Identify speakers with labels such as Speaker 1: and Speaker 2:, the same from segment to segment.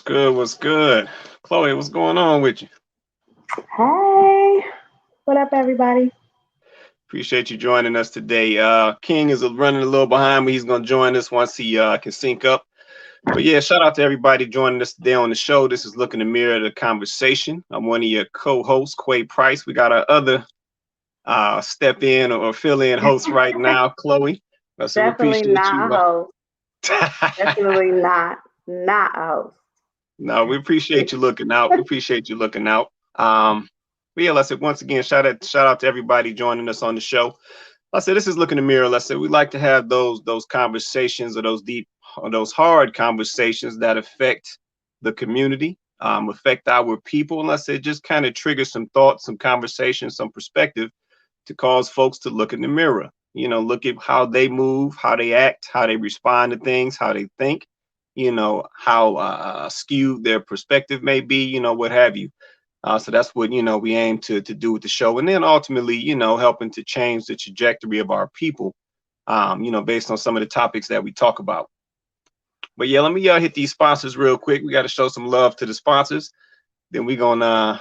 Speaker 1: good? What's good? Chloe, what's going on with you?
Speaker 2: Hey, what up, everybody?
Speaker 1: Appreciate you joining us today. King is running a little behind me. He's going to join us once he can sync up. But yeah, shout out to everybody joining us today on the show. This is Look in the Mirror, the conversation. I'm one of your co-hosts, Quay Price. We got our other step in or fill in host right now, Chloe. So we
Speaker 2: Definitely
Speaker 1: appreciate
Speaker 2: not a
Speaker 1: you.
Speaker 2: host. Definitely not a host.
Speaker 1: No, we appreciate you looking out. We appreciate you looking out. But yeah, let's say once again, shout out to everybody joining us on the show. I said this is Look in the Mirror. Let's say we like to have those conversations or those deep or those hard conversations that affect the community, affect our people. And let's say just kind of trigger some thoughts, some conversation, some perspective to cause folks to look in the mirror. Look at how they move, how they act, how they respond to things, how they think. How skewed their perspective may be. What have you. So that's what we aim to do with the show, and then ultimately, helping to change the trajectory of our people, based on some of the topics that we talk about. But yeah, let me hit these sponsors real quick. We got to show some love to the sponsors. Then we gonna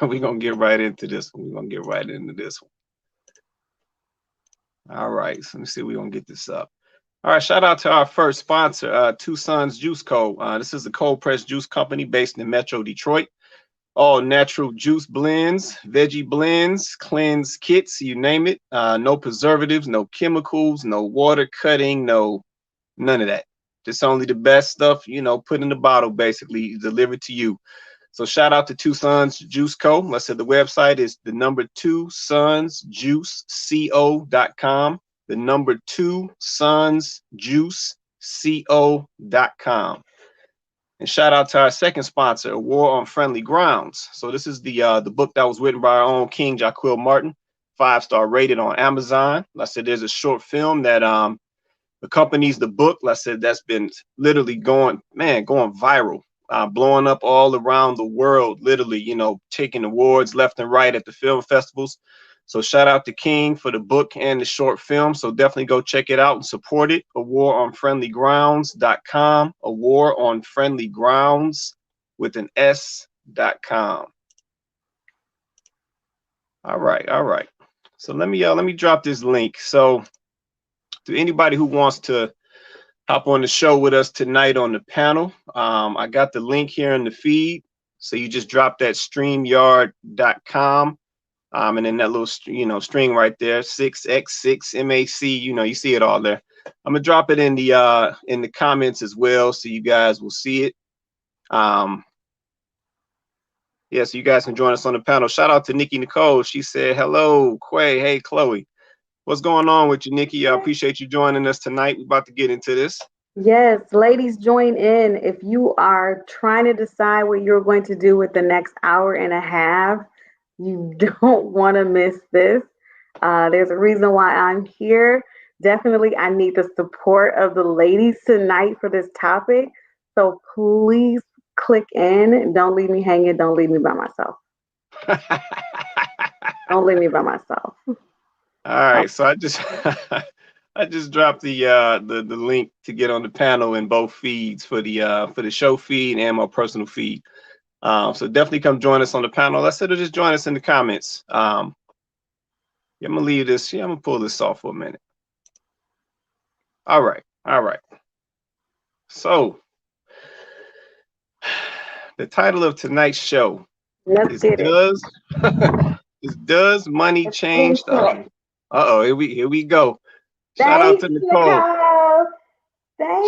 Speaker 1: we gonna get right into this one. We're gonna get right into this one. All right, so let me see. We're gonna get this up. All right, shout out to our first sponsor, Two Sons Juice Co. This is a cold pressed juice company based in Metro Detroit. All natural juice blends, veggie blends, cleanse kits, you name it. No preservatives, no chemicals, no water cutting, none of that. Just only the best stuff, put in the bottle, basically delivered to you. So shout out to Two Sons Juice Co. Let's say the website is the number two sonsjuiceco.com. The number two sonsjuiceco.com. And shout out to our second sponsor, A War on Friendly Grounds. So this is the book that was written by our own King Jaquil Martin, 5-star rated on Amazon. Like I said, there's a short film that accompanies the book. Like I said, that's been literally going viral, blowing up all around the world, literally, taking awards left and right at the film festivals. So shout out to King for the book and the short film. So definitely go check it out and support it. A War on Friendly Grounds.com. A War on Friendly Grounds with an S.com. All right. So let me drop this link. So to anybody who wants to hop on the show with us tonight on the panel, I got the link here in the feed. So you just drop that StreamYard.com. And then that little, string right there, 6x6 MAC, you see it all there. I'm gonna drop it in the comments as well, so you guys will see it. So you guys can join us on the panel. Shout out to Nikki Nicole. She said, hello, Quay. Hey, Chloe. What's going on with you, Nikki? I appreciate you joining us tonight. We're about to get into this.
Speaker 2: Yes, ladies, join in. If you are trying to decide what you're going to do with the next hour and a half, you don't want to miss this. There's a reason why I'm here. Definitely, I need the support of the ladies tonight for this topic. So please click in. Don't leave me hanging. Don't leave me by myself. Don't leave me by myself.
Speaker 1: All right, so I just I just dropped the link to get on the panel in both feeds for the show feed and my personal feed. So definitely come join us on the panel. Let's say just join us in the comments. I'm gonna leave this. I'm gonna pull this off for a minute. All right. So the title of tonight's show is Does Money Change? Here we go. Shout out to Nicole.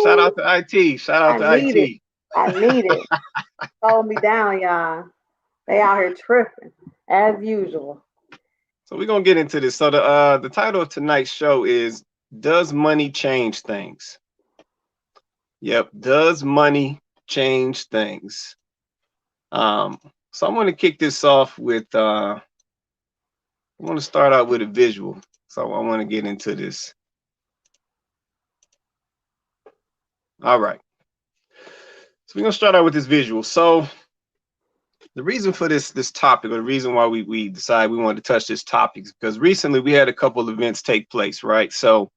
Speaker 1: Shout out to IT. Shout out to IT.
Speaker 2: I need it. Hold me down, y'all. They out here tripping as usual.
Speaker 1: So we're gonna get into this. So the title of tonight's show is Does Money Change Things? Yep, does money change things? So I'm gonna kick this off with I want to start out with a visual. So I want to get into this. All right. So we're gonna start out with this visual. So the reason for this topic, or the reason why we decided we wanted to touch this topic, is because recently we had a couple of events take place, right? So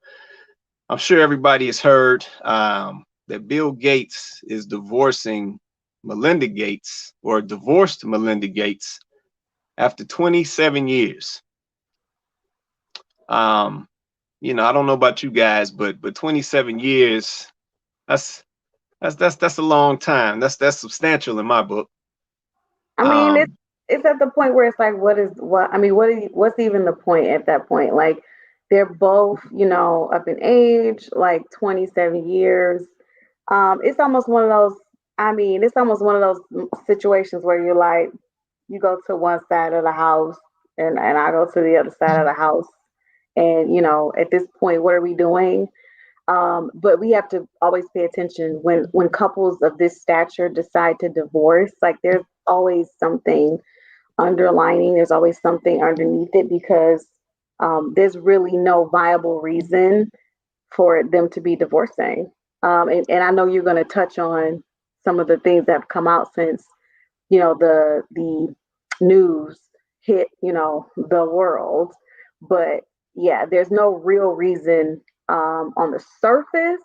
Speaker 1: I'm sure everybody has heard that Bill Gates is divorcing Melinda Gates, or divorced Melinda Gates, after 27 years. You know, I don't know about you guys, but 27 years, that's that's a long time. That's substantial in my book.
Speaker 2: I mean,
Speaker 1: Um,
Speaker 2: it's at the point where it's like, what? I mean, what's even the point at that point? Like, they're both, up in age, like 27 years. It's almost one of those. I mean, it's almost one of those situations where you're like, you go to one side of the house, and I go to the other side of the house, and at this point, what are we doing? But we have to always pay attention when couples of this stature decide to divorce. Like, there's always something underlining. There's always something underneath it, because there's really no viable reason for them to be divorcing. And I know you're going to touch on some of the things that have come out since the news hit the world, but yeah, there's no real reason on the surface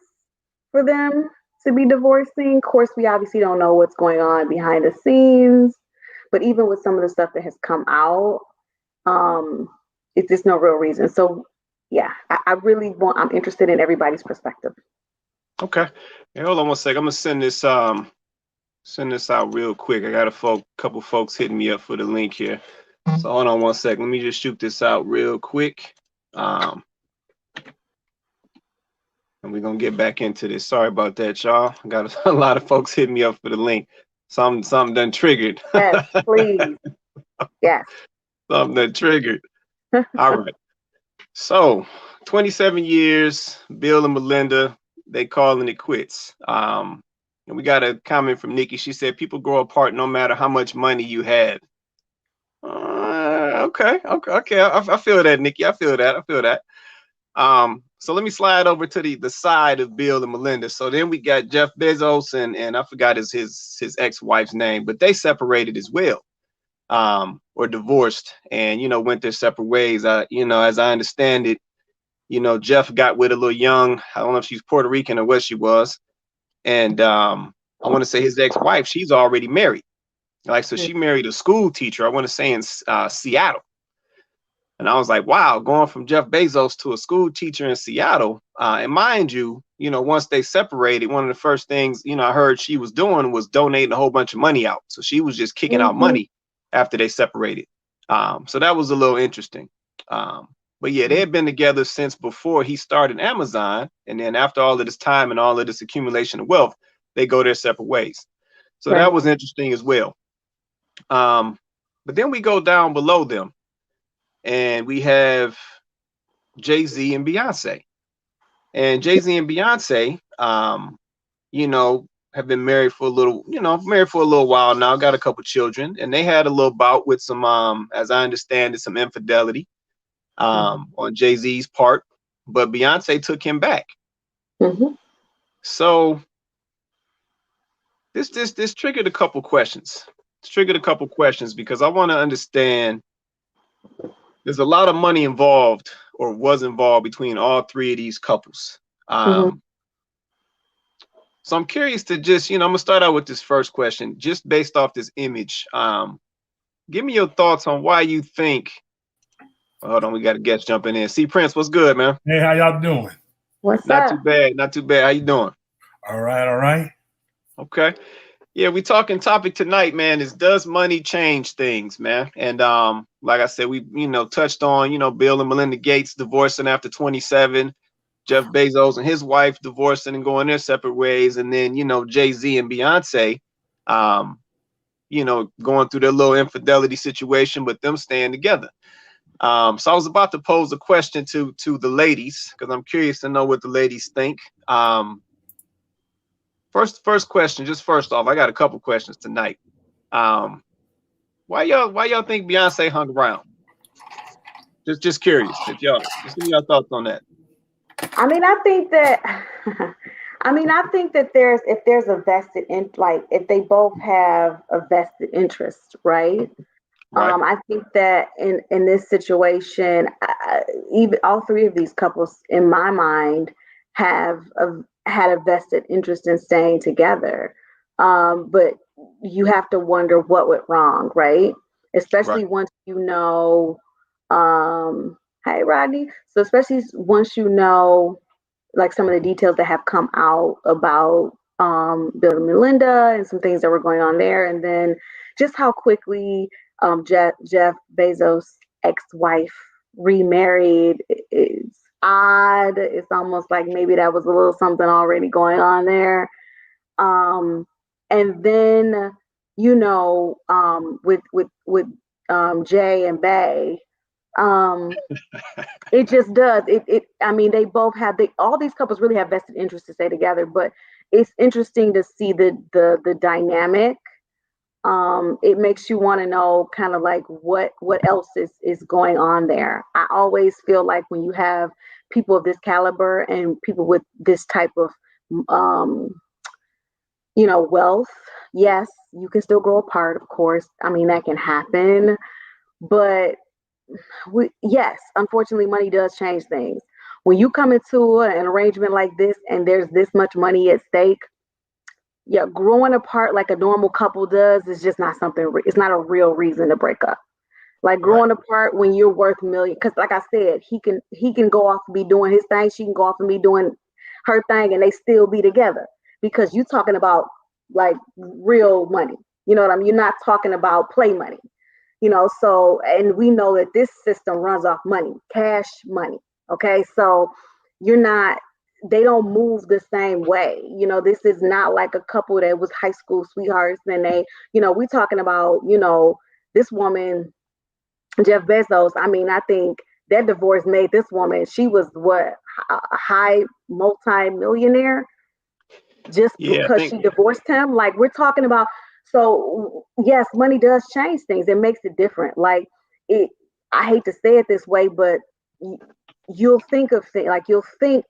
Speaker 2: for them to be divorcing. Of course, we obviously don't know what's going on behind the scenes, but even with some of the stuff that has come out, um, it's just no real reason. So yeah, I'm interested in everybody's perspective.
Speaker 1: okay. Hey, hold on one sec. I'm gonna send this out real quick. I got couple folks hitting me up for the link here. So hold on one sec. Let me just shoot this out real quick. And we're gonna get back into this. Sorry about that, y'all. I got a lot of folks hitting me up for the link. Something done triggered.
Speaker 2: Yes, please. Yes.
Speaker 1: Something done triggered. All right. So 27 years, Bill and Melinda, they calling it quits. And we got a comment from Nikki. She said, people grow apart no matter how much money you have. Okay. I feel that, Nikki. I feel that. So let me slide over to the side of Bill and Melinda. So then we got Jeff Bezos and I forgot his ex-wife's name, but they separated as well, or divorced, and went their separate ways. As I understand it, Jeff got with a little young. I don't know if she's Puerto Rican or what she was, and I want to say his ex-wife, she's already married. Like, so she married a school teacher, I want to say in Seattle. And I was like, wow, going from Jeff Bezos to a school teacher in Seattle. And mind you, once they separated, one of the first things, I heard she was doing was donating a whole bunch of money out. So she was just kicking out money after they separated. So that was a little interesting. But yeah, they had been together since before he started Amazon. And then after all of this time and all of this accumulation of wealth, they go their separate ways. So that was interesting as well. But then we go down below them, and we have Jay-Z and Beyonce. And Jay-Z and Beyonce, have been married for a little while now, got a couple children, and they had a little bout with some, as I understand it, some infidelity on Jay-Z's part, but Beyonce took him back. So this triggered a couple questions. It's triggered a couple questions because I want to understand. There's a lot of money involved, or was involved, between all three of these couples. So I'm curious to just, I'm gonna start out with this first question, just based off this image. Give me your thoughts on why you think. Hold on, we got a guest jumping in. C Prince, what's good, man?
Speaker 3: Hey, how y'all doing?
Speaker 2: What's
Speaker 1: Not
Speaker 2: up?
Speaker 1: too bad, not too bad. How you doing?
Speaker 3: All right.
Speaker 1: Okay. Yeah, we talking topic tonight, man, is does money change things, man? And like I said, we touched on, Bill and Melinda Gates divorcing after 27, Jeff Bezos and his wife divorcing and going their separate ways, and then Jay-Z and Beyonce going through their little infidelity situation, but them staying together. So I was about to pose a question to the ladies, because I'm curious to know what the ladies think. First question, just first off, I got a couple questions tonight. Why y'all think Beyonce hung around? Just curious. Just give me your thoughts on that.
Speaker 2: I mean, I think that if there's a vested in, like, if they both have a vested interest, right? I think that in this situation, even all three of these couples, in my mind, have had a vested interest in staying together. But you have to wonder what went wrong, right?
Speaker 1: Right.
Speaker 2: Especially once you know, hey Rodney. So especially once you know like some of the details that have come out about Bill and Melinda and some things that were going on there, and then just how quickly Jeff Bezos' ex-wife remarried is odd. It's almost like maybe that was a little something already going on there. Um, and then with Jay and Bay, um, it just does. I mean, they both have all these couples really have vested interest to stay together, but it's interesting to see the dynamic. It makes you want to know kind of like what else is going on there. I always feel like when you have people of this caliber and people with this type of um, wealth, yes, you can still grow apart, of course. I mean, that can happen, but yes, unfortunately, money does change things. When you come into an arrangement like this and there's this much money at stake, yeah, growing apart like a normal couple does is just not something. It's not a real reason to break up. Like
Speaker 1: Right.
Speaker 2: growing apart when you're worth millions, because like I said, he can go off and be doing his thing, she can go off and be doing her thing, and they still be together because you're talking about like real money. You know what I mean? You're not talking about play money. So and we know that this system runs off money, cash money. Okay, so you're not they don't move the same way. This is not like a couple that was high school sweethearts and we talking about this woman, Jeff Bezos. I mean, I think that divorce made this woman, she was what, a high multi-millionaire just
Speaker 1: Yeah, I
Speaker 2: because
Speaker 1: think
Speaker 2: she divorced him. Like we're talking about. So yes, money does change things. It makes it different. Like it. I hate to say it this way, but you'll think of things like you'll think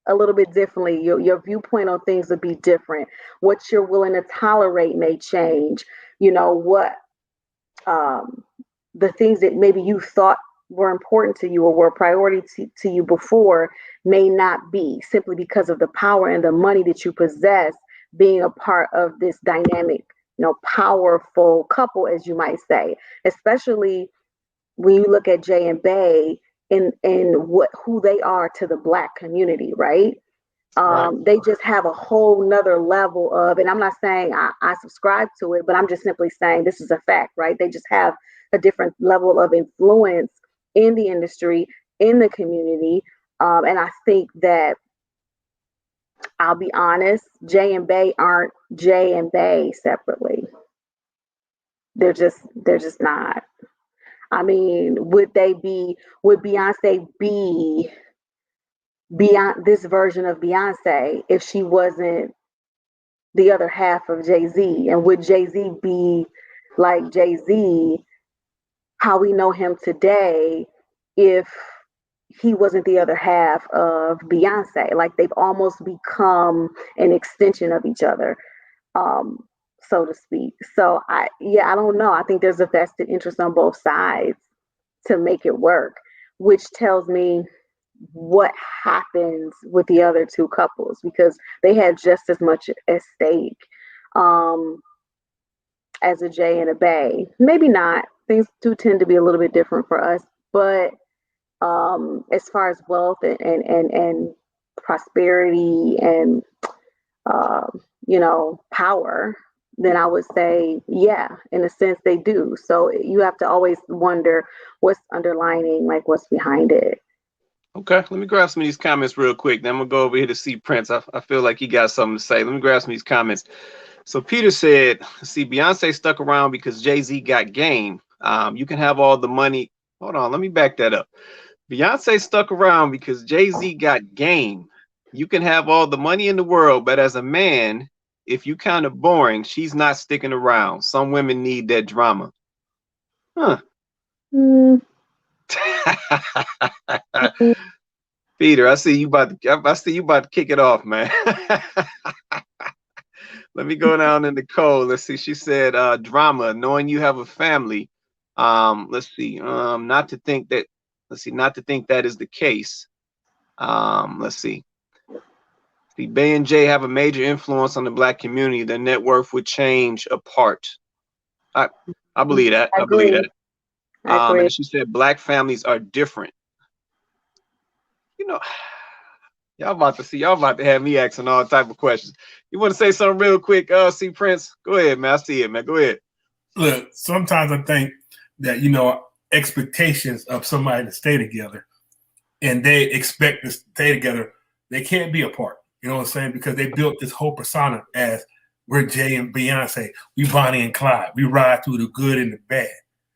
Speaker 2: a little bit differently. Your viewpoint on things will be different. What you're willing to tolerate may change. What um, the things that maybe you thought were important to you or were a priority to you before may not be, simply because of the power and the money that you possess, being a part of this dynamic, powerful couple, as you might say. Especially when you look at Jay and Bay and who they are to the Black community, right?
Speaker 1: right.
Speaker 2: They just have a whole nother level of, and I'm not saying I subscribe to it, but I'm just simply saying this is a fact, right? They just have a different level of influence in the industry, in the community. And I think that, I'll be honest, Jay and Bay aren't Jay and Bay separately. They're just not. I mean, would Beyonce be beyond this version of Beyonce if she wasn't the other half of Jay-Z? And would Jay-Z be like Jay-Z, how we know him today, if he wasn't the other half of Beyonce? Like they've almost become an extension of each other, um, so to speak. So I don't know. I think there's a vested interest on both sides to make it work, which tells me what happens with the other two couples, because they had just as much at stake, um, as a Jay and a Bay. Maybe not. Things do tend to be a little bit different for us, but as far as wealth and prosperity and power, then I would say, yeah, in a sense they do. So you have to always wonder what's underlining, like what's behind it.
Speaker 1: Okay, let me grab some of these comments real quick. Then I'm gonna go over here to see Prince. I feel like he got something to say. Let me grab some of these comments. So Peter said, "See, Beyonce stuck around because Jay-Z got game. You can have all the money." Hold on, let me back that up. Beyonce stuck around because Jay-Z got game. You can have all the money in the world, but as a man, if you kind of boring, she's not sticking around. Some women need that drama. Huh.
Speaker 2: Mm,
Speaker 1: Peter, I see you about to kick it off, man. Let me go down in the code. Let's see. She said, drama, knowing you have a family. Let's see. Not to think that, let's see, not to think that is the case. Let's see. The Bay and J have a major influence on the Black community. Their net worth would change apart. I believe that. I believe that.
Speaker 2: I agree.
Speaker 1: And she said Black families are different. You know, y'all about to have me asking all type of questions. You want to say something real quick, C Prince? Go ahead, man. I see it, man. Go ahead.
Speaker 3: Look, sometimes I think that, expectations of somebody to stay together and they expect to stay together, they can't be apart. You know what I'm saying? Because they built this whole persona as we're Jay and Beyonce. We Bonnie and Clyde. We ride through the good and the bad.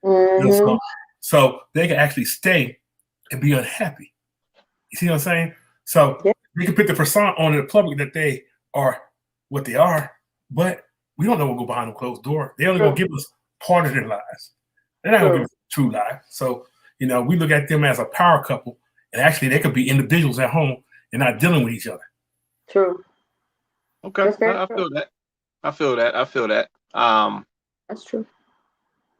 Speaker 2: Mm-hmm.
Speaker 3: So they can actually stay and be unhappy. You see what I'm saying? So they can put the persona on in the public that they are what they are, but we don't know what goes behind the closed door. They're only going to give us part of their lives. They're not going to give us a true life. So, we look at them as a power couple, and actually they could be individuals at home and not dealing with each other.
Speaker 2: True.
Speaker 1: Okay. I feel that. I feel that.
Speaker 2: That's true.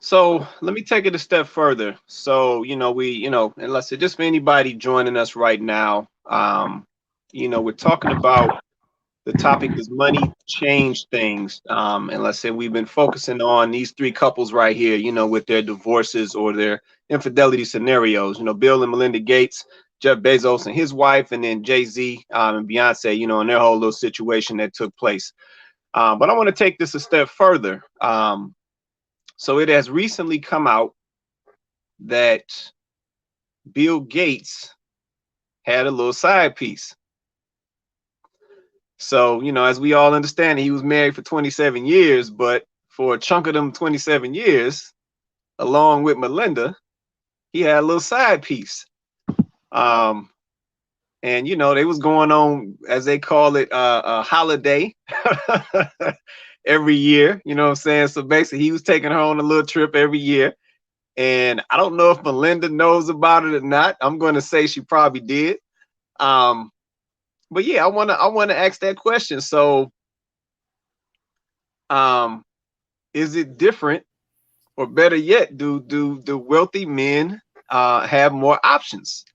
Speaker 1: So let me take it a step further. So, and let's say just for anybody joining us right now, we're talking about the topic is money change things. And let's say we've been focusing on these three couples right here, with their divorces or their infidelity scenarios, Bill and Melinda Gates, Jeff Bezos and his wife, and then Jay-Z and Beyonce, and their whole little situation that took place. But I want to take this a step further. So it has recently come out that Bill Gates had a little side piece. So, as we all understand, he was married for 27 years, but for a chunk of them 27 years, along with Melinda, he had a little side piece. And, they was going on, as they call it, a holiday every year, you know what I'm saying? So basically he was taking her on a little trip every year. And I don't know if Melinda knows about it or not. I'm going to say she probably did. But yeah, I want to ask that question. So, is it different, or better yet, do the wealthy men have more options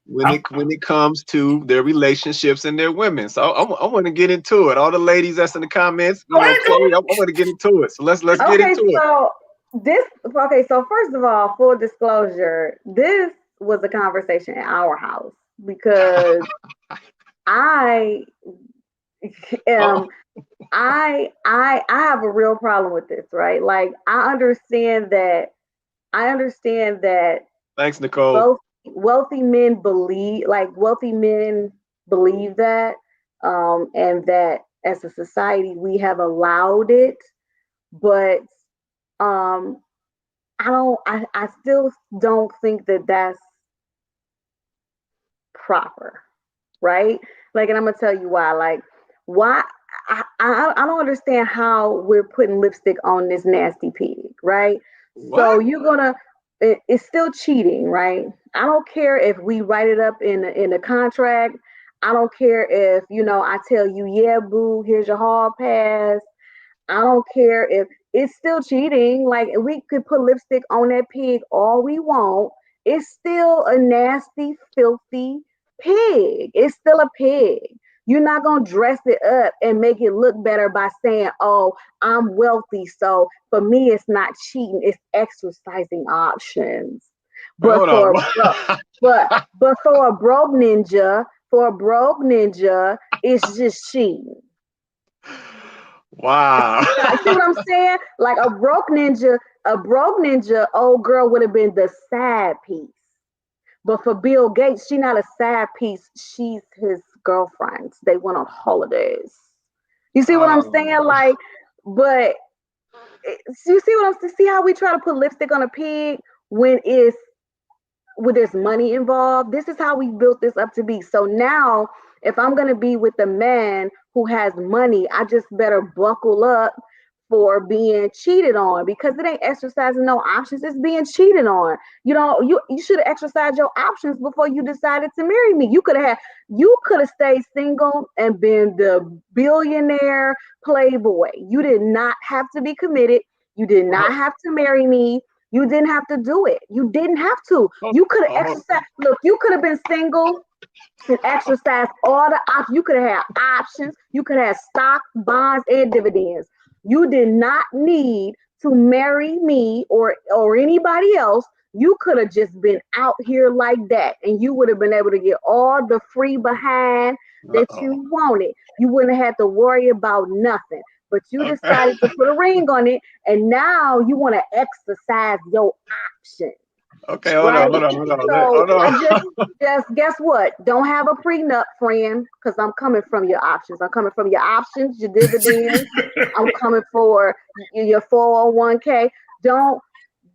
Speaker 1: when it comes to their relationships and their women? So I want to get into it. All the ladies that's in the comments, Chloe, I want to get into it. So let's get into it.
Speaker 2: So first of all, full disclosure, this was a conversation in our house because I have a real problem with this, right? Like I understand that.
Speaker 1: Thanks, Nicole.
Speaker 2: Wealthy men believe that, and that as a society we have allowed it, but I still don't think that that's proper, right? Like, and I'm gonna tell you why. Like, why I don't understand how we're putting lipstick on this nasty pig, right?
Speaker 1: What?
Speaker 2: So you're gonna, it's still cheating, right? I don't care if we write it up in a contract. I don't care if I tell you, yeah, boo, here's your hall pass. I don't care if it's still cheating. Like, we could put lipstick on that pig all we want. It's still a nasty, filthy pig. It's still a pig. You're not going to dress it up and make it look better by saying, oh, I'm wealthy, so for me, it's not cheating. It's exercising options. But for a broke ninja, it's just cheating.
Speaker 1: Wow.
Speaker 2: See what I'm saying? Like a broke ninja, old girl would have been the side piece. But for Bill Gates, she's not a side piece. She's his girlfriend. They went on holidays. You see what I'm saying? Like, but you see how we try to put lipstick on a pig when there's money involved? This is how we built this up to be. So now, if I'm going to be with a man who has money, I just better buckle up for being cheated on, because it ain't exercising no options. It's being cheated on. You should have exercised your options before you decided to marry me. You could have stayed single and been the billionaire playboy. You did not have to be committed. You did not have to marry me. You didn't have to do it. You didn't have to. You could have exercised. Look, you could have been single and exercise all the options. You could have options. You could have stock, bonds, and dividends. You did not need to marry me or anybody else. You could have just been out here like that, and you would have been able to get all the free behind that you wanted. You wouldn't have had to worry about nothing. But you decided to put a ring on it, and now you want to exercise your options.
Speaker 1: Okay, hold on.
Speaker 2: So I just guess what? Don't have a prenup, friend, because I'm coming from your options. I'm coming from your options, your dividends. I'm coming for your 401k. Don't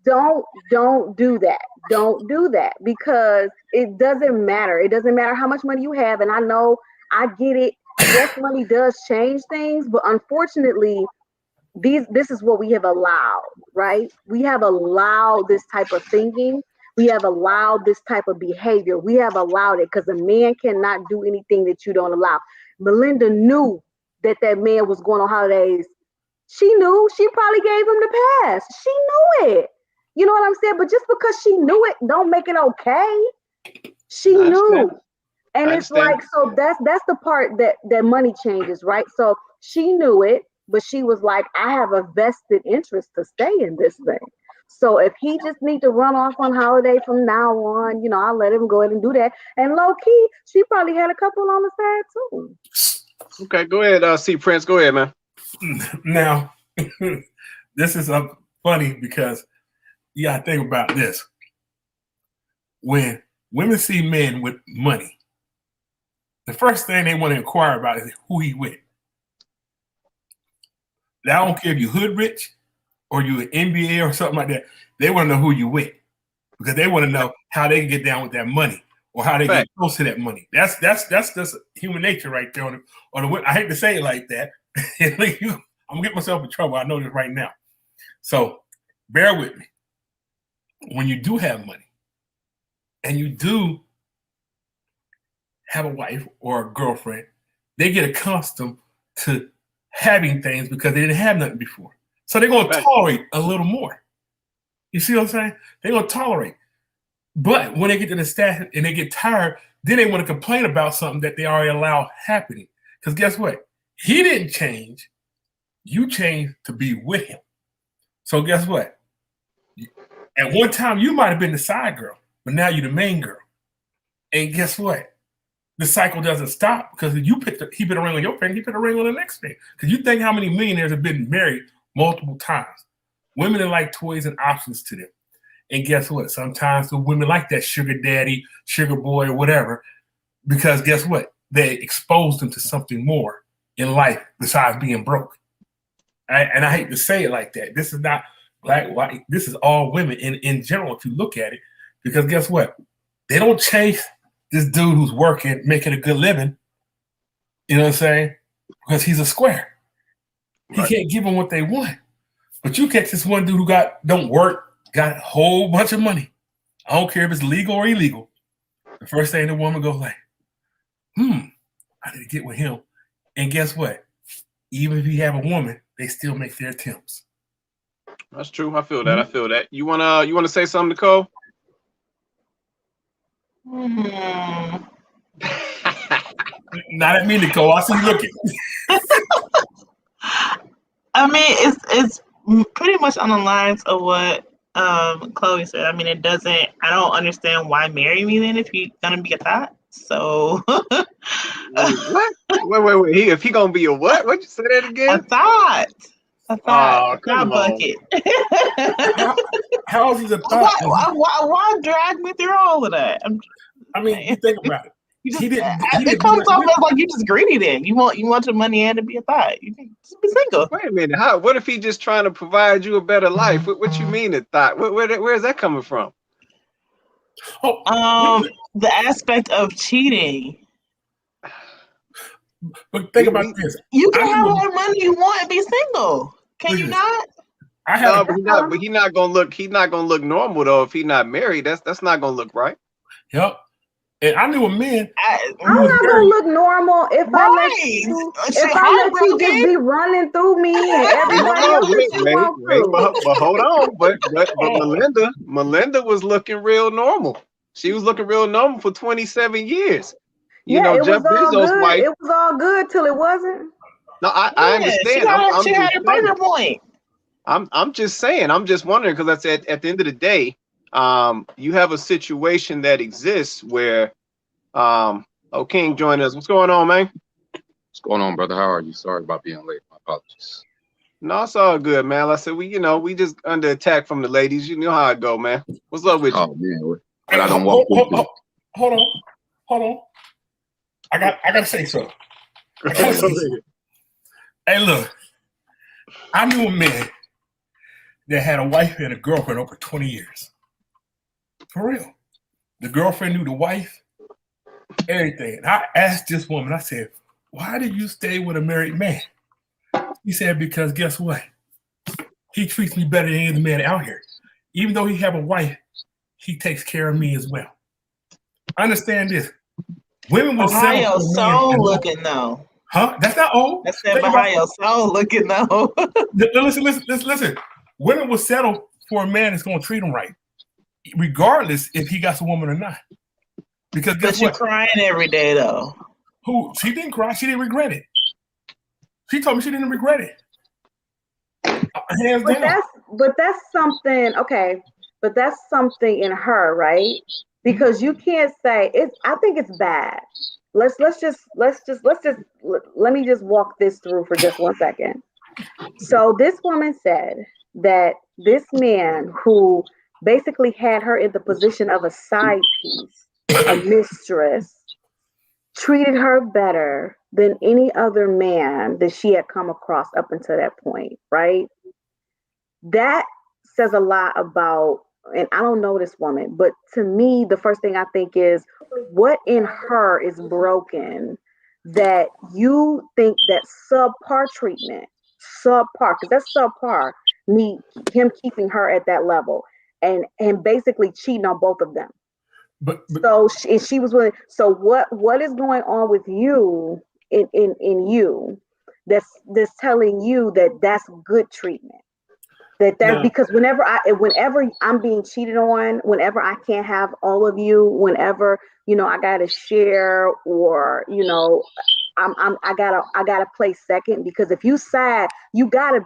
Speaker 2: do that. Don't do that, because it doesn't matter. It doesn't matter how much money you have. And I know, I get it. Yes, money does change things, but unfortunately, this is what we have allowed, right? We have allowed this type of thinking. We have allowed this type of behavior. We have allowed it because a man cannot do anything that you don't allow. Melinda knew that man was going on holidays. She knew. She probably gave him the pass. She knew it. You know what I'm saying? But just because she knew it, don't make it okay. She knew. And it's like, so that's the part that money changes, right? So she knew it, but she was like, I have a vested interest to stay in this thing. So if he just need to run off on holiday from now on, I'll let him go ahead and do that. And low key, she probably had a couple on the side too.
Speaker 1: Okay, go ahead, C Prince. Go ahead, man.
Speaker 3: Now, this is funny because you gotta think about this. When women see men with money, the first thing they want to inquire about is who he with. Now, I don't care if you hood rich or you an NBA or something like that. They want to know who you with, because they want to know how they can get down with that money or how they get close to that money. That's just human nature right there. I hate to say it like that. I'm gonna get myself in trouble. I know this right now. So bear with me. When you do have money and you do have a wife or a girlfriend, they get accustomed to having things because they didn't have nothing before. So they're going to tolerate a little more. You see what I'm saying? They're going to tolerate. But when they get to the stat and they get tired, then they want to complain about something that they already allowed happening. Because guess what? He didn't change. You changed to be with him. So guess what? At one time, you might have been the side girl, but now you're the main girl. And guess what? The cycle doesn't stop, because he put a ring on your finger, he put a ring on the next thing. Because you think how many millionaires have been married multiple times. Women are like toys and options to them. And guess what? Sometimes the women like that sugar daddy, sugar boy, or whatever, because guess what? They exposed them to something more in life besides being broke. And I hate to say it like that. This is not black, white. This is all women in general, if you look at it. Because guess what? They don't chase this dude who's working, making a good living, you know what I'm saying? Because he's a square. Right. He can't give them what they want. But you catch this one dude who don't work, got a whole bunch of money. I don't care if it's legal or illegal. The first thing the woman goes like, I need to get with him. And guess what? Even if you have a woman, they still make their attempts.
Speaker 1: That's true. I feel that. I feel that. You wanna say something, Nicole?
Speaker 3: Not at me, Nicole. I see you looking.
Speaker 4: I mean, it's pretty much on the lines of what Chloe said. I mean, I don't understand why marry me then if you're gonna be a thought. So
Speaker 1: what? Wait. If he gonna be a what? What'd you say that again?
Speaker 4: A thought.
Speaker 1: Oh, come on.
Speaker 4: Bucket.
Speaker 3: How is it a thought?
Speaker 4: Why drag me through all of that?
Speaker 3: You think about it.
Speaker 4: It comes off as like you just greedy. Then you want your money and to be a thought. You can just be single.
Speaker 1: Wait a minute. What if he just trying to provide you a better life? What you mean a thought? Where is that coming from?
Speaker 4: The aspect of cheating.
Speaker 3: But think about this.
Speaker 4: You can have all the money you want and be single. Can you not?
Speaker 1: But he's not gonna look normal though if he's not married. That's not gonna look right.
Speaker 3: Yep. And I knew a man.
Speaker 2: I'm not gonna look normal if I let you just be running through me and everybody else
Speaker 1: But hold on. But Melinda was looking real normal. She was looking real normal for 27 years. You
Speaker 2: Yeah,
Speaker 1: know,
Speaker 2: it
Speaker 1: Jeff
Speaker 2: was all
Speaker 1: Bezos'
Speaker 2: good.
Speaker 1: wife.
Speaker 2: It was all good till it wasn't.
Speaker 1: No, I understand.
Speaker 4: She had a breaking point.
Speaker 1: I'm just saying. I'm just wondering because I said at the end of the day, you have a situation that exists where, King joined us. What's going on, man?
Speaker 5: What's going on, brother? How are you? Sorry about being late. My apologies.
Speaker 1: No, it's all good, man. Like I said, we just under attack from the ladies. You know how it go, man. What's up with you?
Speaker 5: Oh man, but I don't walk.
Speaker 3: Hold on. I gotta say something. Hey, look, I knew a man that had a wife and a girlfriend over 20 years. For real. The girlfriend knew the wife, everything. And I asked this woman, I said, why did you stay with a married man? He said, because guess what? He treats me better than any man out here. Even though he have a wife, he takes care of me as well. Understand this. Women will
Speaker 4: Ohio Soul looking though.
Speaker 3: Huh? That's not old.
Speaker 4: That's that Ohio Soul looking though.
Speaker 3: Listen. Women will settle for a man that's going to treat them right, regardless if he got a woman or not. Because
Speaker 4: but you're crying every day though.
Speaker 3: Who? She didn't cry. She didn't regret it. She told me she didn't regret it. Hands down.
Speaker 2: But that's something. Okay, but that's something in her, right? Because you can't say it's. I think it's bad. Let me just walk this through for just 1 second. So this woman said that this man who basically had her in the position of a side piece, a mistress, treated her better than any other man that she had come across up until that point, right? That says a lot about, and I don't know this woman, but to me, the first thing I think is, what in her is broken that you think that subpar treatment, because that's subpar, him keeping her at that level and basically cheating on both of them. But so she was willing. So what is going on with you in you that's telling you that that's good treatment? Because whenever I'm being cheated on, whenever I can't have all of you, whenever I gotta share, or I gotta play second, because if you sad, you gotta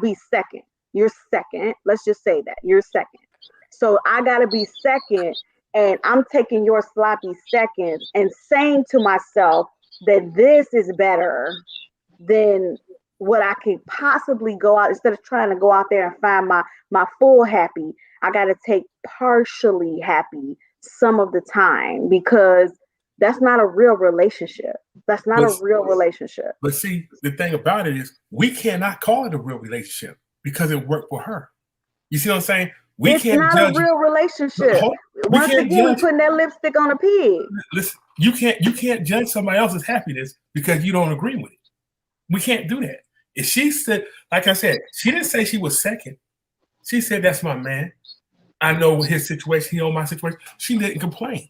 Speaker 2: be second. You're second. Let's just say that you're second. So I gotta be second, and I'm taking your sloppy seconds and saying to myself that this is better than what I could possibly go out. Instead of trying to go out there and find my full happy, I got to take partially happy some of the time, because that's not a real relationship. That's not a real relationship.
Speaker 3: But see, the thing about it is we cannot call it a real relationship because it worked for her. You see what I'm saying?
Speaker 2: It's not a real relationship. Once again, we're putting that lipstick on a pig.
Speaker 3: Listen, you can't judge somebody else's happiness because you don't agree with it. We can't do that. If she said, like I said, she didn't say she was second. She said, that's my man. I know his situation, he knows my situation. She didn't complain.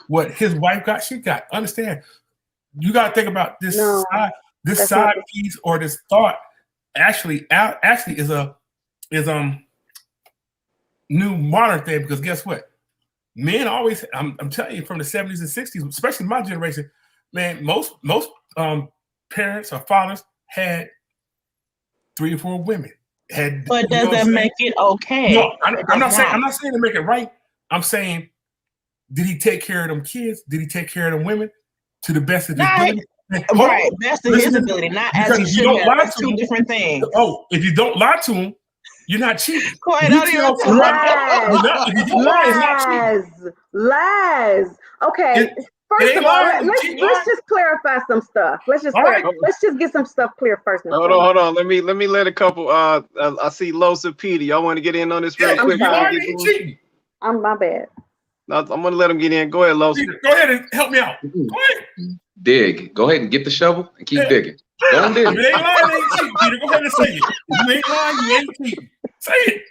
Speaker 3: What his wife got, she got. Understand? You got to think about this side piece or this thought actually is new modern thing, because guess what? Men always, I'm telling you, from the 70s and 60s, especially my generation, man, most parents or fathers had 3 or 4 women.
Speaker 4: But does that make it okay?
Speaker 3: No, I'm not saying to make it right. I'm saying, did he take care of them kids? Did he take care of them women to the best of his ability?
Speaker 4: Right, best of his ability, not as he should have. That's 2 different things.
Speaker 3: Oh, if you don't lie to him, you're not cheating.
Speaker 2: Lies. Okay. First of all, let's just clarify some stuff. Let's just get some stuff clear first.
Speaker 1: Hold on. Let me let a couple. I see Losa Peter. Y'all want to get in on this real quick?
Speaker 2: I'm my bad.
Speaker 1: No, I'm gonna let him get in. Go ahead, Losa.
Speaker 3: Go ahead and help me out. Go ahead.
Speaker 5: Dig. Go ahead and get the shovel and keep digging. Go and dig.
Speaker 3: You ain't lying, you ain't cheating, Peter. Go ahead and say it. You ain't lying, you ain't cheating. Say it.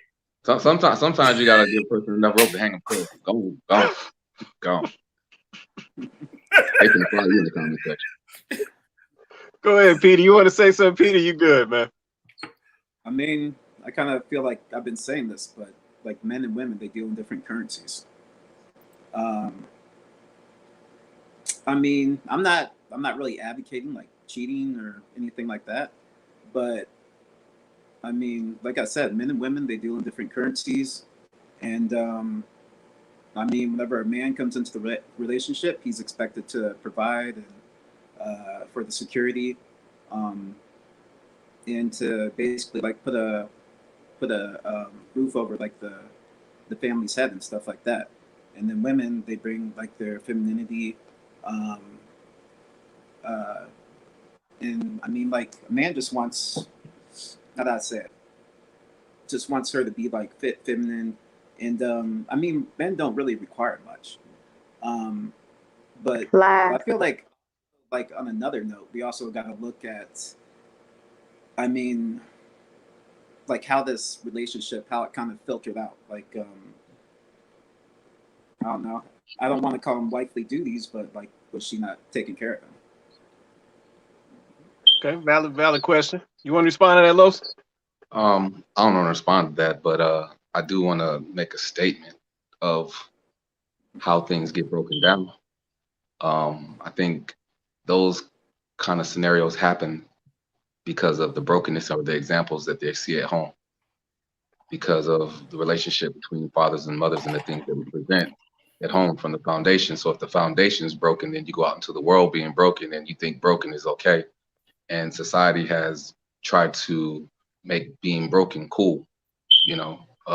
Speaker 5: Sometimes you gotta give a person enough rope to hang them close. Go. I can follow you in the comment section.
Speaker 1: Go ahead, Peter. You want to say something, Peter? You good, man?
Speaker 6: I mean, I kind of feel like I've been saying this, but like men and women, they deal in different currencies. Um, I mean, I'm not really advocating like cheating or anything like that, but I mean, like I said, men and women, they deal in different currencies, and I mean, whenever a man comes into the relationship, he's expected to provide and for the security, um, and to basically like put a roof over like the family's head and stuff like that. And then women, they bring like their femininity, um, uh, and I mean, like a man just wants, how do I say it? Just wants her to be like fit, feminine, and I mean, men don't really require much. Um, but I
Speaker 2: Lies.
Speaker 6: feel like on another note, we also got to look at, I mean, like how this relationship, how it kind of filtered out. Like, I don't know. I don't want to call them wifely duties, but like, was she not taking care of him?
Speaker 1: Okay, valid question. You want to respond to that, Los?
Speaker 5: I don't want to respond to that, but I do want to make a statement of how things get broken down. I think those kind of scenarios happen because of the brokenness of the examples that they see at home, because of the relationship between fathers and mothers and the things that we present at home from the foundation. So if the foundation is broken, then you go out into the world being broken and you think broken is okay. And society has tried to make being broken cool,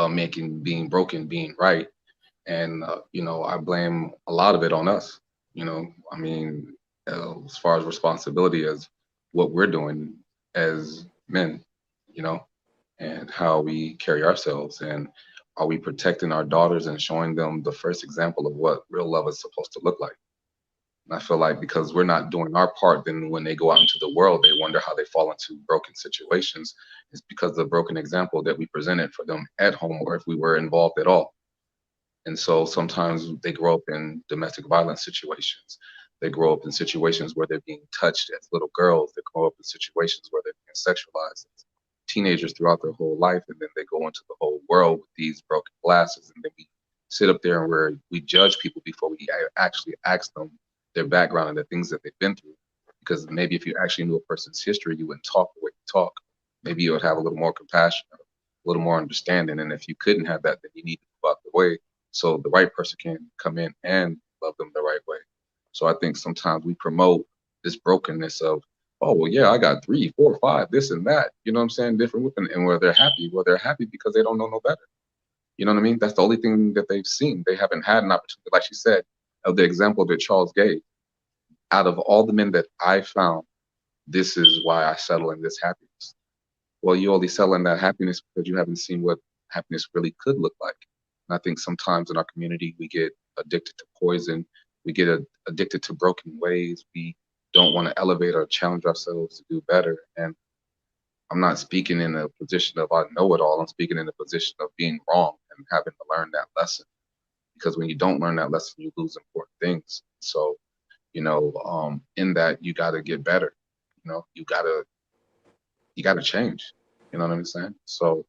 Speaker 5: making being broken being right. And, I blame a lot of it on us. I mean, as far as responsibility as what we're doing as men, you know, and how we carry ourselves. And are we protecting our daughters and showing them the first example of what real love is supposed to look like? And I feel like because we're not doing our part, then when they go out into the world, they wonder how they fall into broken situations. It's because of the broken example that we presented for them at home, or if we were involved at all. And so sometimes they grow up in domestic violence situations. They grow up in situations where they're being touched as little girls. They grow up in situations where they're being sexualized as teenagers throughout their whole life. And then they go into the whole world with these broken glasses. And then we sit up there and we judge people before we actually ask them their background and the things that they've been through. Because maybe if you actually knew a person's history, you wouldn't talk the way you talk. Maybe you would have a little more compassion, a little more understanding. And if you couldn't have that, then you need to move out the way so the right person can come in and love them the right way. So I think sometimes we promote this brokenness of, oh, well, yeah, I got 3, 4, 5, this and that. You know what I'm saying? Different women, and where they're happy. Well, they're happy because they don't know no better. You know what I mean? That's the only thing that they've seen. They haven't had an opportunity, like she said, of the example that Charles gave. Out of all the men that I found, this is why I settle in this happiness. Well, you only settle in that happiness because you haven't seen what happiness really could look like. And I think sometimes in our community, we get addicted to poison. We get addicted to broken ways. We don't want to elevate or challenge ourselves to do better. And I'm not speaking in a position of I know it all. I'm speaking in a position of being wrong and having to learn that lesson. Because when you don't learn that lesson, you lose important things. So, in that you got to get better. You got to change. You know what I'm saying? So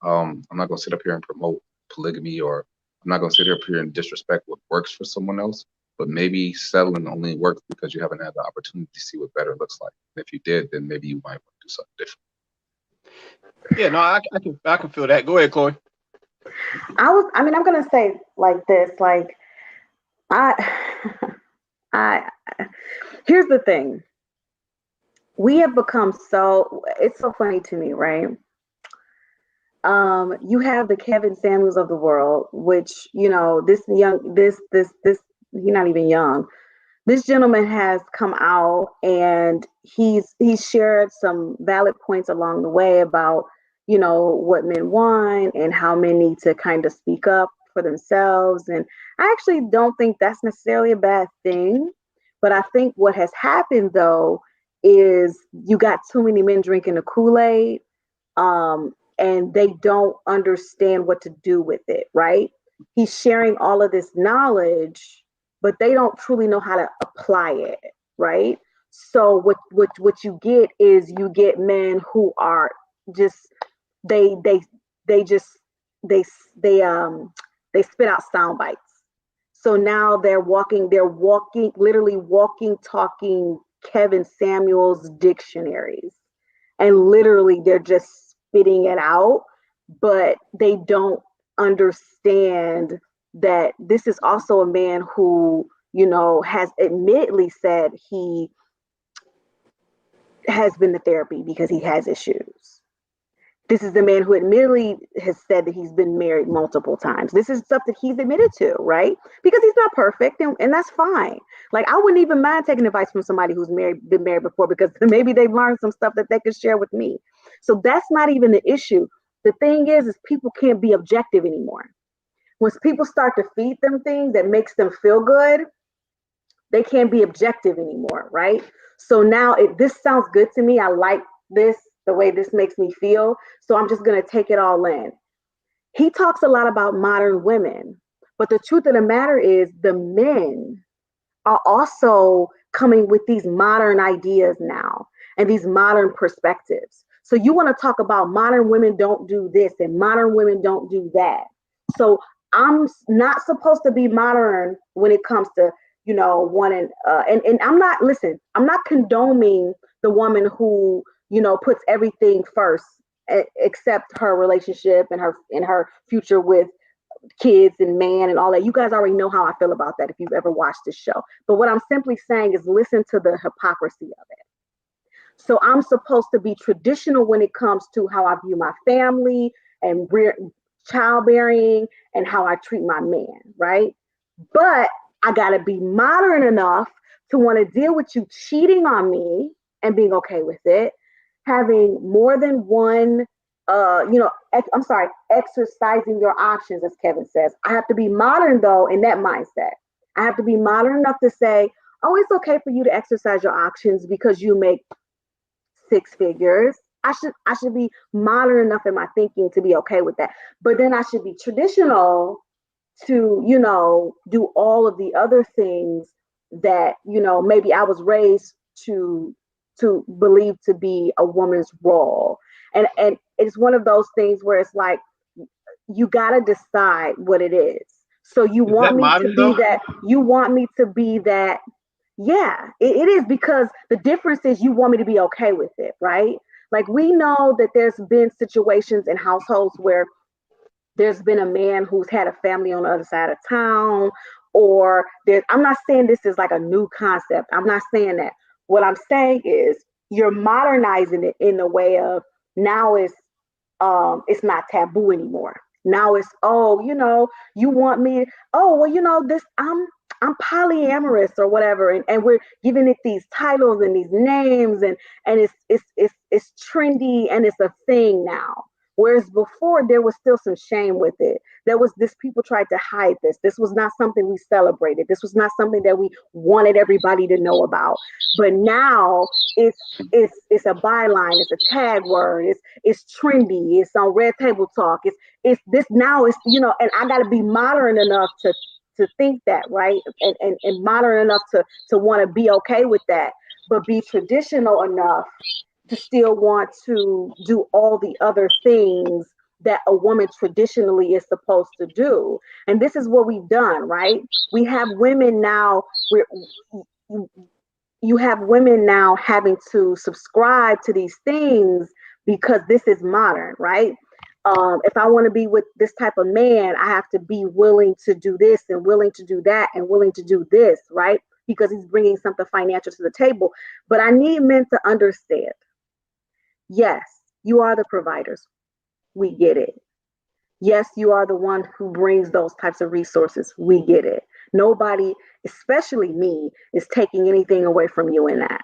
Speaker 5: I'm not going to sit up here and promote polygamy, or I'm not going to sit up here and disrespect what works for someone else, but maybe settling only works because you haven't had the opportunity to see what better looks like. And if you did, then maybe you might want to do something different.
Speaker 1: Yeah, no, I can feel that. Go ahead, Chloe.
Speaker 2: I'm gonna say like this, like I here's the thing. We have become it's so funny to me, right? You have the Kevin Samuels of the world, which, this he's not even young. This gentleman has come out and he's shared some valid points along the way about, what men want and how men need to kind of speak up for themselves. And I actually don't think that's necessarily a bad thing. But I think what has happened, though, is you got too many men drinking the Kool-Aid, and they don't understand what to do with it, right? He's sharing all of this knowledge, but they don't truly know how to apply it, right? So what you get is you get men who are just they spit out sound bites. So now they're literally walking, talking Kevin Samuels dictionaries. And literally they're just spitting it out, but they don't understand that this is also a man who, you know, has admittedly said he has been to therapy because he has issues. This is the man who admittedly has said that he's been married multiple times. This is stuff that he's admitted to, right? Because he's not perfect, and that's fine. Like, I wouldn't even mind taking advice from somebody who's been married before, because maybe they've learned some stuff that they could share with me. So that's not even the issue. The thing is people can't be objective anymore. Once people start to feed them things that makes them feel good, they can't be objective anymore, right? So now this sounds good to me. I like this, the way this makes me feel. So I'm just going to take it all in. He talks a lot about modern women, but the truth of the matter is the men are also coming with these modern ideas now and these modern perspectives. So you want to talk about modern women don't do this and modern women don't do that. So I'm not supposed to be modern when it comes to, you know, wanting, and I'm not condoning the woman who, you know, puts everything first except her relationship and her future with kids and man and all that. You guys already know how I feel about that if you've ever watched this show. But what I'm simply saying is listen to the hypocrisy of it. So I'm supposed to be traditional when it comes to how I view my family and childbearing and how I treat my man, right? But I gotta be modern enough to want to deal with you cheating on me and being okay with it, having more than one, exercising your options, as Kevin says. I have to be modern though in that mindset. I have to be modern enough to say, oh, it's okay for you to exercise your options because you make 6 figures. I should be modern enough in my thinking to be okay with that. But then I should be traditional to, you know, do all of the other things that, you know, maybe I was raised to believe to be a woman's role. And it's one of those things where it's like, you got to decide what it is. So you want me to be that, you want me to be that. Yeah, it is, because the difference is you want me to be okay with it, right? Like, we know that there's been situations in households where there's been a man who's had a family on the other side of town, or I'm not saying this is like a new concept. I'm not saying that. What I'm saying is you're modernizing it in the way of now it's not taboo anymore. Now it's, oh, you know, you want me, oh, well, you know, this, I'm polyamorous or whatever, and we're giving it these titles and these names, and it's trendy and it's a thing now. Whereas before there was still some shame with it. There was this, people tried to hide this. This was not something we celebrated. This was not something that we wanted everybody to know about. But now it's a byline, it's a tag word, it's trendy, it's on Red Table Talk. It's this now, it's, you know, and I gotta be modern enough to think that, right? And modern enough to want to be okay with that, but be traditional enough to still want to do all the other things that a woman traditionally is supposed to do. And this is what we've done, right? We have women now, you have women now having to subscribe to these things because this is modern, right? If I want to be with this type of man, I have to be willing to do this and willing to do that and willing to do this, right? Because he's bringing something financial to the table. But I need men to understand, yes, you are the providers. We get it. Yes, you are the one who brings those types of resources. We get it. Nobody, especially me, is taking anything away from you in that.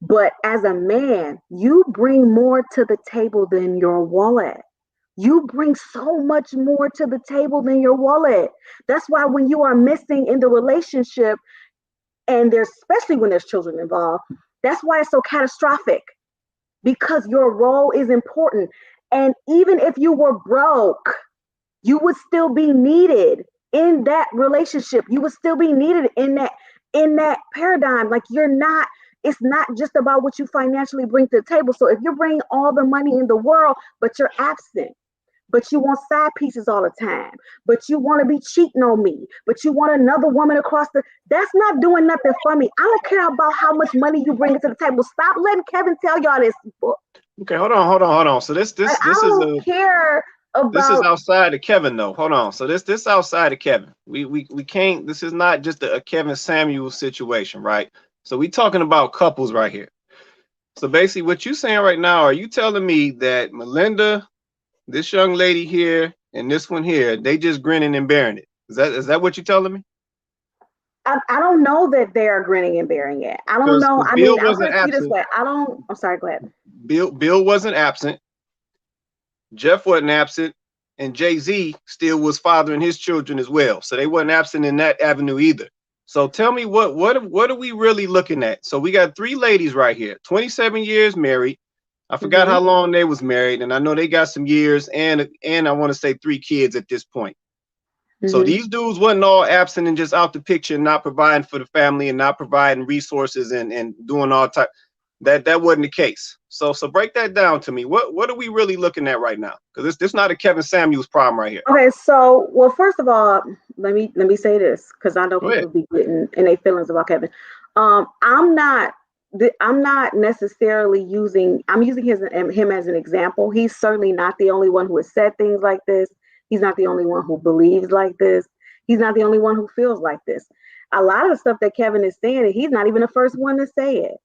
Speaker 2: But as a man, you bring more to the table than your wallet. You bring so much more to the table than your wallet. That's why when you are missing in the relationship, and especially when there's children involved, that's why it's so catastrophic, because your role is important. And even if you were broke, you would still be needed in that relationship. You would still be needed in that paradigm. Like, it's not just about what you financially bring to the table. So if you're bringing all the money in the world, but you're absent, but you want side pieces all the time, but you want to be cheating on me, but you want another woman across the, that's not doing nothing for me. I don't care about how much money you bring to the table. Stop letting Kevin tell y'all this.
Speaker 1: Okay, hold on. So this
Speaker 2: I don't care
Speaker 1: this is
Speaker 2: about.
Speaker 1: outside of Kevin though. Hold on. So this outside of Kevin. We can't. This is not just a Kevin Samuel situation, right? So we talking about couples right here. So basically, what you saying right now, are you telling me that Melinda, this young lady here, and this one here, they just grinning and bearing it? Is that what you're telling me?
Speaker 2: I don't know that they are grinning and bearing it. I don't know. I mean, I'm going to see this way. I'm sorry, go ahead.
Speaker 1: Bill wasn't absent. Jeff wasn't absent. And Jay-Z still was fathering his children as well. So they wasn't absent in that avenue either. So tell me what are we really looking at? So we got 3 ladies right here, 27 years married. I forgot how long they was married, and I know they got some years, and I want to say 3 kids at this point. So these dudes wasn't all absent and just out the picture, not providing for the family and not providing resources and doing all type. That wasn't the case. So break that down to me. What are we really looking at right now? Because this not a Kevin Samuels problem right here.
Speaker 2: Okay, so well, first of all, let me say this, because I know people be getting in their feelings about Kevin. I'm not necessarily using. I'm using him as an example. He's certainly not the only one who has said things like this. He's not the only one who believes like this. He's not the only one who feels like this. A lot of the stuff that Kevin is saying, he's not even the first one to say it.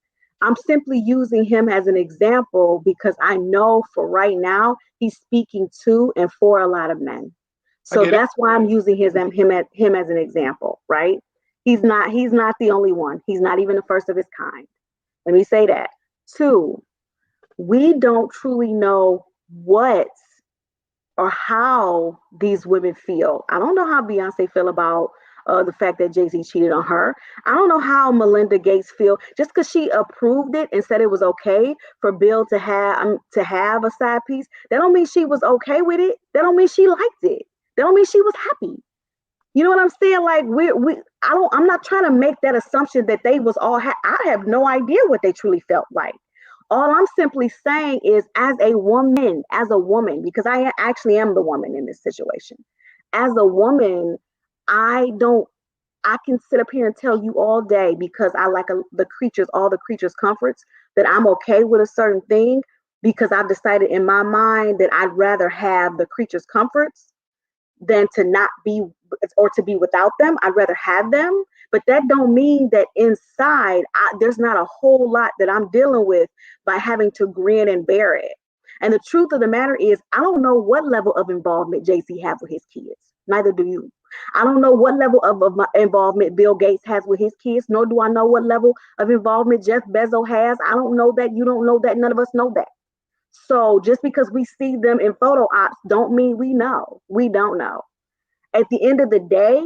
Speaker 2: I'm simply using him as an example because I know for right now he's speaking to and for a lot of men. So that's why I'm using him as an example, right? He's not the only one. He's not even the first of his kind. Let me say that. 2, we don't truly know what or how these women feel. I don't know how Beyonce feel about the fact that Jay-Z cheated on her. I don't know how Melinda Gates feel. Just because she approved it and said it was okay for Bill to have a side piece, that don't mean she was okay with it. That don't mean she liked it. That don't mean she was happy. You know what I'm saying? Like I'm not trying to make that assumption that they was all. I have no idea what they truly felt like. All I'm simply saying is, as a woman, because I actually am the woman in this situation. As a woman, I can sit up here and tell you all day, because I like all the creatures' comforts, that I'm okay with a certain thing, because I've decided in my mind that I'd rather have the creatures' comforts than to not be, or to be without them. I'd rather have them. But that don't mean that inside there's not a whole lot that I'm dealing with by having to grin and bear it. And the truth of the matter is, I don't know what level of involvement Jay-Z has with his kids. Neither do you. I don't know what level of involvement Bill Gates has with his kids, nor do I know what level of involvement Jeff Bezos has. I don't know that. You don't know that. None of us know that. So just because we see them in photo ops don't mean we know. We don't know. At the end of the day,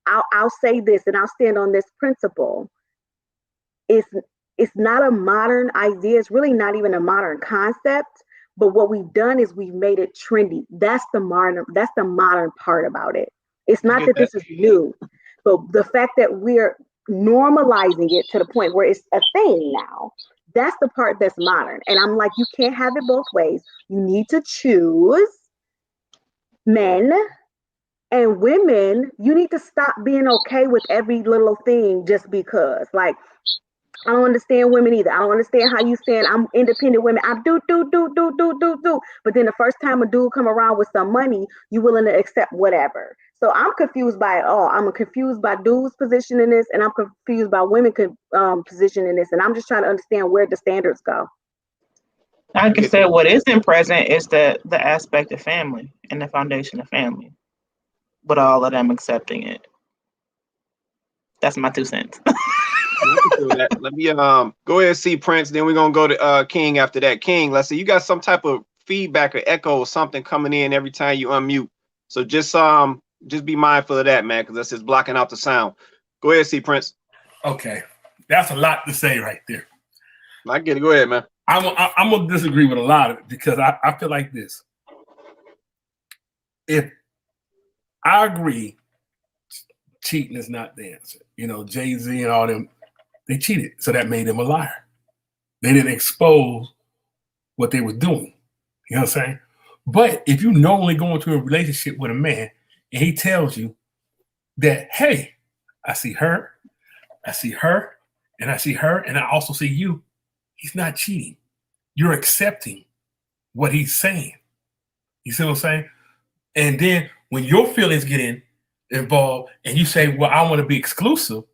Speaker 2: I'll say this, and I'll stand on this principle. It's not a modern idea. It's really not even a modern concept. But what we've done is we've made it trendy. That's the modern part about it. It's not that this is new, but the fact that we're normalizing it to the point where it's a thing now. That's the part that's modern. And I'm like, you can't have it both ways. You need to choose. Men and women, you need to stop being okay with every little thing just because. Like, I don't understand women either. I don't understand how you saying I'm independent women. I do. But then the first time a dude come around with some money, you willing to accept whatever. So I'm confused by it all. I'm confused by dudes' position in this, and I'm confused by women's position in this. And I'm just trying to understand where the standards go.
Speaker 4: Like I said, what isn't present is the aspect of family and the foundation of family. But all of them accepting it. That's my 2 cents.
Speaker 1: Let me go ahead and see Prince. Then we're gonna go to King after that. King, let's see, you got some type of feedback or echo or something coming in every time you unmute. So just be mindful of that, man, because that's just blocking out the sound. Go ahead, see Prince.
Speaker 3: Okay, that's a lot to say right there.
Speaker 1: I get it. Go ahead, man.
Speaker 3: I'm gonna disagree with a lot of it, because I feel like this. If I agree, cheating is not the answer. You know, Jay-Z and all them, they cheated, so that made them a liar. They didn't expose what they were doing. You know what I'm saying? But if you knowingly go into a relationship with a man and he tells you that, hey, I see her, and I see her, and I also see you, he's not cheating. You're accepting what he's saying. You see what I'm saying? And then when your feelings get involved and you say, well, I want to be exclusive,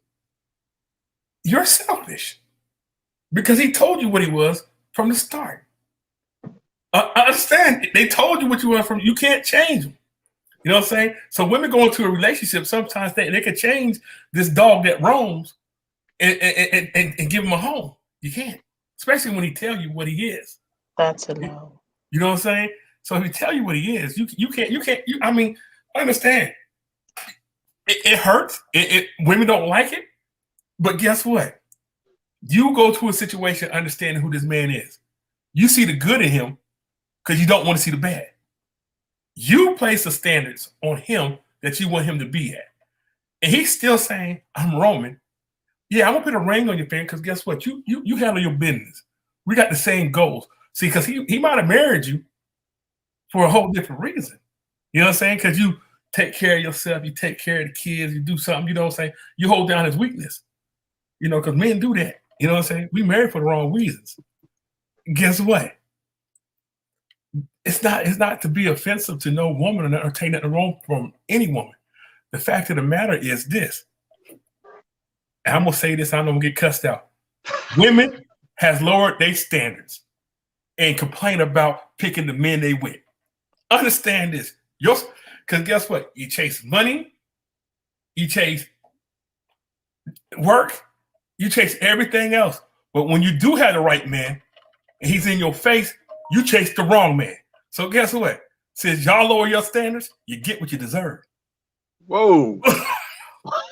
Speaker 3: you're selfish because he told you what he was from the start. I understand. They told you what you were from. You can't change them. You know what I'm saying? So women go into a relationship, sometimes they can change this dog that roams and give him a home. You can't, especially when he tell you what he is.
Speaker 4: That's a no.
Speaker 3: You know what I'm saying? So if he tell you what he is, you can't. I mean, I understand. It hurts. Women don't like it, but guess what? You go to a situation understanding who this man is. You see the good in him because you don't want to see the bad. You place the standards on him that you want him to be at. And he's still saying, I'm Roman. Yeah, I'm gonna put a ring on your finger because guess what? You handle your business. We got the same goals. See, because he might have married you for a whole different reason. You know what I'm saying? Because you take care of yourself, you take care of the kids, you do something, you know what I'm saying? You hold down his weakness. You know, because men do that. You know what I'm saying? We married for the wrong reasons. Guess what? It's not to be offensive to no woman or take nothing wrong from any woman. The fact of the matter is this. And I'm gonna say this, I know I'm gonna get cussed out. Women has lowered their standards and complain about picking the men they with. Understand this. Because guess what? You chase money, you chase work, you chase everything else. But when you do have the right man and he's in your face, you chase the wrong man. So guess what? Since y'all lower your standards, you get what you deserve.
Speaker 1: Whoa.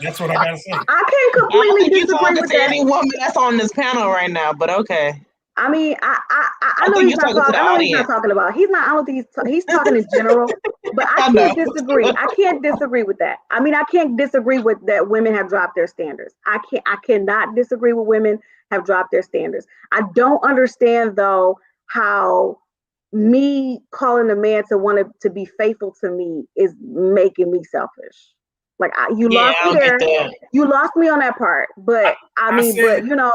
Speaker 3: That's what I gotta say.
Speaker 2: I can't
Speaker 4: I don't
Speaker 2: completely
Speaker 4: think you're
Speaker 2: disagree
Speaker 4: talking
Speaker 2: with
Speaker 4: to
Speaker 2: that.
Speaker 4: any woman that's on this panel right now, but okay.
Speaker 2: I mean, I know
Speaker 4: think
Speaker 2: he's
Speaker 4: you're
Speaker 2: not
Speaker 4: talking to
Speaker 2: talking.
Speaker 4: the
Speaker 2: I know he's not
Speaker 4: audience.
Speaker 2: talking about. He's not. I don't think he's talking in general. But I
Speaker 4: I
Speaker 2: can't
Speaker 4: know.
Speaker 2: disagree. I can't disagree with that. I mean, I can't disagree with that. Women have dropped their standards. I cannot disagree with women have dropped their standards. I don't understand though how me calling a man to want to be faithful to me is making me selfish. Like you
Speaker 4: Yeah,
Speaker 2: lost
Speaker 4: I
Speaker 2: me
Speaker 4: don't
Speaker 2: there.
Speaker 4: get that.
Speaker 2: You lost me on that part. But I mean, but you know,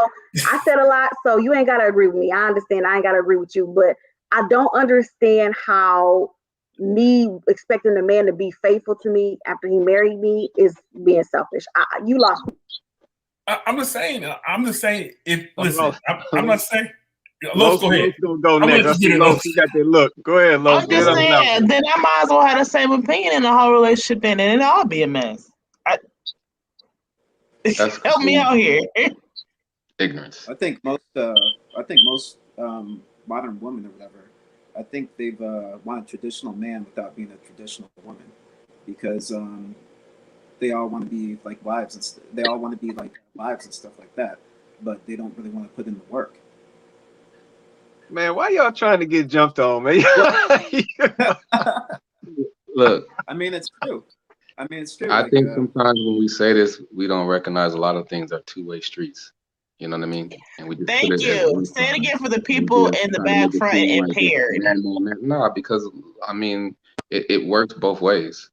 Speaker 2: I said a lot, so you ain't gotta agree with me. I understand. I ain't gotta agree with you, but I don't understand how me expecting a man to be faithful to me after he married me is being selfish. You lost me.
Speaker 3: I'm just saying. If listen,
Speaker 1: Los,
Speaker 3: I'm not saying.
Speaker 1: Los,
Speaker 3: Go ahead.
Speaker 1: gonna go
Speaker 3: I'm
Speaker 1: next.
Speaker 3: gonna
Speaker 1: I see
Speaker 3: get it,
Speaker 1: Los.
Speaker 3: Los.
Speaker 1: You got that look. Go ahead, Los.
Speaker 4: I'm
Speaker 1: Get
Speaker 4: just
Speaker 1: up and out.
Speaker 4: saying, then I might as well have the same opinion in the whole relationship, and it'll all be a mess.
Speaker 5: That's
Speaker 4: Help me out here.
Speaker 5: ignorance.
Speaker 6: I think most modern women or whatever, I think they've want a traditional man without being a traditional woman, because they all want to be like wives and they all want to be like wives and stuff like that, but they don't really want to put in the work.
Speaker 1: Man, why y'all trying to get jumped on, man?
Speaker 5: Look,
Speaker 6: I mean, it's true.
Speaker 5: I think sometimes when we say this, we don't recognize a lot of things are two-way streets. You know what I mean? And we just
Speaker 4: Thank
Speaker 5: put it as
Speaker 4: you.
Speaker 5: one
Speaker 4: Say it
Speaker 5: side.
Speaker 4: again for the people in the back, front, and impaired.
Speaker 5: No, because I mean, it works both ways,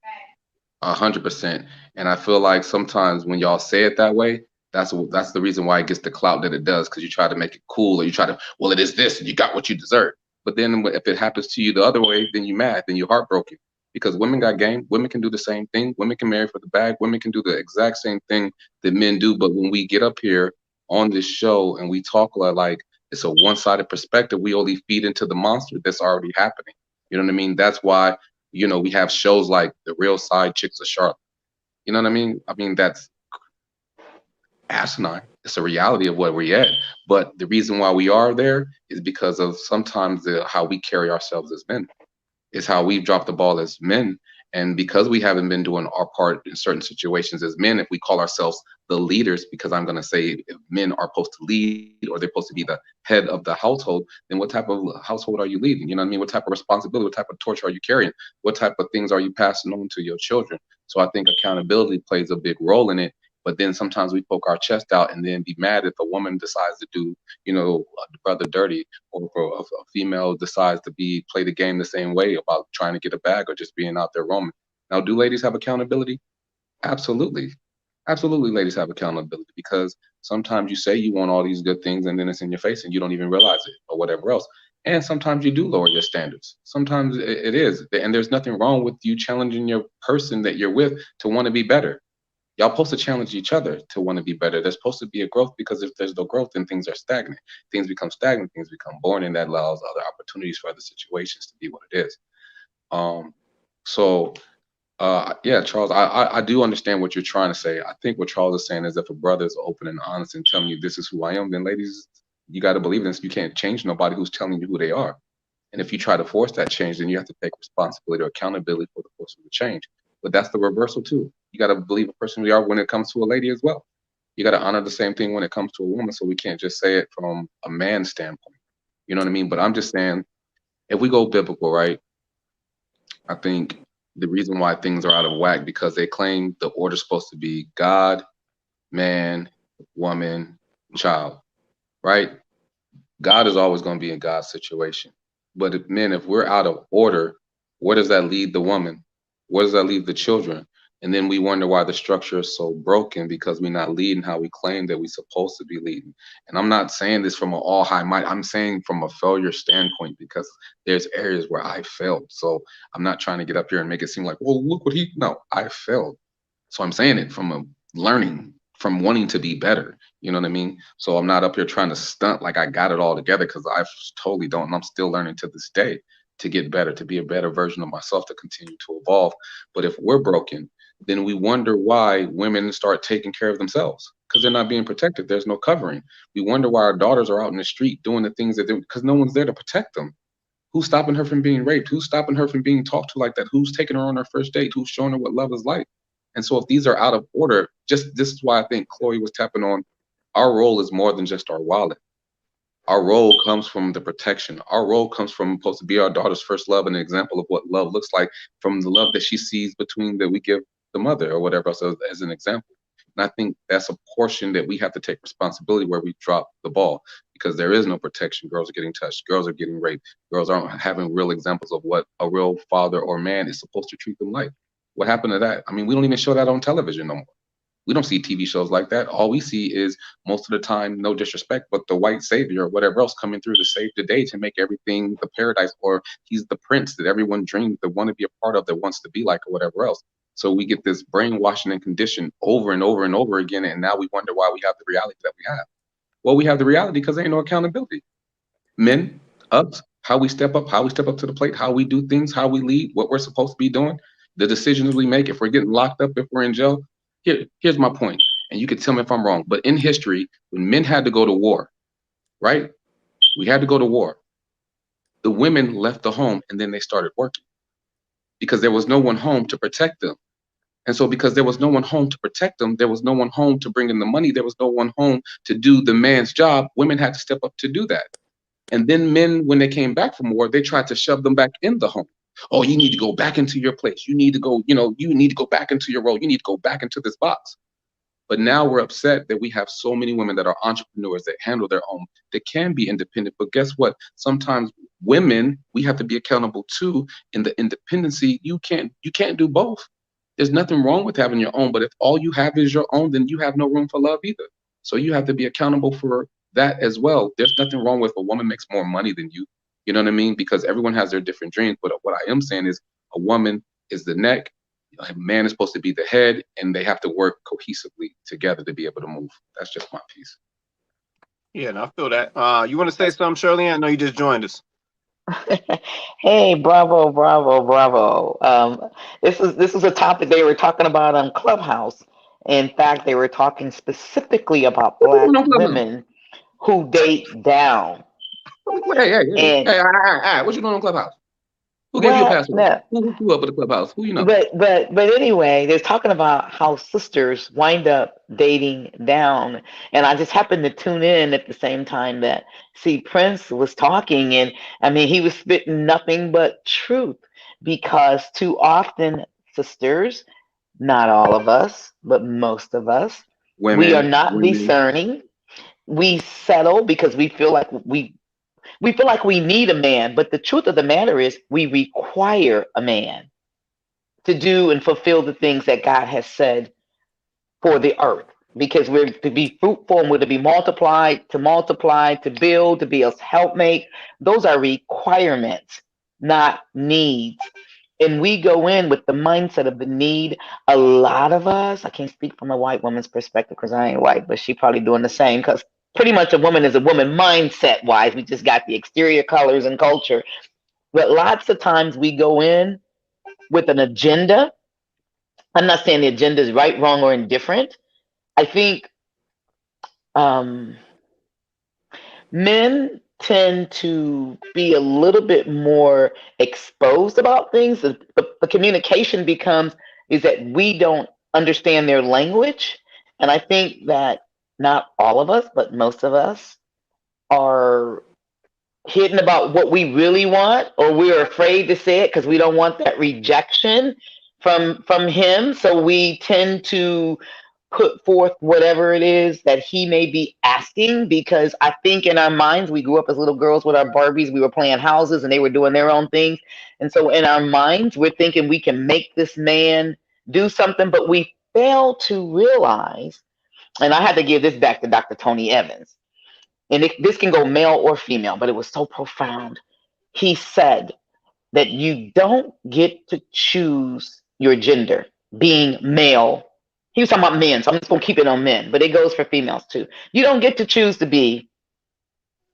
Speaker 5: 100%. And I feel like sometimes when y'all say it that way, that's the reason why it gets the clout that it does, because you try to make it cool, or you try to, well, it is this, and you got what you deserve. But then if it happens to you the other way, then you're mad, then you're heartbroken. Because women got game, women can do the same thing. Women can marry for the bag. Women can do the exact same thing that men do. But when we get up here on this show and we talk like it's a one-sided perspective, we only feed into the monster that's already happening. You know what I mean? That's why, you know, we have shows like The Real Side Chicks of Charlotte. You know what I mean? I mean, that's asinine. It's a reality of what we're at. But the reason why we are there is because of sometimes how we carry ourselves as men. Is how we've dropped the ball as men. And because we haven't been doing our part in certain situations as men, if we call ourselves the leaders, because I'm going to say if men are supposed to lead or they're supposed to be the head of the household, then what type of household are you leading? You know what I mean? What type of responsibility, what type of torch are you carrying? What type of things are you passing on to your children? So I think accountability plays a big role in it. But then sometimes we poke our chest out and then be mad if a woman decides to do, the brother dirty, or if a female decides to play the game the same way about trying to get a bag or just being out there roaming. Now, do ladies have accountability? Absolutely. Absolutely, ladies have accountability, because sometimes you say you want all these good things and then it's in your face and you don't even realize it, or whatever else. And sometimes you do lower your standards. Sometimes it is. And there's nothing wrong with you challenging your person that you're with to want to be better. Y'all supposed to challenge each other to want to be better. There's supposed to be a growth, because if there's no growth, then things are stagnant. Things become stagnant, things become boring, and that allows other opportunities for other situations to be what it is. Yeah, Charles, I do understand what you're trying to say. I think what Charles is saying is, if a brother is open and honest and telling you this is who I am, then ladies, you got to believe this. You can't change nobody who's telling you who they are. And if you try to force that change, then you have to take responsibility or accountability for the force of the change. But that's the reversal too. You got to believe a person we are when it comes to a lady as well. You got to honor the same thing when it comes to a woman. So we can't just say it from a man's standpoint. You know what I mean? But I'm just saying, if we go biblical, right? I think the reason why things are out of whack, because they claim the order's supposed to be God, man, woman, child, right? God is always going to be in God's situation. But if we're out of order, where does that lead the woman? Where does that leave the children? And then we wonder why the structure is so broken, because we're not leading how we claim that we're supposed to be leading. And I'm not saying this from an all high might. I'm saying from a failure standpoint, because there's areas where I failed. So I'm not trying to get up here and make it seem like, well, look what I failed. So I'm saying it from a learning, from wanting to be better. You know what I mean? So I'm not up here trying to stunt like I got it all together, because I totally don't. And I'm still learning to this day to get better, to be a better version of myself, to continue to evolve. But if we're broken, then we wonder why women start taking care of themselves, because they're not being protected. There's no covering. We wonder why our daughters are out in the street doing the things that they, because no one's there to protect them. Who's stopping her from being raped? Who's stopping her from being talked to like that? Who's taking her on her first date? Who's showing her what love is like? And so if these are out of order, this is why I think Chloe was tapping on, our role is more than just our wallet. Our role comes from the protection. Our role comes from supposed to be our daughter's first love, and an example of what love looks like, from the love that she sees between that we give the mother or whatever else as an example. And I think that's a portion that we have to take responsibility, where we drop the ball, because there is no protection. Girls are getting touched. Girls are getting raped. Girls aren't having real examples of what a real father or man is supposed to treat them like. What happened to that? I mean, we don't even show that on television no more. We don't see TV shows like that. All we see is, most of the time, no disrespect, but the white savior or whatever else coming through to save the day, to make everything the paradise, or he's the prince that everyone dreams, that want to be a part of, that wants to be like, or whatever else. So we get this brainwashing and condition over and over and over again. And now we wonder why we have the reality that we have. Well, we have the reality because there ain't no accountability. Men, us, how we step up to the plate, how we do things, how we lead, what we're supposed to be doing, the decisions we make, if we're getting locked up, if we're in jail. Here's my point, and you can tell me if I'm wrong, but in history, when men had to go to war, right? We had to go to war. The women left the home and then they started working, because there was no one home to protect them. And so because there was no one home to protect them, there was no one home to bring in the money, there was no one home to do the man's job, women had to step up to do that. And then men, when they came back from war, they tried to shove them back in the home. Oh, you need to go back into your place. You need to go, you need to go back into your role. You need to go back into this box. But now we're upset that we have so many women that are entrepreneurs, that handle their own, that can be independent. But guess what? Sometimes women, we have to be accountable too. In the independency, you can't do both. There's nothing wrong with having your own, but if all you have is your own, then you have no room for love either. So you have to be accountable for that as well. There's nothing wrong with a woman makes more money than you. You know what I mean? Because everyone has their different dreams. But what I am saying is, a woman is the neck, a man is supposed to be the head, and they have to work cohesively together to be able to move. That's just my piece.
Speaker 1: Yeah, and I feel that. You want to say something, Shirley? I know you just joined us.
Speaker 7: Hey, bravo, bravo, bravo. This is a topic they were talking about on Clubhouse. In fact, they were talking specifically about Black women who date down.
Speaker 5: Hey, what you doing on Clubhouse? Who gave you a password?
Speaker 7: No.
Speaker 5: Who hooked you up with the Clubhouse? Who you know?
Speaker 7: But anyway, they're talking about how sisters wind up dating down, and I just happened to tune in at the same time that Prince was talking, and I mean he was spitting nothing but truth, because too often sisters, not all of us, but most of us,
Speaker 5: women,
Speaker 7: We are not
Speaker 5: women.
Speaker 7: discerning. We settle because we feel like we need a man. But the truth of the matter is, we require a man to do and fulfill the things that God has said for the earth. Because we're to be fruitful and we're to be multiplied, to build, to be a helpmate. Those are requirements, not needs. And we go in with the mindset of the need. A lot of us, I can't speak from a white woman's perspective because I ain't white, but she probably doing the same because pretty much a woman is a woman mindset wise. We just got the exterior colors and culture. But lots of times we go in with an agenda. I'm not saying the agenda is right, wrong, or indifferent. I think men tend to be a little bit more exposed about things. The communication becomes is that we don't understand their language. And I think that not all of us, but most of us are hidden about what we really want, or we're afraid to say it because we don't want that rejection from him. So we tend to put forth whatever it is that he may be asking, because I think in our minds, we grew up as little girls with our Barbies. We were playing houses and they were doing their own things. And so in our minds, we're thinking we can make this man do something, but we fail to realize, and I had to give this back to Dr. Tony Evans, and this can go male or female, but it was so profound. He said that you don't get to choose your gender, being male. He was talking about men, so I'm just going to keep it on men, but it goes for females too. You don't get to choose to be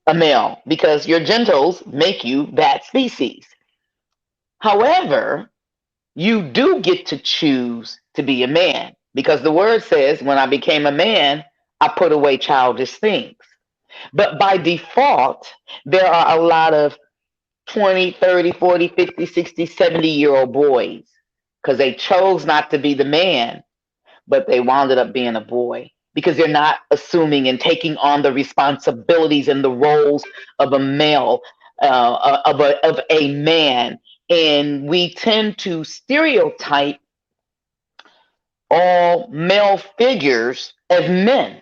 Speaker 7: a male because your genitals make you that species. However, you do get to choose to be a man because the word says, when I became a man, I put away childish things. But by default, there are a lot of 20, 30, 40, 50, 60, 70-year-old boys because they chose not to be the man, but they wound up being a boy because they're not assuming and taking on the responsibilities and the roles of a male, of a man. And we tend to stereotype all male figures as men,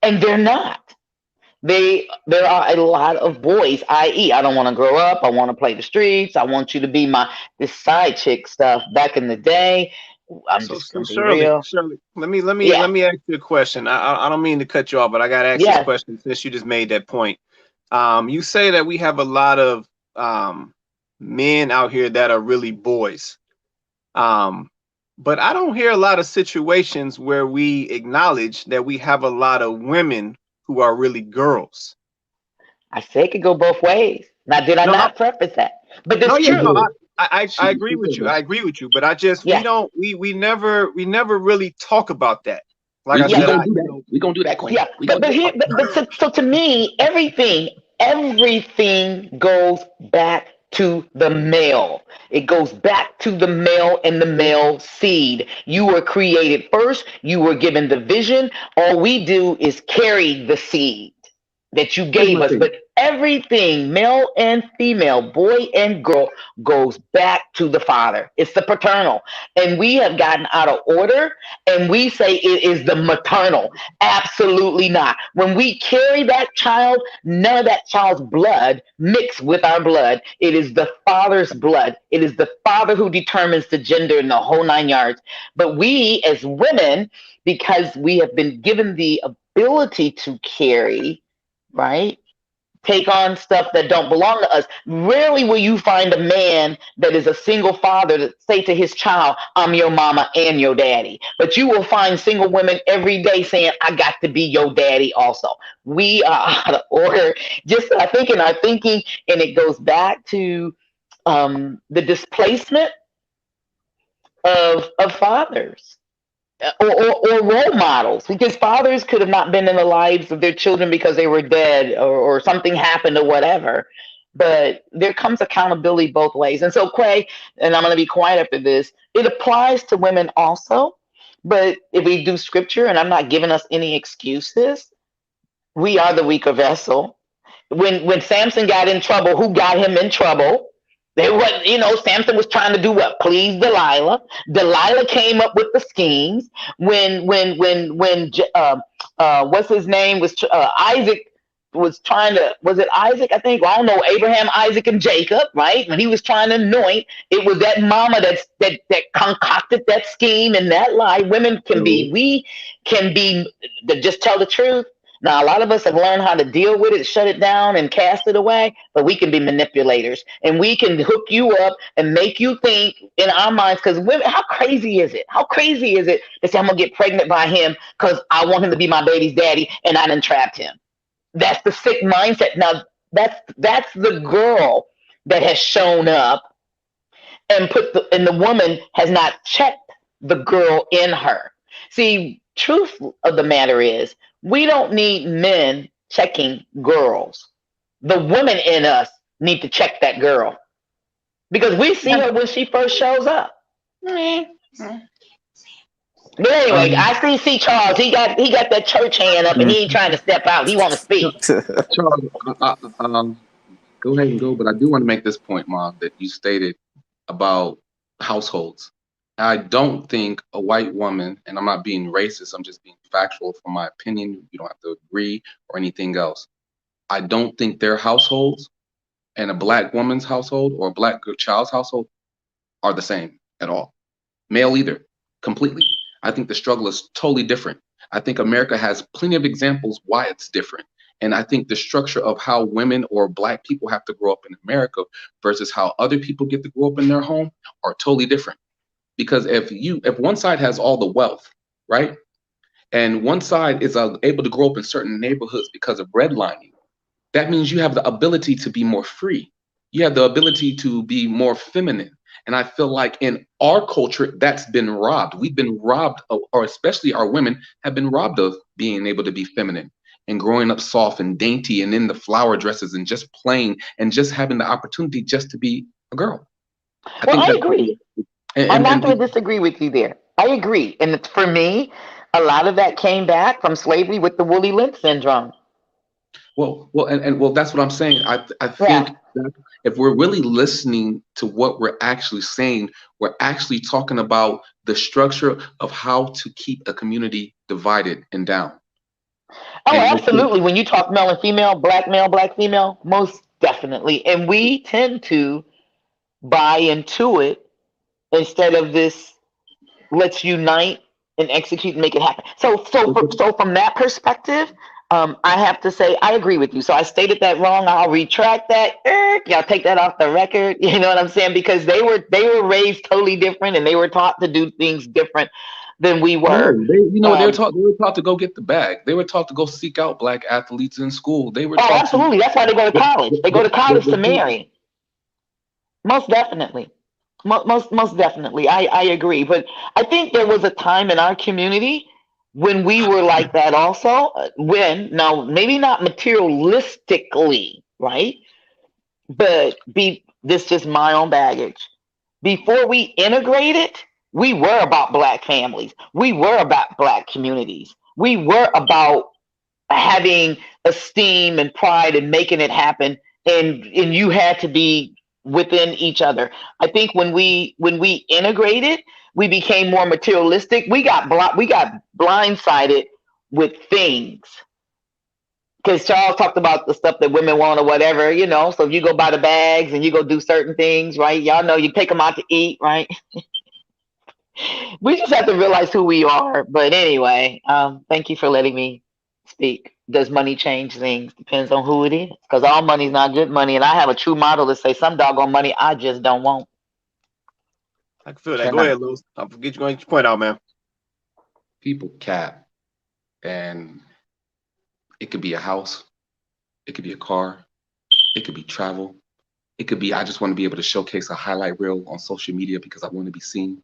Speaker 7: and they're not. There are a lot of boys, i.e., I don't want to grow up. I want to play the streets. I want you to be this side chick stuff back in the day. I'm just gonna be real.
Speaker 1: Shirley, let me ask you a question. I don't mean to cut you off, but I gotta ask you a question since you just made that point. You say that we have a lot of men out here that are really boys. But I don't hear a lot of situations where we acknowledge that we have a lot of women who are really girls.
Speaker 7: I say it could go both ways. Now, did I not preface that? But that's true.
Speaker 1: No, I agree with you. I agree with you. But I just we never really talk about that. Like I said,
Speaker 5: we're gonna do that, Queen.
Speaker 7: Yeah, so to me, everything goes back to the male. It goes back to the male and the male seed. You were created first. You were given the vision. All we do is carry the seed that you gave us. But everything, male and female, boy and girl, goes back to the father. It's the paternal. And we have gotten out of order and we say it is the maternal. Absolutely not. When we carry that child, none of that child's blood mixed with our blood. It is the father's blood. It is the father who determines the gender in the whole 9 yards. But we as women, because we have been given the ability to carry, right? Take on stuff that don't belong to us. Rarely will you find a man that is a single father to say to his child, I'm your mama and your daddy. But you will find single women every day saying, I got to be your daddy also. We are out of order. Just I think in our thinking, and it goes back to the displacement of fathers. Or role models, because fathers could have not been in the lives of their children because they were dead or something happened or whatever. But there comes accountability both ways. And so, Quay, and I'm going to be quiet after this, it applies to women also. But if we do scripture, and I'm not giving us any excuses, we are the weaker vessel. When Samson got in trouble, who got him in trouble? Samson was trying to do what? Please Delilah. Delilah came up with the schemes. When what's his name was Isaac was trying to, was it Isaac? I think, well, I don't know, Abraham, Isaac, and Jacob, right? When he was trying to anoint, it was that mama that concocted that scheme and that lie. Women can be, we can be, to just tell the truth. Now, a lot of us have learned how to deal with it, shut it down, and cast it away, but we can be manipulators, and we can hook you up and make you think in our minds, because women, how crazy is it? How crazy is it to say, I'm going to get pregnant by him because I want him to be my baby's daddy, and I done trapped him? That's the sick mindset. Now, that's the girl that has shown up and and the woman has not checked the girl in her. See, truth of the matter is, we don't need men checking girls. The women in us need to check that girl, because we see her when she first shows up. But anyway, I see Charles. He got that church hand up, and he ain't trying to step out. He want to speak.
Speaker 5: Charles, go ahead and go. But I do want to make this point, Mom, that you stated about households. I don't think a white woman, and I'm not being racist, I'm just being factual from my opinion. You don't have to agree or anything else. I don't think their households and a black woman's household or a black child's household are the same at all. Male either, completely. I think the struggle is totally different. I think America has plenty of examples why it's different. And I think the structure of how women or black people have to grow up in America versus how other people get to grow up in their home are totally different. Because if one side has all the wealth, right, and one side is able to grow up in certain neighborhoods because of redlining, that means you have the ability to be more free. You have the ability to be more feminine. And I feel like in our culture, that's been robbed. We've been robbed, or especially our women have been robbed of being able to be feminine and growing up soft and dainty and in the flower dresses and just playing and just having the opportunity just to be a girl.
Speaker 7: I agree. I'm not going to disagree with you there. I agree. And for me, a lot of that came back from slavery with the woolly lynx syndrome.
Speaker 5: Well, that's what I'm saying. I think that if we're really listening to what we're actually saying, we're actually talking about the structure of how to keep a community divided and down.
Speaker 7: Oh, absolutely. When you talk male and female, black male, black female, most definitely. And we tend to buy into it instead of this, let's unite and execute and make it happen. So from that perspective, I have to say I agree with you. So I stated that wrong. I'll retract that. Y'all take that off the record. You know what I'm saying? Because they were raised totally different, and they were taught to do things different than we were.
Speaker 5: No, they were taught to go get the bag. They were taught to go seek out black athletes in school. They were taught
Speaker 7: absolutely. That's why they go to college. They go to college to marry. Most definitely. Most definitely. I agree. But I think there was a time in our community when we were like that also, now maybe not materialistically, right? But this is just my own baggage. Before we integrated, we were about black families. We were about black communities. We were about having esteem and pride and making it happen. And you had to be within each other. I think when we integrated, we became more materialistic. We got blindsided with things. Because Charles talked about the stuff that women want or whatever, you know. So if you go buy the bags and you go do certain things, right? Y'all know you take them out to eat, right? We just have to realize who we are. But anyway, thank you for letting me speak. Does money change things? Depends on who it is. Because all money's not good money. And I have a true model to say some doggone money I just don't want.
Speaker 1: I can feel that. Go ahead, Lewis. I'll forget you going to get your point out, man.
Speaker 5: People cap. And it could be a house. It could be a car. It could be travel. It could be I just want to be able to showcase a highlight reel on social media because I want to be seen.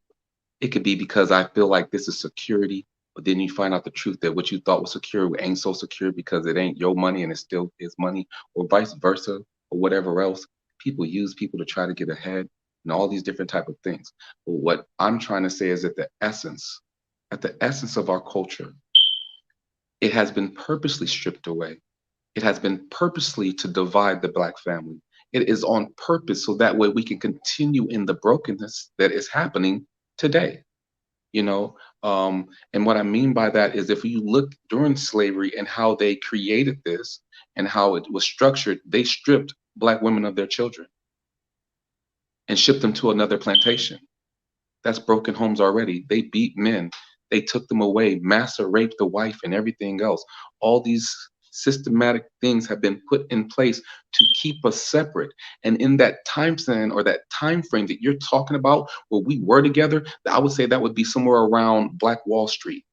Speaker 5: It could be because I feel like this is security. But then you find out the truth that what you thought was secure ain't so secure because it ain't your money and it still is money, or vice versa, or whatever else. People use people to try to get ahead and all these different type of things. But what I'm trying to say is at the essence of our culture, it has been purposely stripped away. It has been purposely to divide the black family. It is on purpose so that way we can continue in the brokenness that is happening today. you know. And what I mean by that is if you look during slavery and how they created this and how it was structured, they stripped Black women of their children and shipped them to another plantation. That's broken homes already. They beat men. They took them away, master raped the wife and everything else. All these systematic things have been put in place to keep us separate. And in that time span or that time frame that you're talking about where we were together, I would say that would be somewhere around Black Wall Street.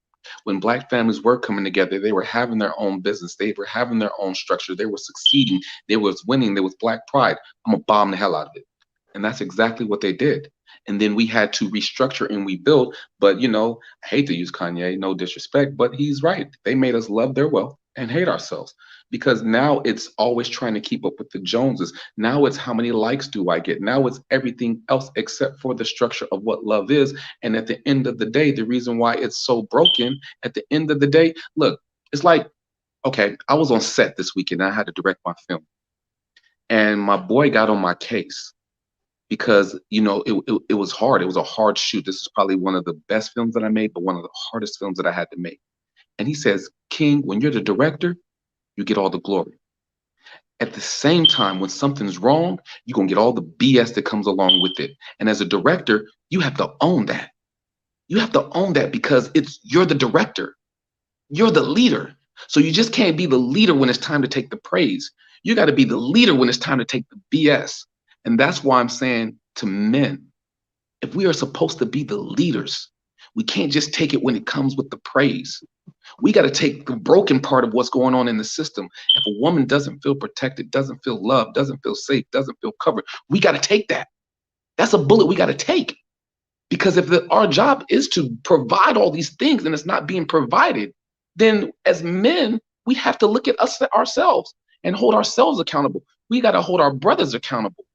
Speaker 5: When Black families were coming together, they were having their own business. They were having their own structure. They were succeeding. They was winning. There was Black pride. I'm gonna bomb the hell out of it. And that's exactly what they did. And then we had to restructure and rebuild. But, you know, I hate to use Kanye, no disrespect, but he's right. They made us love their wealth and hate ourselves, because now it's always trying to keep up with the Joneses. Now it's how many likes do I get? Now it's everything else except for the structure of what love is. And at the end of the day, the reason why it's so broken, at the end of the day, look, it's like, okay, I was on set this weekend. I had to direct my film. And my boy got on my case, because, you know, it was hard. It was a hard shoot. This is probably one of the best films that I made, but one of the hardest films that I had to make. And he says, King, when you're the director, you get all the glory. At the same time, when something's wrong, you're going to get all the BS that comes along with it. And as a director, you have to own that. You have to own that, because you're the director. You're the leader. So you just can't be the leader when it's time to take the praise. You got to be the leader when it's time to take the BS. And that's why I'm saying to men, if we are supposed to be the leaders, we can't just take it when it comes with the praise. We got to take the broken part of what's going on in the system. If a woman doesn't feel protected, doesn't feel loved, doesn't feel safe, doesn't feel covered, we got to take that. That's a bullet we got to take. Because if our job is to provide all these things and it's not being provided, then as men, we have to look at ourselves and hold ourselves accountable. We got to hold our brothers accountable.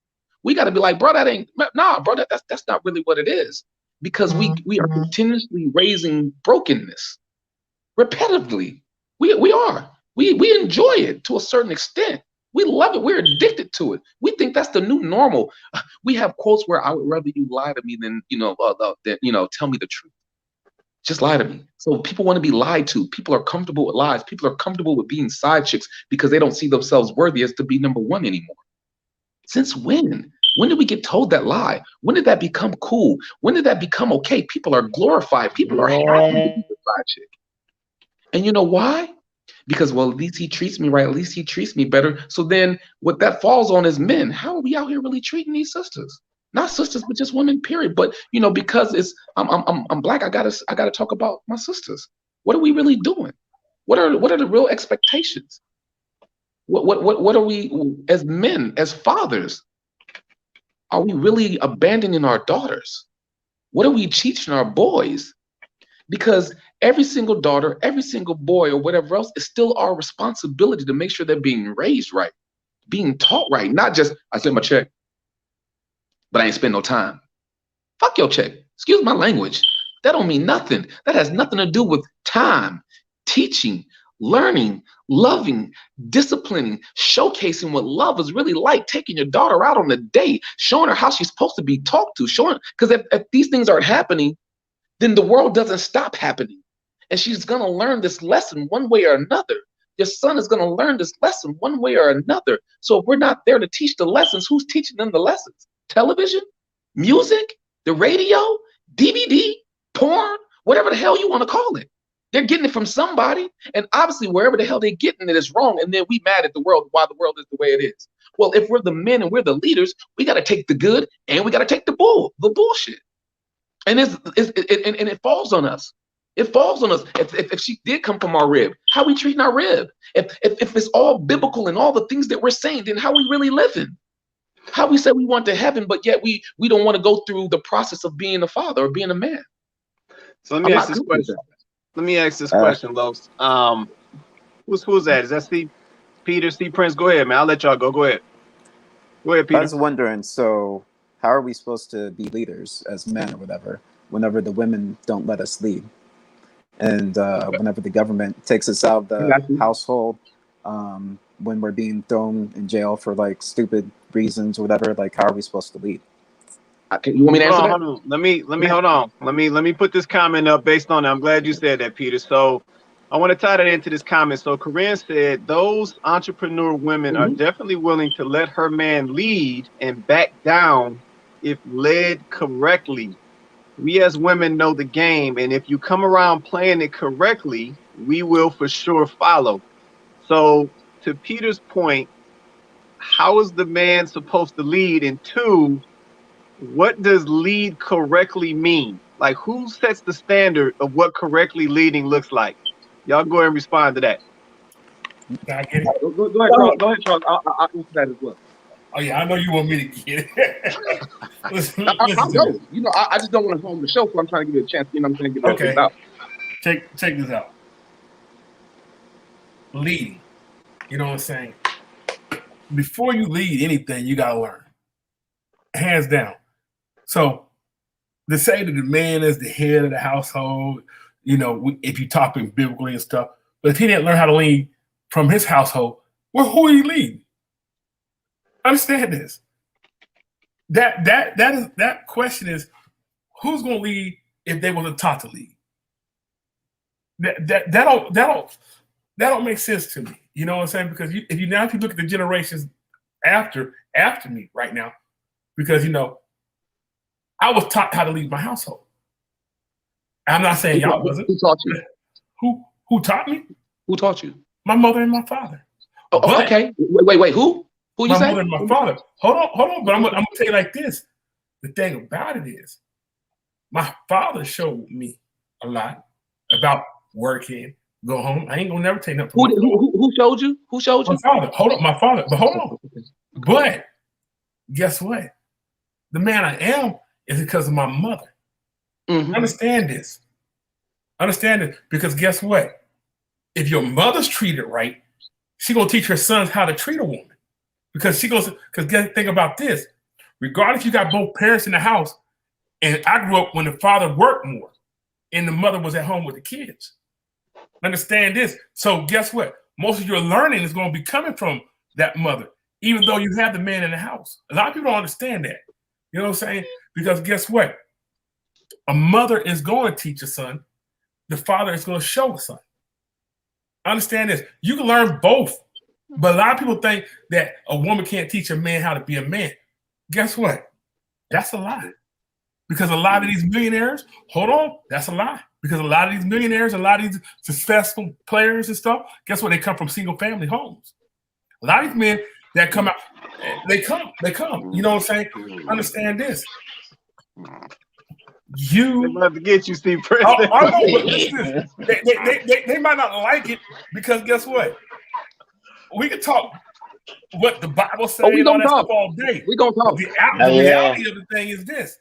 Speaker 5: We got to be like, bro, that's not really what it is. Because we are continuously raising brokenness repetitively. We are. We enjoy it to a certain extent. We love it. We're addicted to it. We think that's the new normal. We have quotes where I would rather you lie to me than tell me the truth. Just lie to me. So people want to be lied to. People are comfortable with lies. People are comfortable with being side chicks because they don't see themselves worthy as to be number one anymore. Since when? When did we get told that lie? When did that become cool? When did that become okay? People are glorified. People are happy to be the side chick. And you know why? Because, well, at least he treats me right. At least he treats me better. So then what that falls on is men. How are we out here really treating these sisters? Not sisters, but just women, period. But, you know, because I'm Black, I gotta talk about my sisters. What are we really doing? What are the real expectations? What are we as men, as fathers? Are we really abandoning our daughters? What are we teaching our boys? Because every single daughter, every single boy, or whatever else, is still our responsibility to make sure they're being raised right, being taught right. Not just, I sent my check, but I ain't spend no time. Fuck your check. Excuse my language. That don't mean nothing. That has nothing to do with time, teaching, learning, loving, disciplining, showcasing what love is really like, taking your daughter out on a date, showing her how she's supposed to be talked to, showing, because if these things aren't happening, then the world doesn't stop happening. And she's going to learn this lesson one way or another. Your son is going to learn this lesson one way or another. So if we're not there to teach the lessons, who's teaching them the lessons? Television, music, the radio, DVD, porn, whatever the hell you want to call it. They're getting it from somebody. And obviously wherever the hell they're getting it is wrong. And then we mad at the world why the world is the way it is. Well, if we're the men and we're the leaders, we got to take the good and we got to take the bullshit. And it falls on us. It falls on us. If she did come from our rib, how we treating our rib? If it's all biblical and all the things that we're saying, then how we really living? How we say we want to heaven, but yet we don't want to go through the process of being a father or being a man.
Speaker 1: So let me ask this question. Let me ask this question, Los. Who's that? Is that Steve Peter, Steve Prince? Go ahead, man. I'll let y'all go. Go ahead. Go ahead, Peter.
Speaker 6: I was wondering, so how are we supposed to be leaders as men or whatever, whenever the women don't let us lead? And whenever the government takes us out of the household, when we're being thrown in jail for like stupid reasons or whatever, like how are we supposed to lead?
Speaker 5: You want me to answer that?
Speaker 1: Hold on. Let me hold on. Let me put this comment up based on it. I'm glad you said that, Peter. So I want to tie that into this comment. So Corinne said those entrepreneur women are definitely willing to let her man lead and back down if led correctly. We as women know the game, and if you come around playing it correctly, we will for sure follow. So to Peter's point, how is the man supposed to lead? And two, what does lead correctly mean? Like, who sets the standard of what correctly leading looks like? Y'all go ahead and respond to that.
Speaker 3: I get it.
Speaker 5: Go ahead, Charles. Go ahead, Charles. I'll answer that as well.
Speaker 3: Oh yeah, I know you want me to get it. listen
Speaker 5: I
Speaker 3: to
Speaker 5: know.
Speaker 3: this.
Speaker 5: You know, I just don't want to home the show, so I'm trying to give you a chance. You know what I'm saying? Get all
Speaker 3: Okay.
Speaker 5: this out.
Speaker 3: Check this out. Leading. You know what I'm saying? Before you lead anything, you gotta learn. Hands down. So to say that the man is the head of the household, you know, if you're talking biblically and stuff, but if he didn't learn how to lead from his household, well, who are you leading? Understand this. That question is, who's gonna lead if they wasn't taught to lead? That don't make sense to me. You know what I'm saying? Because if you look at the generations after me right now, because you know, I was taught how to lead my household. I'm not saying y'all wasn't.
Speaker 5: Who taught you?
Speaker 3: Who taught me?
Speaker 5: Who taught you?
Speaker 3: My mother and my father.
Speaker 5: Oh,
Speaker 3: But-
Speaker 5: okay. Wait. Who? Who you
Speaker 3: My
Speaker 5: say?
Speaker 3: mother and my father. Hold on. But I'm gonna tell you like this. The thing about it is, my father showed me a lot about working, go home. I ain't gonna never take nothing from
Speaker 5: Who showed you? Who showed
Speaker 3: my
Speaker 5: you?
Speaker 3: father. Hold on, my father. But hold on. But guess what? The man I am is because of my mother.
Speaker 5: Mhm.
Speaker 3: Understand this. Understand it. Because guess what? If your mother's treated right, she gonna teach her sons how to treat a woman. Because think about this. Regardless, you got both parents in the house, and I grew up when the father worked more and the mother was at home with the kids. Understand this. So guess what? Most of your learning is going to be coming from that mother, even though you have the man in the house. A lot of people don't understand that. You know what I'm saying? Because guess what? A mother is going to teach a son. The father is going to show a son. Understand this. You can learn both. But a lot of people think that a woman can't teach a man how to be a man. Guess what? That's a lie. Because a lot of these millionaires, hold on, that's a lie. Because a lot of these millionaires, a lot of these successful players and stuff, guess what? They come from single family homes. A lot of these men that come out, they come. You know what I'm saying? Understand this.
Speaker 1: They're about to get you, Steve Preston.
Speaker 3: I know, but listen, they might not like it because guess what? We can talk what the Bible says
Speaker 5: we
Speaker 3: and all
Speaker 5: gonna
Speaker 3: that
Speaker 5: talk.
Speaker 3: stuff all day.
Speaker 5: We gonna talk.
Speaker 3: The reality of the thing is this.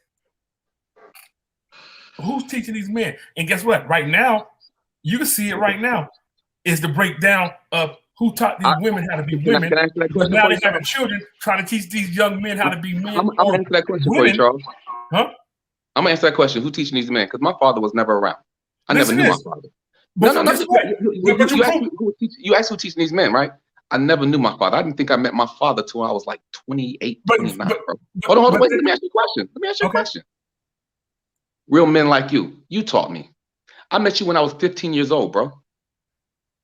Speaker 3: Who's teaching these men? And guess what? Right now, you can see it right now, is the breakdown of who taught these women how to be women.
Speaker 5: Can I answer that question
Speaker 3: Now
Speaker 5: for
Speaker 3: they
Speaker 5: you,
Speaker 3: having children trying to teach these young men how to be men.
Speaker 5: I'm gonna answer that question for you, Charles.
Speaker 3: Huh?
Speaker 5: I'm gonna answer that question. Who teaching these men? Because my father was never around. I
Speaker 3: Listen
Speaker 5: never knew
Speaker 3: to
Speaker 5: my father.
Speaker 3: But
Speaker 5: No.
Speaker 3: guess what?
Speaker 5: You asked who teaching these men, right? I never knew my father. I didn't think I met my father till I was like 28, 29, bro. Hold on. Wait, let me ask you a question. Real men like you taught me. I met you when I was 15 years old, bro.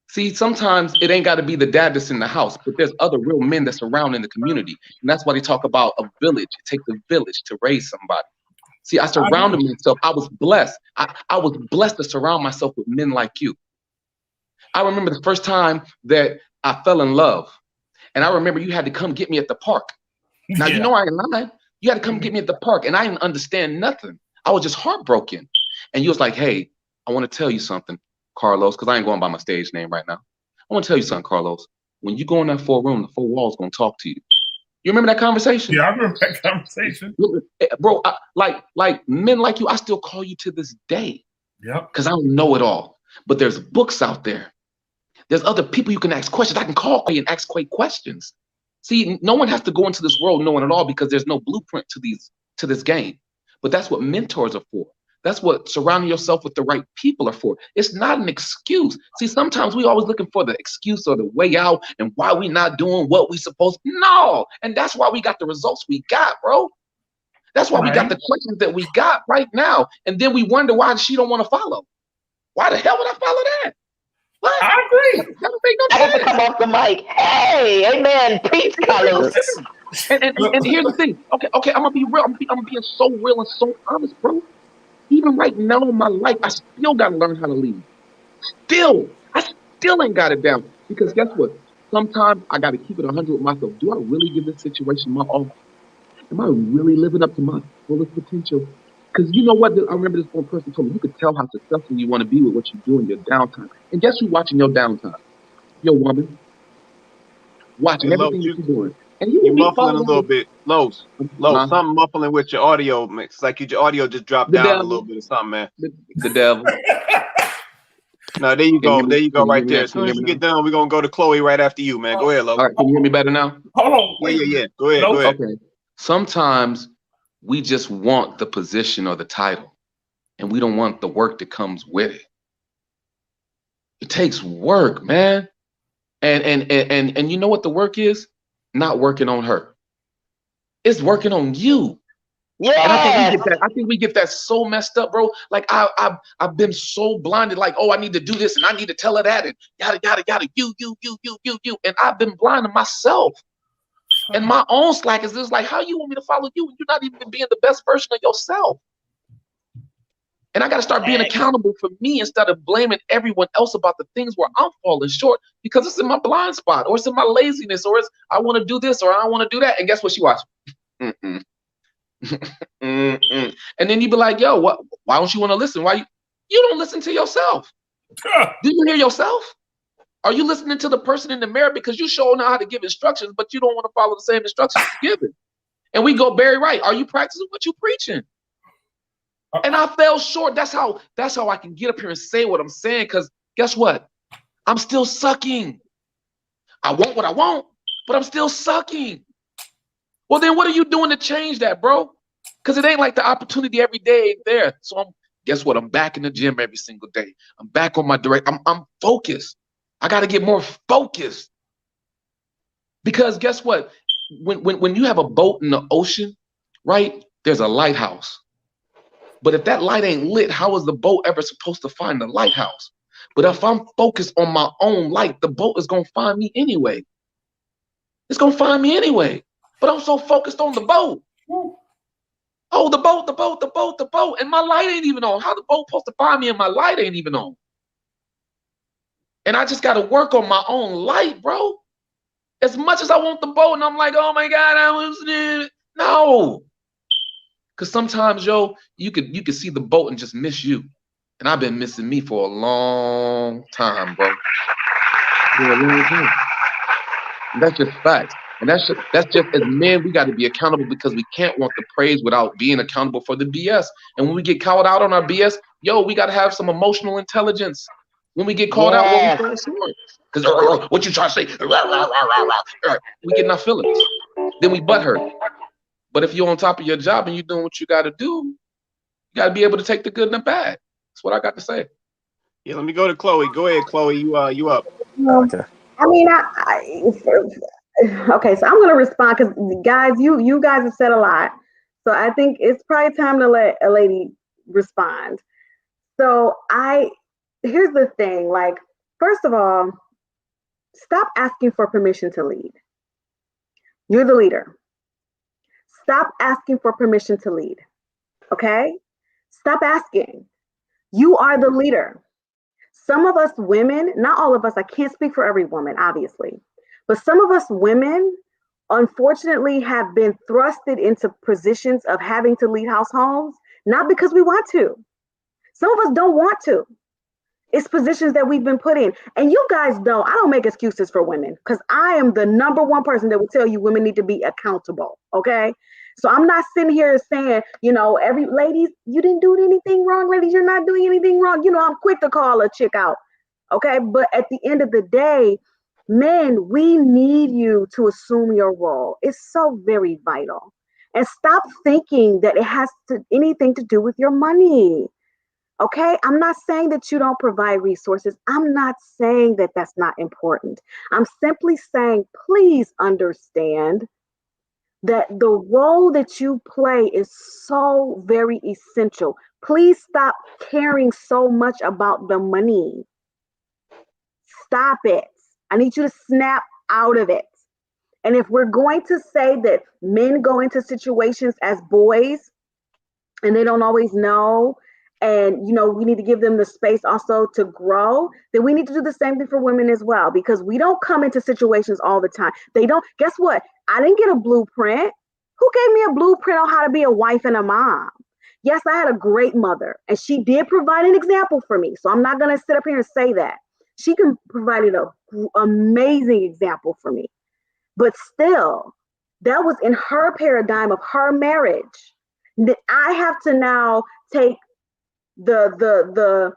Speaker 5: See, sometimes it ain't got to be the dad that's in the house, but there's other real men that's around in the community. And that's why they talk about a village. It takes a village to raise somebody. See, I surrounded myself. I was blessed. I was blessed to surround myself with men like you. I remember the first time that I fell in love. And I remember you had to come get me at the park. Now, you know I ain't lying. You had to come get me at the park. And I didn't understand nothing. I was just heartbroken. And you was like, hey, I want to tell you something, Carlos, because I ain't going by my stage name right now. I want to tell you something, Carlos. When you go in that 4 room, the 4 walls going to talk to you. You remember that conversation?
Speaker 3: Yeah, I remember that conversation.
Speaker 5: Bro, like men like you, I still call you to this day.
Speaker 3: Yeah.
Speaker 5: Because I don't know it all. But there's books out there. There's other people you can ask questions. I can call and ask questions. See, no one has to go into this world knowing it all because there's no blueprint to this game. But that's what mentors are for. That's what surrounding yourself with the right people are for. It's not an excuse. See, sometimes we always looking for the excuse or the way out and why we not doing what we supposed to. No. And that's why we got the results we got, bro. That's why we got the questions that we got right now. And then we wonder why she don't want to follow. Why the hell would I follow that? What?
Speaker 3: I agree.
Speaker 5: That don't make no
Speaker 7: I have to
Speaker 5: sense.
Speaker 7: come off the mic. Hey, amen. Preach, Carlos.
Speaker 5: And here's the thing. Okay, I'm gonna be real. I'm being so real and so honest, bro. Even right now in my life, I still gotta learn how to lead. I still ain't got it down. Because guess what? Sometimes I gotta keep it 100 with myself. Do I really give this situation my all? Am I really living up to my fullest potential? Because you know what? I remember this one person told me, you could tell how successful you want to be with what you do in your downtime. And guess who's watching your downtime? Your woman. Watching everything you're doing. And
Speaker 1: you're muffling a little bit. Los, something muffling with your audio mix. It's like your audio just dropped down a little bit or something, man.
Speaker 5: The devil.
Speaker 1: No, there you go. There you go right there. As soon as you get done, we're going to go to Chloe right after you, man. Go ahead, Los.
Speaker 5: All right, can you hear me better now?
Speaker 3: Hold on.
Speaker 1: Yeah. Go ahead.
Speaker 5: Okay. Sometimes we just want the position or the title, and we don't want the work that comes with it. It takes work, man. And you know what the work is? Not working on her. It's working on you.
Speaker 7: Yeah.
Speaker 5: And I think we get that so messed up, bro. Like I've been so blinded, like, oh, I need to do this and I need to tell her that and yada, you. And I've been blind to myself. And my own slack is just like, how you want me to follow you when you're not even being the best version of yourself? And I got to start being accountable for me instead of blaming everyone else about the things where I'm falling short because it's in my blind spot or it's in my laziness or it's I want to do this or I want to do that. And guess what she watching? And then you be like, yo, why don't you want to listen? Why you don't listen to yourself? Do you hear yourself? Are you listening to the person in the mirror because you sure know how to give instructions, but you don't want to follow the same instructions you're giving? And we go very right. Are you practicing what you're preaching? And I fell short. That's how I can get up here and say what I'm saying. Because guess what? I'm still sucking. I want what I want, but I'm still sucking. Well, then what are you doing to change that, bro? Because it ain't like the opportunity every day ain't there. So guess what? I'm back in the gym every single day. I'm back on my direct. I'm focused. I got to get more focused. Because guess what? When you have a boat in the ocean, right? There's a lighthouse. But if that light ain't lit, how is the boat ever supposed to find the lighthouse? But if I'm focused on my own light, the boat is going to find me anyway. It's going to find me anyway. But I'm so focused on the boat. Oh, the boat. And my light ain't even on. How the boat supposed to find me and my light ain't even on? And I just got to work on my own light, bro. As much as I want the boat and I'm like, oh my God, I was no. Because sometimes, yo, you could see the boat and just miss you. And I've been missing me for a long time, bro. For a long time. And that's just facts. And that's just as men, we got to be accountable because we can't want the praise without being accountable for the BS. And when we get called out on our BS, yo, we got to have some emotional intelligence. When we get called out, what we fall short. Because what you trying to say? We get in our feelings. Then we butthurt. But if you're on top of your job and you're doing what you got to do, you got to be able to take the good and the bad. That's what I got to say.
Speaker 1: Yeah, let me go to Chloe. Go ahead, Chloe. You up?
Speaker 2: Okay. I mean, okay. So I'm going to respond because guys, you guys have said a lot. So I think it's probably time to let a lady respond. So here's the thing. Like, first of all, stop asking for permission to lead. You're the leader. Stop asking for permission to lead. Okay? Stop asking. You are the leader. Some of us women, not all of us, I can't speak for every woman, obviously, but some of us women, unfortunately, have been thrusted into positions of having to lead households, not because we want to. Some of us don't want to. It's positions that we've been put in. And you guys know, I don't make excuses for women because I am the number one person that will tell you women need to be accountable, okay? So I'm not sitting here saying, ladies, you didn't do anything wrong, ladies, you're not doing anything wrong. I'm quick to call a chick out, okay? But at the end of the day, men, we need you to assume your role. It's so very vital. And stop thinking that it has anything to do with your money. Okay, I'm not saying that you don't provide resources. I'm not saying that that's not important. I'm simply saying, please understand that the role that you play is so very essential. Please stop caring so much about the money. Stop it. I need you to snap out of it. And if we're going to say that men go into situations as boys and they don't always know, and we need to give them the space also to grow, then we need to do the same thing for women as well, because we don't come into situations all the time. They don't. Guess what? I didn't get a blueprint. Who gave me a blueprint on how to be a wife and a mom? Yes, I had a great mother, and she did provide an example for me. So I'm not going to sit up here and say that. She provided an amazing example for me. But still, that was in her paradigm of her marriage. That I have to now take the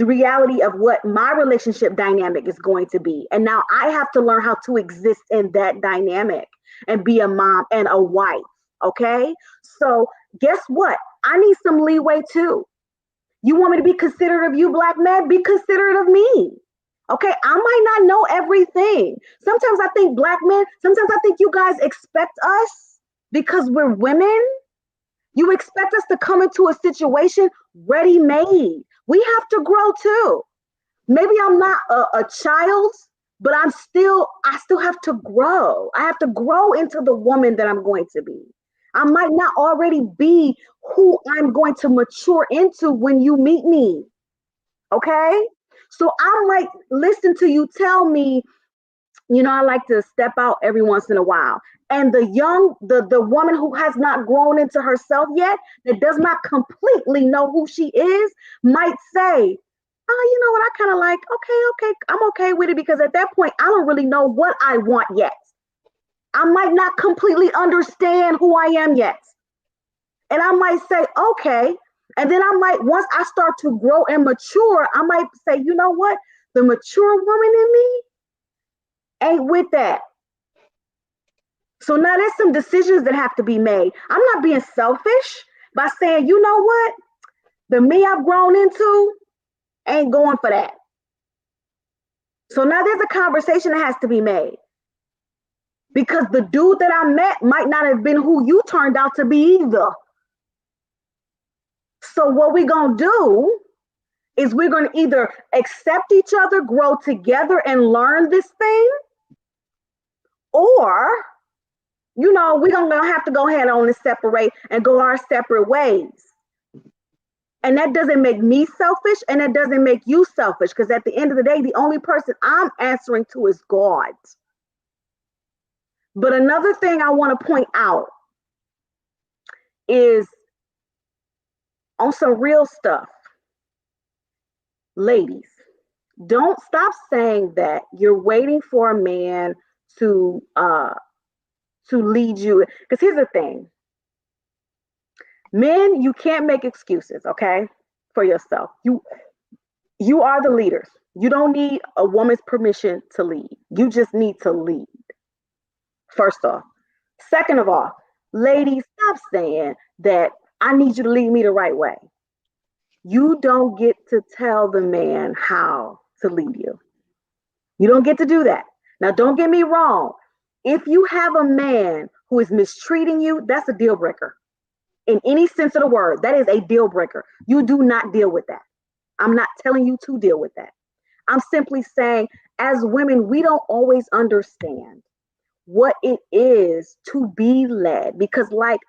Speaker 2: reality of what my relationship dynamic is going to be, and now I have to learn how to exist in that dynamic and be a mom and a wife. Okay, so guess what? I need some leeway too. You want me to be considerate of you, black men? Be considerate of me. Okay, I might not know everything. Sometimes I think black men, sometimes I think you guys expect us, because we're women, you expect us to come into a situation ready-made. We have to grow too. Maybe I'm not a child, but I still have to grow. I have to grow into the woman that I'm going to be. I might not already be who I'm going to mature into when you meet me. Okay? So I might listen to you tell me, I like to step out every once in a while. And the woman who has not grown into herself yet, that does not completely know who she is, might say, oh, you know what, I kind of like, okay, I'm okay with it, because at that point, I don't really know what I want yet. I might not completely understand who I am yet. And I might say, okay. And then once I start to grow and mature, I might say, you know what? The mature woman in me ain't with that. So now there's some decisions that have to be made. I'm not being selfish by saying, you know what? The me I've grown into ain't going for that. So now there's a conversation that has to be made. Because the dude that I met might not have been who you turned out to be either. So what we're going to do is we're going to either accept each other, grow together, and learn this thing, or, we're going to have to go ahead on and separate and go our separate ways. And that doesn't make me selfish, and that doesn't make you selfish, because at the end of the day, the only person I'm answering to is God. But another thing I want to point out is, on some real stuff, ladies, don't stop saying that you're waiting for a man to lead you. Because here's the thing. Men, you can't make excuses, okay, for yourself. You are the leaders. You don't need a woman's permission to lead. You just need to lead. First off. Second of all, ladies, stop saying that I need you to lead me the right way. You don't get to tell the man how to lead you. You don't get to do that. Now, don't get me wrong. If you have a man who is mistreating you, that's a deal breaker. In any sense of the word, that is a deal breaker. You do not deal with that. I'm not telling you to deal with that. I'm simply saying, as women, we don't always understand what it is to be led, because like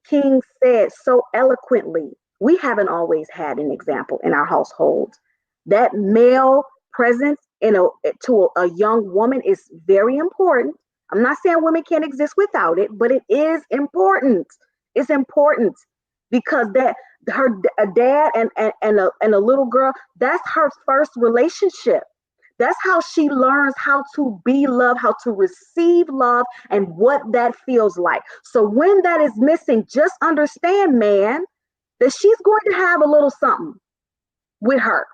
Speaker 2: King said so eloquently, we haven't always had an example in our household. That male presence to a young woman is very important. I'm not saying women can't exist without it, but it is important. It's important, because a dad and a little girl, that's her first relationship. That's how she learns how to be loved, how to receive love, and what that feels like. So when that is missing, just understand, man, that she's going to have a little something with her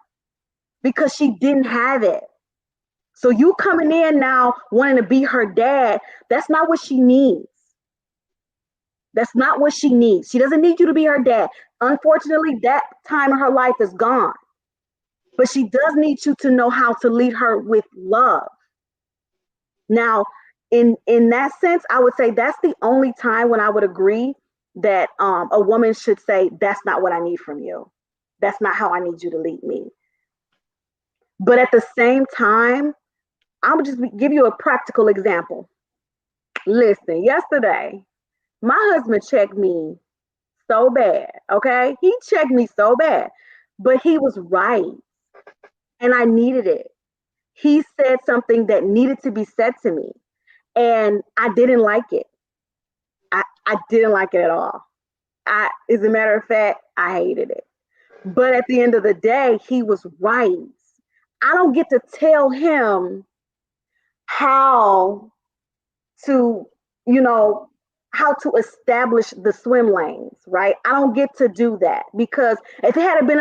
Speaker 2: because she didn't have it. So you coming in now wanting to be her dad, that's not what she needs. That's not what she needs. She doesn't need you to be her dad. Unfortunately, that time in her life is gone. But she does need you to know how to lead her with love. Now, in that sense, I would say that's the only time when I would agree that a woman should say, that's not what I need from you. That's not how I need you to lead me. But at the same time, I would just give you a practical example. Listen, yesterday, my husband checked me so bad, okay? He checked me so bad, but he was right, and I needed it. He said something that needed to be said to me, and I didn't like it. I didn't like it at all. As a matter of fact, I hated it. But at the end of the day, he was right. I don't get to tell him how to, how to establish the swim lanes, right? I don't get to do that, because if it had been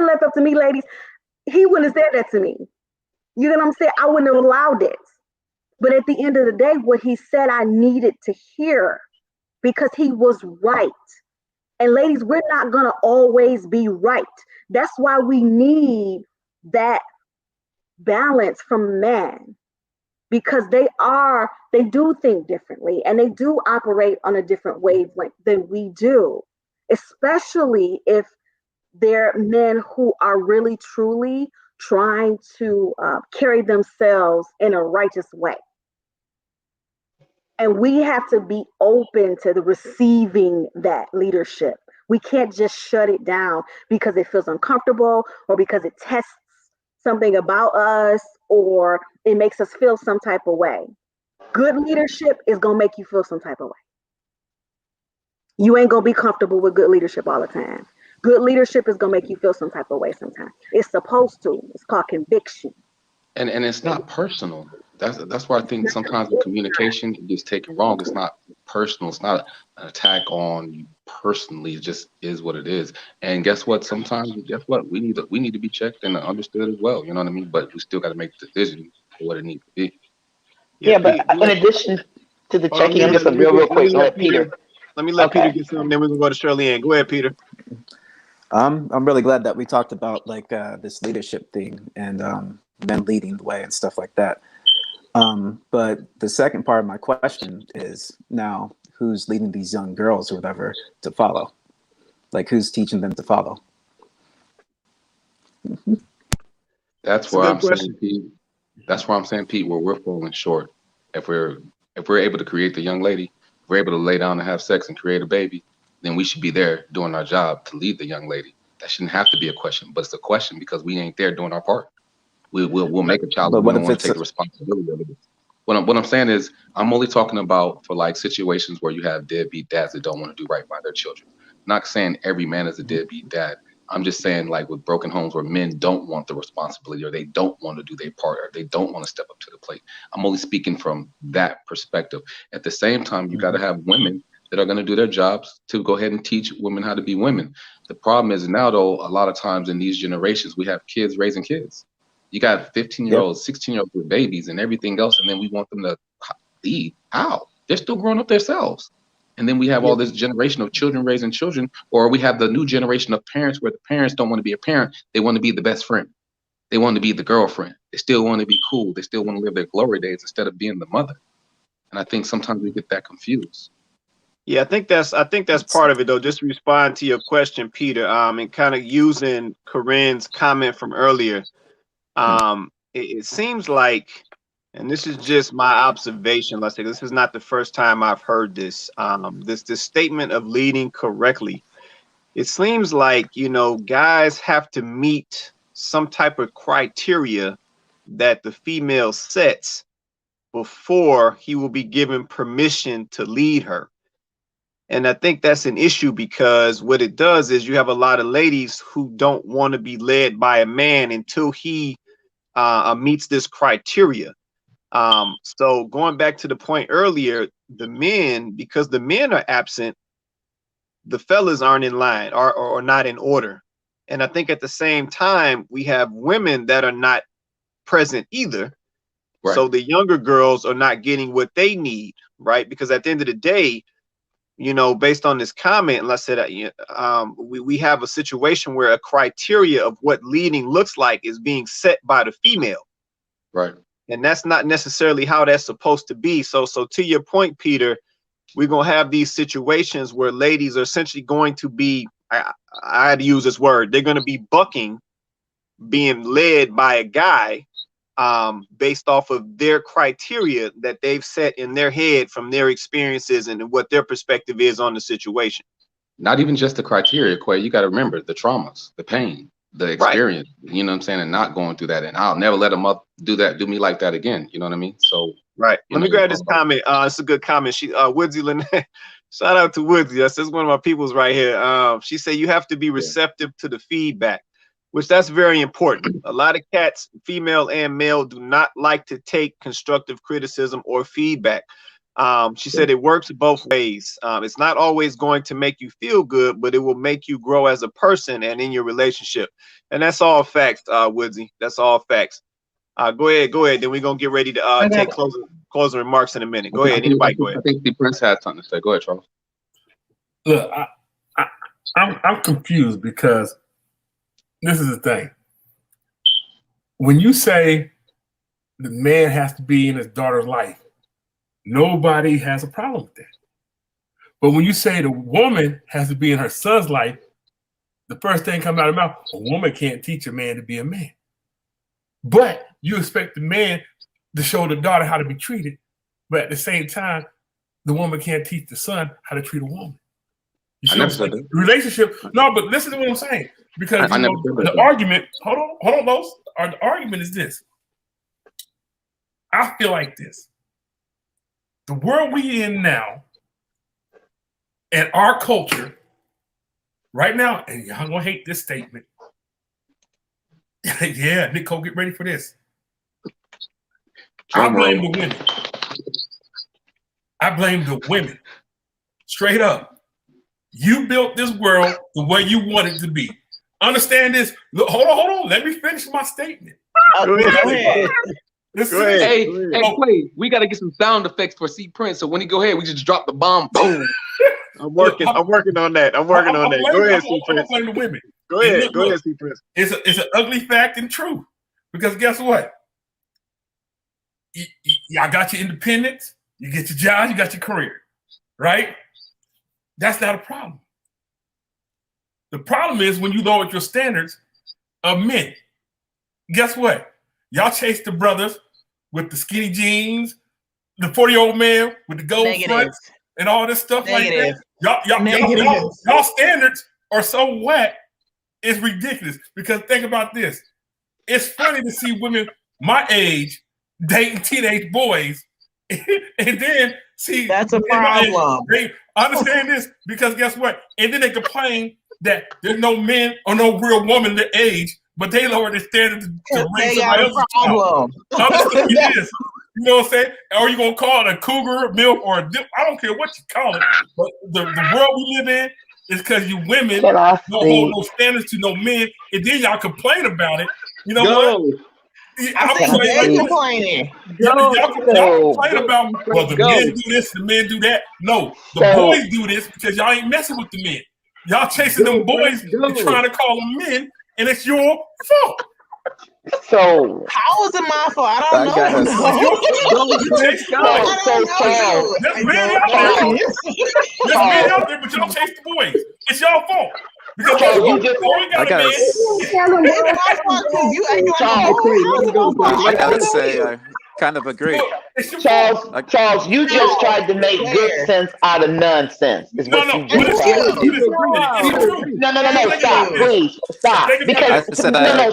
Speaker 2: left up to me, ladies, he wouldn't have said that to me. You know what I'm saying? I wouldn't have allowed it. But at the end of the day, what he said, I needed to hear, because he was right. And ladies, we're not going to always be right. That's why we need that balance from men, because they do think differently, and they do operate on a different wavelength than we do, especially if they're men who are really truly trying to carry themselves in a righteous way. And we have to be open to the receiving that leadership. We can't just shut it down because it feels uncomfortable, or because it tests something about us, or it makes us feel some type of way. Good leadership is going to make you feel some type of way. You ain't going to be comfortable with good leadership all the time. Good leadership is going to make you feel some type of way sometimes. It's supposed to. It's called conviction.
Speaker 5: And it's not personal. That's why I think sometimes the communication gets taken wrong. It's not personal. It's not an attack on you personally. It just is what it is. And guess what? Sometimes, we need to be checked and understood as well. You know what I mean? But we still got to make the decision for what it needs to be.
Speaker 7: Yeah, but in addition to the checking, I'm just real quick. Let Peter.
Speaker 1: Let me let Peter get some, then we can go to Shirley Ann. Go ahead, Peter.
Speaker 6: I'm really glad that we talked about this leadership thing and men leading the way and stuff like that. But the second part of my question is, now who's leading these young girls or whatever to follow? Like, who's teaching them to follow?
Speaker 5: That's where I'm saying, Pete. That's where I'm saying, Pete, where we're falling short. If we're able to create the young lady, if we're able to lay down and have sex and create a baby, then we should be there doing our job to lead the young lady. That shouldn't have to be a question, but it's a question because we ain't there doing our part. We'll make a child, but we don't want to take the responsibility of it. What I'm saying is, I'm only talking about for like situations where you have deadbeat dads that don't want to do right by their children. I'm not saying every man is a deadbeat dad. I'm just saying, like, with broken homes where men don't want the responsibility, or they don't want to do their part, or they don't want to step up to the plate. I'm only speaking from that perspective. At the same time, you got to have women that are going to do their jobs to go ahead and teach women how to be women. The problem is now, though, a lot of times in these generations, we have kids raising kids. You got 15-year-olds, 16-year-olds with babies and everything else, and then we want them to lead. How? They're still growing up themselves. And then we have all this generation of children raising children, or we have the new generation of parents where the parents don't want to be a parent. They want to be the best friend. They want to be the girlfriend. They still want to be cool. They still want to live their glory days instead of being the mother. And I think sometimes we get that confused.
Speaker 1: Yeah, I think that's part of it, though. Just to respond to your question, Peter, and kind of using Corinne's comment from earlier. It seems like, and this is just my observation, let's say this is not the first time I've heard this, this statement of leading correctly. It seems like, guys have to meet some type of criteria that the female sets before he will be given permission to lead her. And I think that's an issue, because what it does is you have a lot of ladies who don't want to be led by a man until he meets this criteria. So going back to the point earlier, the men, because the men are absent, the fellas aren't in line or not in order. And I think at the same time, we have women that are not present either. Right. So the younger girls are not getting what they need, right? Because at the end of the day, based on this comment, let's say that we have a situation where a criteria of what leading looks like is being set by the female.
Speaker 5: Right.
Speaker 1: And that's not necessarily how that's supposed to be. So to your point, Peter, we're going to have these situations where ladies are essentially going to be, I had to use this word, they're going to be bucking, being led by a guy based off of their criteria that they've set in their head from their experiences and what their perspective is on the situation.
Speaker 5: Not even just the criteria, Quay. You got to remember the traumas, the pain, the experience. Right. You know what I'm saying? And not going through that. And I'll never let them do me like that again. You know what I mean? So
Speaker 1: right. Let me grab this comment. It's a good comment. She Woodsy Lynette. Shout out to Woodsy. That's one of my peoples right here. She said you have to be receptive to the feedback, which that's very important. A lot of cats, female and male, do not like to take constructive criticism or feedback. She said it works both ways. It's not always going to make you feel good, but it will make you grow as a person and in your relationship. And that's all facts, Woodsy. That's all facts. Go ahead. Then we're going to get ready to take closing remarks in a minute. Go ahead. Anybody go ahead.
Speaker 5: I think the Prince had something to say. Go ahead, Charles.
Speaker 3: Look, I'm confused because this is the thing. When you say the man has to be in his daughter's life, nobody has a problem with that. But when you say the woman has to be in her son's life, the first thing comes out of her mouth, a woman can't teach a man to be a man. But you expect the man to show the daughter how to be treated, but at the same time, the woman can't teach the son how to treat a woman. You see what I'm saying? Relationship. No, but listen to what I'm saying. Because the argument, hold on, Los. The argument is this. I feel like this. The world we in now and our culture right now, and y'all gonna hate this statement. Yeah, Nicole, get ready for this. I blame the women. I blame the women. Straight up. You built this world the way you want it to be. Understand this. Look, hold on. Let me finish my statement.
Speaker 5: Go ahead. Hey, Quay, we got to get some sound effects for C Prince. So when he go ahead, we just drop the bomb. Boom.
Speaker 1: I'm working on that. Go ahead, C Prince.
Speaker 3: Blame the women.
Speaker 1: Go ahead, C Prince.
Speaker 3: It's an ugly fact and truth. Because guess what? Y'all got your independence, you get your job, you got your career, right? That's not a problem. The problem is when you lower your standards of men. Guess what? Y'all chase the brothers with the skinny jeans, the 40-year-old man with the gold fronts and all this stuff like that. Y'all standards are so whack, it's ridiculous. Because think about this. It's funny to see women my age dating teenage boys and then see
Speaker 4: that's a problem.
Speaker 3: They understand this because guess what? And then they complain that there's no men or no real woman their age, but they lower their standards to raise somebody else's problem. This. You know what I'm saying? Or you gonna call it a cougar, milk, or a dip? I don't care what you call it. But the world we live in is because you women don't hold no standards to no men, and then y'all complain about it. You know what?
Speaker 4: I'm complaining.
Speaker 3: Y'all complain about, well, the men do this, the men do that. No, the boys do this because y'all ain't messing with the men. Y'all chasing them boys and trying to call them men, and it's your fault.
Speaker 7: So
Speaker 4: how is it my fault? I don't know.
Speaker 3: There's men out there, but y'all chase the boys. It's y'all fault. Because
Speaker 6: I gotta say, I kind of agree.
Speaker 7: Charles, you just tried to make good sense out of nonsense.
Speaker 3: No,
Speaker 7: stop, please, stop. Because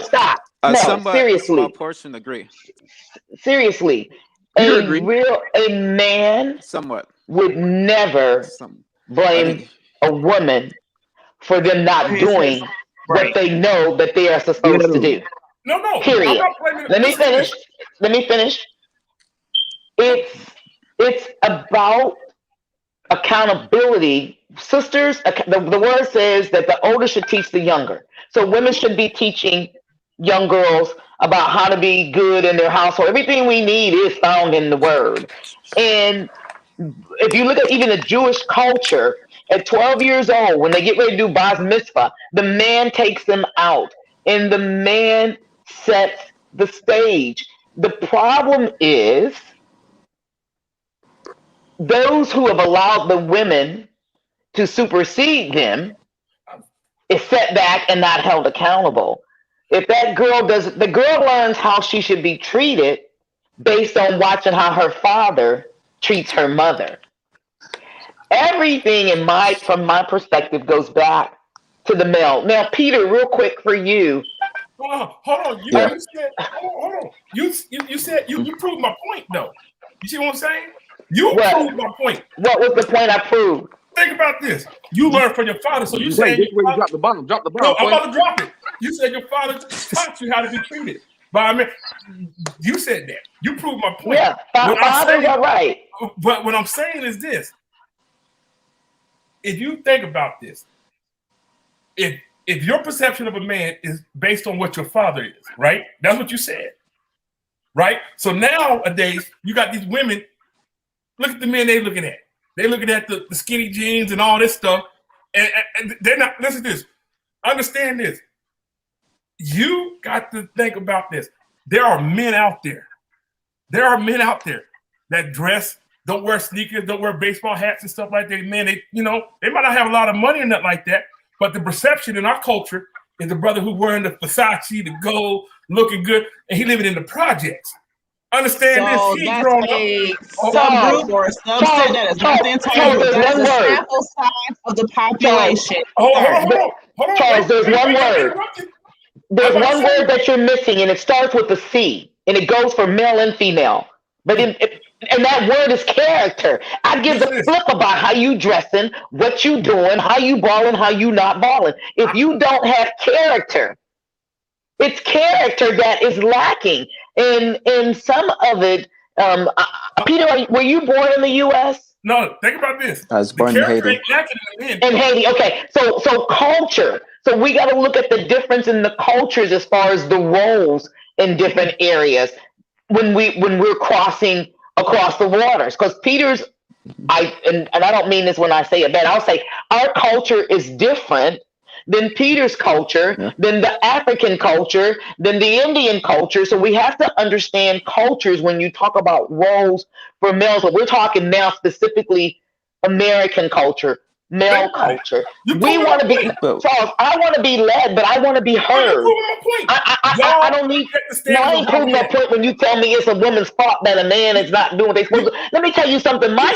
Speaker 7: stop. No, seriously.
Speaker 6: Small portion agree.
Speaker 7: Seriously, a man would never blame a woman for them not doing what they know that they are supposed to do.
Speaker 3: No.
Speaker 7: Period. Let me finish. It's about accountability. Sisters, the word says that the older should teach the younger. So women should be teaching young girls about how to be good in their household. Everything we need is found in the word. And if you look at even the Jewish culture, at 12 years old, when they get ready to do Bas Mitzvah, the man takes them out and the man sets the stage. The problem is those who have allowed the women to supersede them is set back and not held accountable. If that girl does, the girl learns how she should be treated based on watching how her father treats her mother. Everything from my perspective goes back to the male. Now, Peter, real quick for you.
Speaker 3: Hold on. You said, hold on. You said you proved my point though. You see what I'm saying? You proved my point.
Speaker 7: What was the point I proved?
Speaker 3: Think about this. You learned from your father, so you
Speaker 5: Wait,
Speaker 3: say
Speaker 5: drop the bomb. Drop the bomb.
Speaker 3: no, I'm about to drop it. You said your father taught you how to be treated. But I mean, you said that. You proved my point.
Speaker 7: Yeah, fathers are right.
Speaker 3: But what I'm saying is this. If you think about this, if your perception of a man is based on what your father is, right? That's what you said, right? So nowadays, you got these women, look at the men they're looking at. They're looking at the skinny jeans and all this stuff, and they're not, listen to this. Understand this. You got to think about this. There are men out there. There are men out there that dress, don't wear sneakers, don't wear baseball hats and stuff like that. Man, they might not have a lot of money or nothing like that, but the perception in our culture is the brother who wearing the Versace, the gold, looking good, and he living in the projects. Understand
Speaker 4: So
Speaker 3: this? He
Speaker 4: that's
Speaker 3: growing
Speaker 4: a
Speaker 3: up.
Speaker 4: subgroup or a subset that is not the entire group. That's a sample size of the population.
Speaker 3: Hold on.
Speaker 7: Charles, there's one word. There's one word that you're missing, and it starts with a C, and it goes for male and female. But and that word is character. I give the flip about how you dressing, what you doing, how you balling, how you not balling. If you don't have character, it's character that is lacking. And some of it, Peter, were you born in the U.S.?
Speaker 3: No, think about this.
Speaker 6: I was born in Haiti.
Speaker 7: In Haiti, okay. So culture. So we got to look at the difference in the cultures as far as the roles in different areas when we're crossing across the waters. Because Peter's, and I don't mean this when I say it bad. I'll say our culture is different than Peter's culture, than the African culture, than the Indian culture. So we have to understand cultures when you talk about roles for males. But we're talking now specifically American culture, male culture. We want to be, Charles, I want to be led, but I want to be heard. I don't need, no, I ain't proving that point when you tell me it's a woman's fault that a man is not doing what they're supposed to. Let me tell you something. My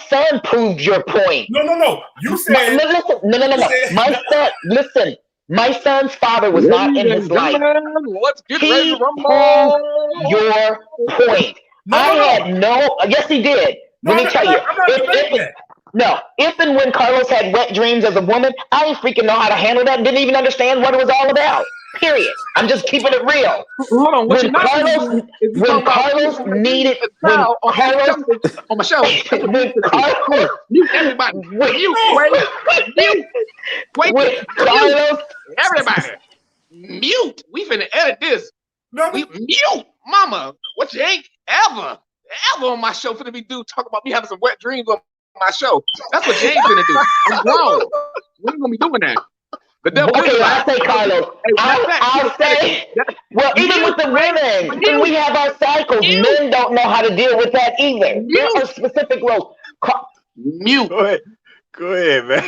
Speaker 7: son proved your point.
Speaker 3: No. You said
Speaker 7: No. My son's father was not in his life. He proved your point. Yes, he did. Let me tell you. If and when Carlos had wet dreams as a woman, I didn't freaking know how to handle that. Didn't even understand what it was all about. Period. I'm just keeping it real.
Speaker 5: Hold on.
Speaker 7: When Carlos needed
Speaker 5: on my show. Mute everybody. Wait.
Speaker 7: Carlos,
Speaker 5: everybody. Mute. We finna edit this. Mute, mama. What you ain't ever on my show finna be talking about me having some wet dreams on my show. That's what James finna do. I'm grown. We ain't gonna be doing that.
Speaker 7: Okay, I'll say Carlos. I'll say, well, even with the women, when we have our cycles, men don't know how to deal with that either. There are specific roles.
Speaker 5: Mute.
Speaker 1: Go ahead, man.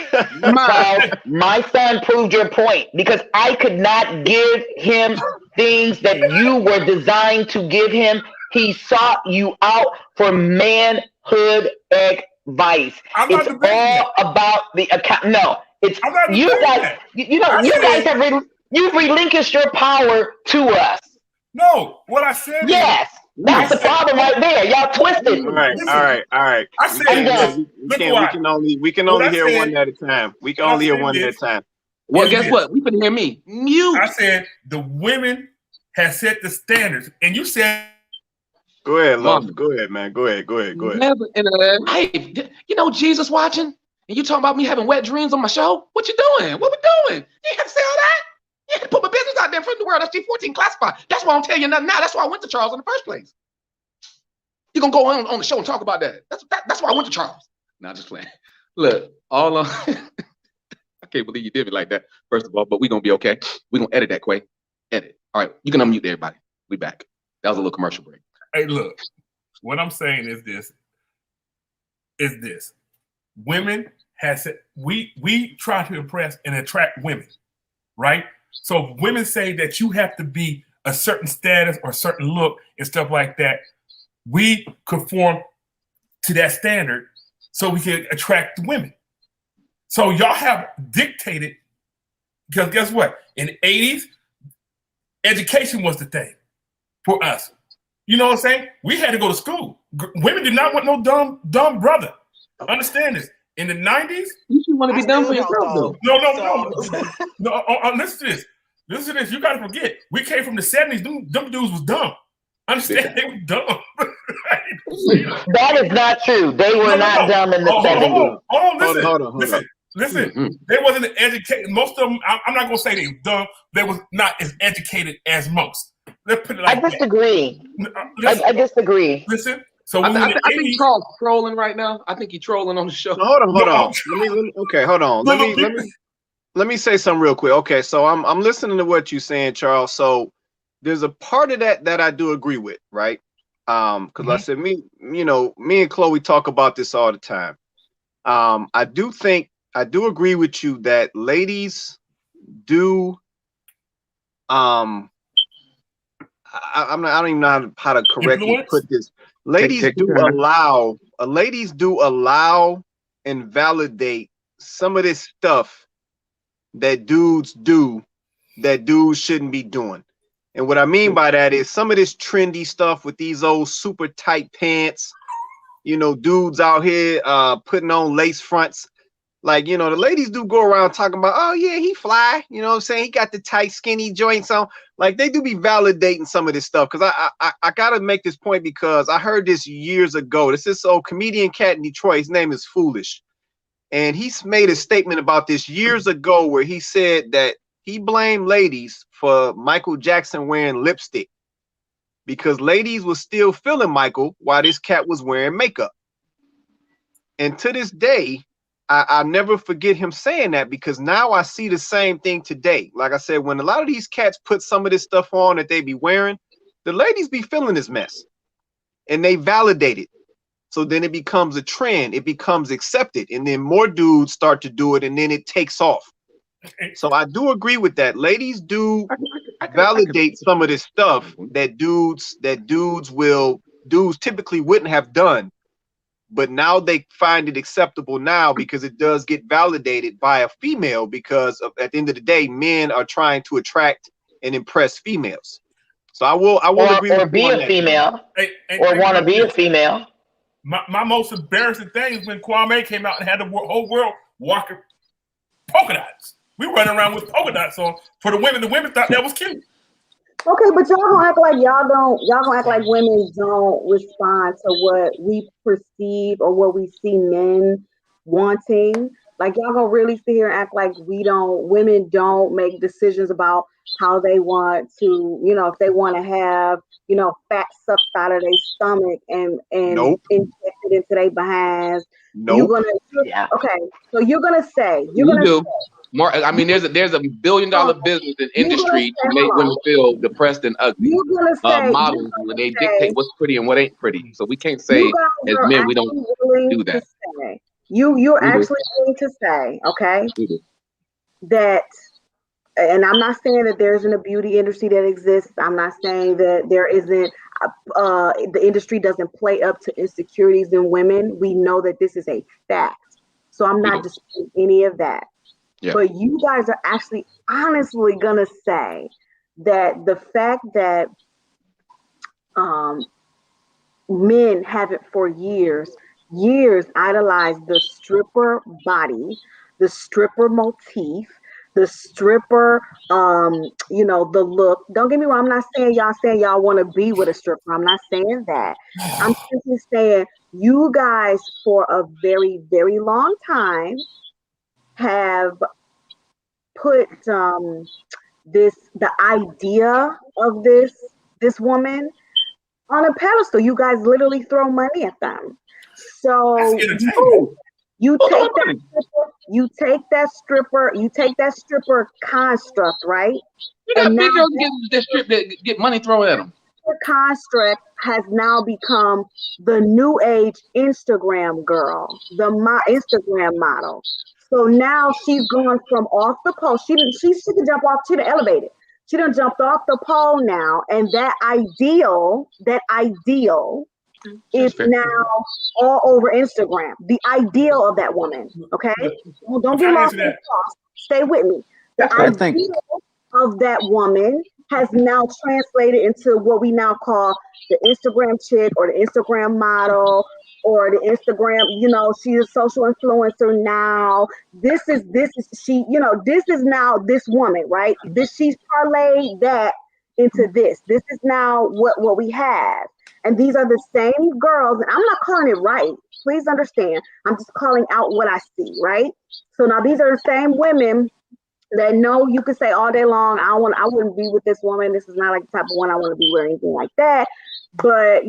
Speaker 7: My son proved your point because I could not give him things that you were designed to give him. He sought you out for manhood advice. It's all about the account. No. It's you guys. You guys have you've relinquished your power to us.
Speaker 3: No, what I said.
Speaker 7: Yes, that's the problem right there. Y'all twisted.
Speaker 1: All right.
Speaker 3: I said
Speaker 1: we can only hear one at a time. We can only hear one at a time.
Speaker 5: Well, guess what? We couldn't hear me. Mute.
Speaker 3: I said the women have set the standards, and you said.
Speaker 1: Go ahead, Love. Go ahead, man. Go ahead.
Speaker 5: Never in a life. Jesus watching. And you talking about me having wet dreams on my show? What you doing? What we doing? You ain't have to say all that. You ain't put my business out there in front of the world. That's G14 classified. That's why I'm telling you nothing now. That's why I went to Charles in the first place. You're going to go on the show and talk about that. That's why I went to Charles. Nah, just playing. Look, I can't believe you did me like that, first of all, but we're going to be okay. We're going to edit that, Quay. Edit. All right, you can unmute everybody. We back. That was a little commercial break.
Speaker 3: Hey, look, what I'm saying is this. Women we try to impress and attract women, right? So women say that you have to be a certain status or a certain look and stuff like that. We conform to that standard so we can attract the women. So y'all have dictated, because guess what? In the 80s, education was the thing for us. You know what I'm saying? We had to go to school. Women did not want no dumb brother. Understand this. In the 90s,
Speaker 5: you should want to be dumb for yourself, though.
Speaker 3: No. Listen to this. Listen to this. You got to forget. We came from the 70s. Them dudes was dumb. Understand? They were dumb.
Speaker 7: That is not true. They were not dumb in the 70s.
Speaker 3: Hold on. Listen. They wasn't educated. Most of them, I'm not going to say they were dumb. They was not as educated as most. Let's put it like
Speaker 7: I disagree. I disagree.
Speaker 3: Listen. So
Speaker 5: I think Charles trolling right now. I think he's trolling on the show.
Speaker 1: Hold on. Okay, hold on. Let me say something real quick. Okay, so I'm listening to what you're saying, Charles. So there's a part of that I do agree with, right? Because I said me and Chloe talk about this all the time. I do agree with you that ladies do. I don't even know how to correctly put this. Ladies do allow and validate some of this stuff that dudes do that dudes shouldn't be doing. And what I mean by that is some of this trendy stuff with these old super tight pants, dudes out here putting on lace fronts. Like, the ladies do go around talking about, oh yeah, he fly, you know what I'm saying? He got the tight skinny joints on. Like, they do be validating some of this stuff. Cause I gotta make this point because I heard this years ago. This old comedian cat in Detroit, his name is Foolish. And he's made a statement about this years ago where he said that he blamed ladies for Michael Jackson wearing lipstick because ladies was still feeling Michael while this cat was wearing makeup. And to this day, I never forget him saying that because now I see the same thing today. Like I said, when a lot of these cats put some of this stuff on that they be wearing, the ladies be feeling this mess and they validate it. So then it becomes a trend. It becomes accepted. And then more dudes start to do it and then it takes off. So I do agree with that. Ladies do validate some of this stuff that dudes typically wouldn't have done. But now they find it acceptable now because it does get validated by a female because at the end of the day, men are trying to attract and impress females. So I will agree with
Speaker 7: be a female or want to be a female.
Speaker 3: My most embarrassing thing is when Kwame came out and had the whole world walking polka dots. We running around with polka dots on for the women. The women thought that was cute.
Speaker 2: Okay, but y'all gonna act like women don't respond to what we perceive or what we see men wanting. Like y'all gonna really sit here and act like women don't make decisions about how they want to, if they want to have, fat sucked out of their stomach and
Speaker 1: Nope.
Speaker 2: injected into their behinds.
Speaker 1: Nope.
Speaker 2: Okay, so you're gonna say
Speaker 5: More, I mean, there's a $1 billion business and industry to make women feel depressed and ugly. Models, when they dictate what's pretty and what ain't pretty. So we can't say as men we don't do that.
Speaker 2: You're actually going to say, okay, that, and I'm not saying that there isn't a beauty industry that exists. I'm not saying that there isn't, the industry doesn't play up to insecurities in women. We know that this is a fact. So I'm not disputing any of that. Yeah. But you guys are actually honestly gonna say that the fact that men haven't for years idolized the stripper body, the stripper motif, the stripper, the look. Don't get me wrong. I'm not saying y'all want to be with a stripper. I'm not saying that. I'm simply saying you guys for a very, very long time have put the idea of this woman on a pedestal. You guys literally throw money at them. So you take that stripper construct, right?
Speaker 5: You got videos get money thrown at them.
Speaker 2: construct has now become the new age Instagram girl, the Instagram model. So now she's gone from off the pole. She could jump off to the elevator. She done jumped off the pole now, and that ideal is now all over Instagram. The ideal of that woman. Okay, don't get lost in the sauce. Stay with me. The ideal of that woman has now translated into what we now call the Instagram chick or the Instagram model or the Instagram, she's a social influencer now. This is she, this is now this woman, right? She's parlayed that into this. This is now what we have. And these are the same girls, and I'm not calling it right. Please understand. I'm just calling out what I see, right? So now these are the same women that know you could say all day long, I wouldn't be with this woman. This is not like the type of one I want to be with or anything like that. But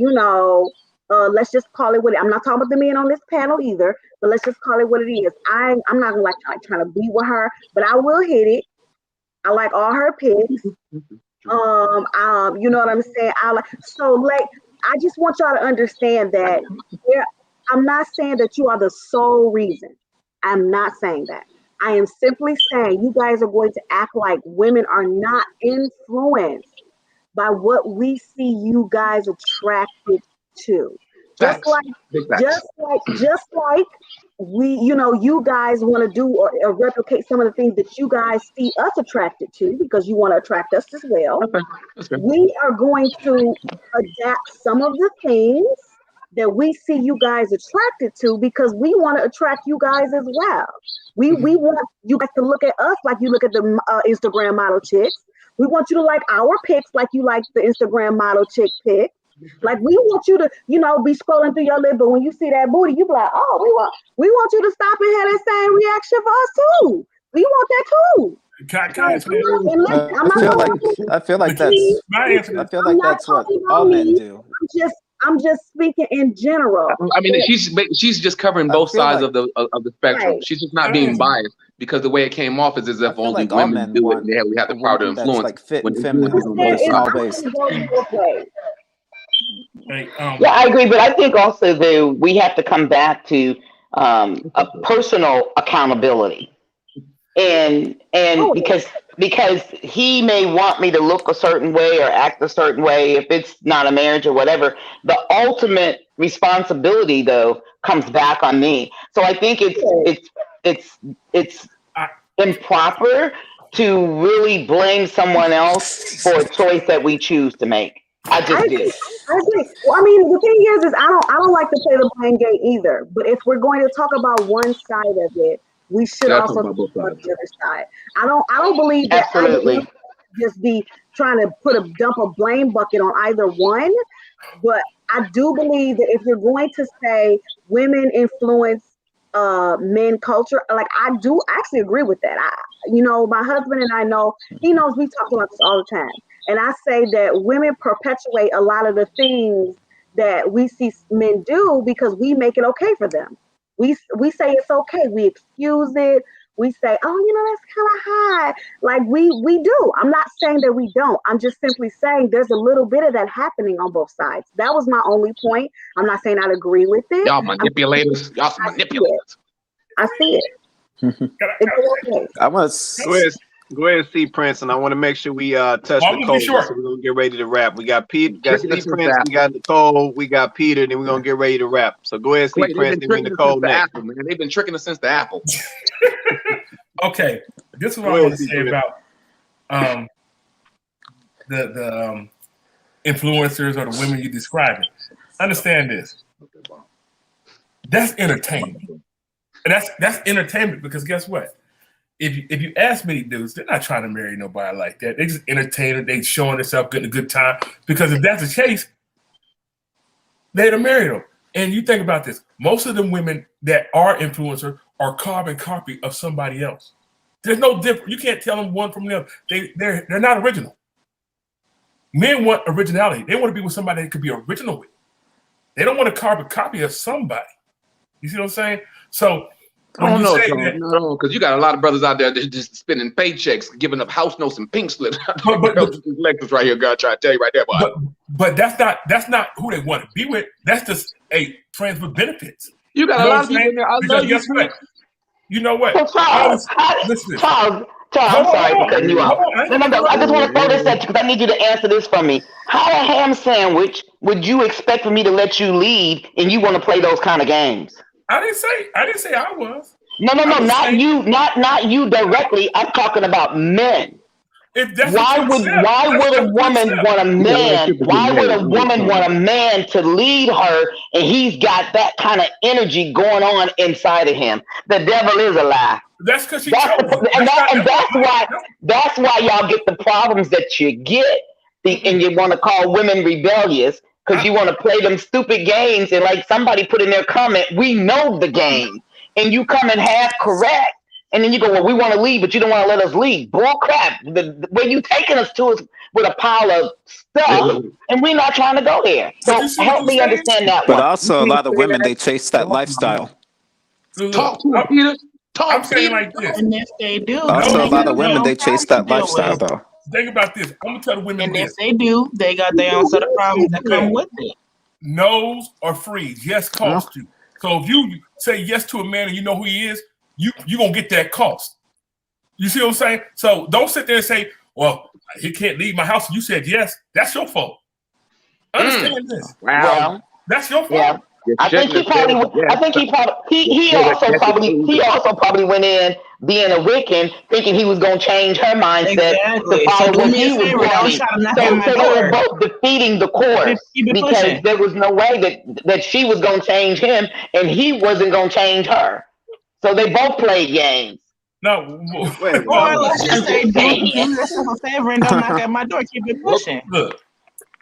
Speaker 2: let's just call it what I'm not talking about the men on this panel either, but let's just call it what it is. I'm not gonna like trying to be with her, but I will hit it. I like all her pics. You know what I'm saying? I just want y'all to understand that I'm not saying that you are the sole reason. I'm not saying that. I am simply saying you guys are going to act like women are not influenced by what we see you guys attracted to. Just like we, you guys want to do or replicate some of the things that you guys see us attracted to because you want to attract us as well. Okay. We are going to adapt some of the things that we see you guys attracted to because we want to attract you guys as well. We want you guys to look at us like you look at the Instagram model chicks. We want you to like our pics like you like the Instagram model chick pic. Like we want you to, be scrolling through your list, but when you see that booty, you be like, oh, we want you to stop and have that same reaction for us too. We want that too.
Speaker 6: I feel like that's what all men do.
Speaker 2: I'm just speaking in general.
Speaker 5: I mean, she's just covering both sides of the spectrum. Right. She's just not being biased because the way it came off is as if only women do it. And we have the power to influence.
Speaker 6: Like fit and feminine, always.
Speaker 7: Yeah, I agree, but I think also though we have to come back to a personal accountability, and because he may want me to look a certain way or act a certain way if it's not a marriage or whatever. The ultimate responsibility though comes back on me. So I think it's improper to really blame someone else for a choice that we choose to make. I agree.
Speaker 2: Well, I mean, the thing is I don't like to play the blame game either. But if we're going to talk about one side of it, we should also talk about the other side. I don't believe that I just be trying to dump a blame bucket on either one. But I do believe that if you're going to say women influence men culture, like I do actually agree with that. My husband and I know, he knows we talk about this all the time. And I say that women perpetuate a lot of the things that we see men do because we make it okay for them. We say it's okay. We excuse it. We say, oh, that's kind of high. Like we do. I'm not saying that we don't. I'm just simply saying there's a little bit of that happening on both sides. That was my only point. I'm not saying I'd agree with it.
Speaker 5: Y'all manipulators.
Speaker 2: I see it.
Speaker 6: I want to
Speaker 1: go ahead and see Prince, and I want to make sure we touch Nicole.
Speaker 3: Sure.
Speaker 1: So we're gonna get ready to wrap. We got Pete, Prince, we got Nicole, we got Peter, then we're gonna get ready to wrap. So go ahead, see Prince, and then Nicole next.
Speaker 5: Man. They've been tricking us since the Apple.
Speaker 3: Okay, this is what I want to say about the influencers or the women you describing. Understand this. That's entertainment. And that's entertainment because guess what? If you ask many dudes, they're not trying to marry nobody like that. They just entertaining, they showing themselves, getting a good time. Because if that's the case, they'd have married them. And you think about this. Most of the women that are influencers are carbon copy of somebody else. There's no difference. You can't tell them one from the other. They're not original. Men want originality. They want to be with somebody they could be original with. They don't want a carbon copy of somebody. You see what I'm saying? So
Speaker 5: I don't
Speaker 3: you
Speaker 5: know,
Speaker 3: say
Speaker 5: John.
Speaker 3: that-
Speaker 5: No, because you got a lot of brothers out there that just spending paychecks, giving up house notes and pink slips.
Speaker 3: But-
Speaker 5: Lexus right here, God, try to tell you right there, boy.
Speaker 3: But that's not who they want to be with. That's just friends with benefits.
Speaker 5: You got
Speaker 3: You
Speaker 5: a
Speaker 3: know
Speaker 5: lot
Speaker 3: what
Speaker 5: of
Speaker 3: I'm
Speaker 5: people in there. I
Speaker 3: Because
Speaker 5: love you,
Speaker 3: guess what?
Speaker 5: Prince.
Speaker 3: You know what?
Speaker 7: So Charles,
Speaker 3: Listen.
Speaker 7: Charles, I'm
Speaker 3: Hold on,
Speaker 7: sorry
Speaker 3: hold
Speaker 7: for cutting you
Speaker 3: on,
Speaker 7: off.
Speaker 3: hold on.
Speaker 7: No. I just want to throw this at you because I need you to answer this for me. How a ham sandwich would you expect for me to let you lead and you want to play those kind of games?
Speaker 3: I didn't say I was.
Speaker 7: No,
Speaker 3: I was
Speaker 7: not
Speaker 3: saying-
Speaker 7: you, not you directly. I'm talking about men.
Speaker 3: If that's
Speaker 7: Why
Speaker 3: what you accept,
Speaker 7: would a
Speaker 3: that's what
Speaker 7: woman
Speaker 3: you accept.
Speaker 7: want a man? Why would a woman want a
Speaker 5: man?
Speaker 7: man to lead her and he's got that kind of energy going on inside of him? The devil is a lie.
Speaker 3: That's because she
Speaker 7: That's
Speaker 3: chose.
Speaker 7: that's why y'all get the problems that you get, and you want to call women rebellious because you want to play them stupid games. And like somebody put in their comment, we know the game, and you come in half correct, and then you go, well, we want to leave, but you don't want to let us leave. Bull crap. Where you taking us to is with a pile of stuff, and we're not trying to go there.
Speaker 3: But
Speaker 7: So
Speaker 3: you see what
Speaker 7: help
Speaker 3: I'm
Speaker 7: me
Speaker 3: saying?
Speaker 7: understand that
Speaker 6: But
Speaker 7: one.
Speaker 6: also, a lot of women, they chase that lifestyle.
Speaker 3: Look,
Speaker 5: Talk to him, Peter. Talk,
Speaker 3: I'm saying
Speaker 5: Peter.
Speaker 3: like this.
Speaker 4: And if they do,
Speaker 6: Also,
Speaker 4: then
Speaker 6: a
Speaker 4: they
Speaker 6: lot
Speaker 4: got
Speaker 6: of women,
Speaker 4: their
Speaker 6: they
Speaker 4: own
Speaker 6: chase
Speaker 4: problems
Speaker 6: that
Speaker 4: to deal
Speaker 6: lifestyle,
Speaker 4: with.
Speaker 6: though.
Speaker 3: Think about this. I'm gonna tell the women
Speaker 4: And if
Speaker 3: this:
Speaker 4: they do, they got their own set of problems that come with it.
Speaker 3: no's or freeze. Yes, cost you. So if you say yes to a man and you know who he is, you gonna get that cost. You see what I'm saying? So don't sit there and say, "Well, he can't leave my house." You said yes. That's your fault. Understand this.
Speaker 5: Wow.
Speaker 7: Well,
Speaker 3: That's your fault.
Speaker 7: yeah. I think he probably also probably went in being a Wiccan, thinking he was gonna change her mindset
Speaker 4: Exactly.
Speaker 7: to follow
Speaker 4: So do
Speaker 7: what
Speaker 4: me
Speaker 7: he
Speaker 4: a
Speaker 7: was
Speaker 4: favor, don't
Speaker 7: doing.
Speaker 4: try to knock
Speaker 7: So
Speaker 4: at my
Speaker 7: they were
Speaker 4: door.
Speaker 7: both defeating the course
Speaker 4: Keep it
Speaker 7: because
Speaker 4: pushing.
Speaker 7: there was no way that she was gonna change him and he wasn't gonna change her. So they both played games.
Speaker 3: No,
Speaker 1: Wait,
Speaker 4: Or let's just say, do
Speaker 7: saying.
Speaker 4: yourself a favor and don't knock at my door. Keep it pushing.
Speaker 3: look.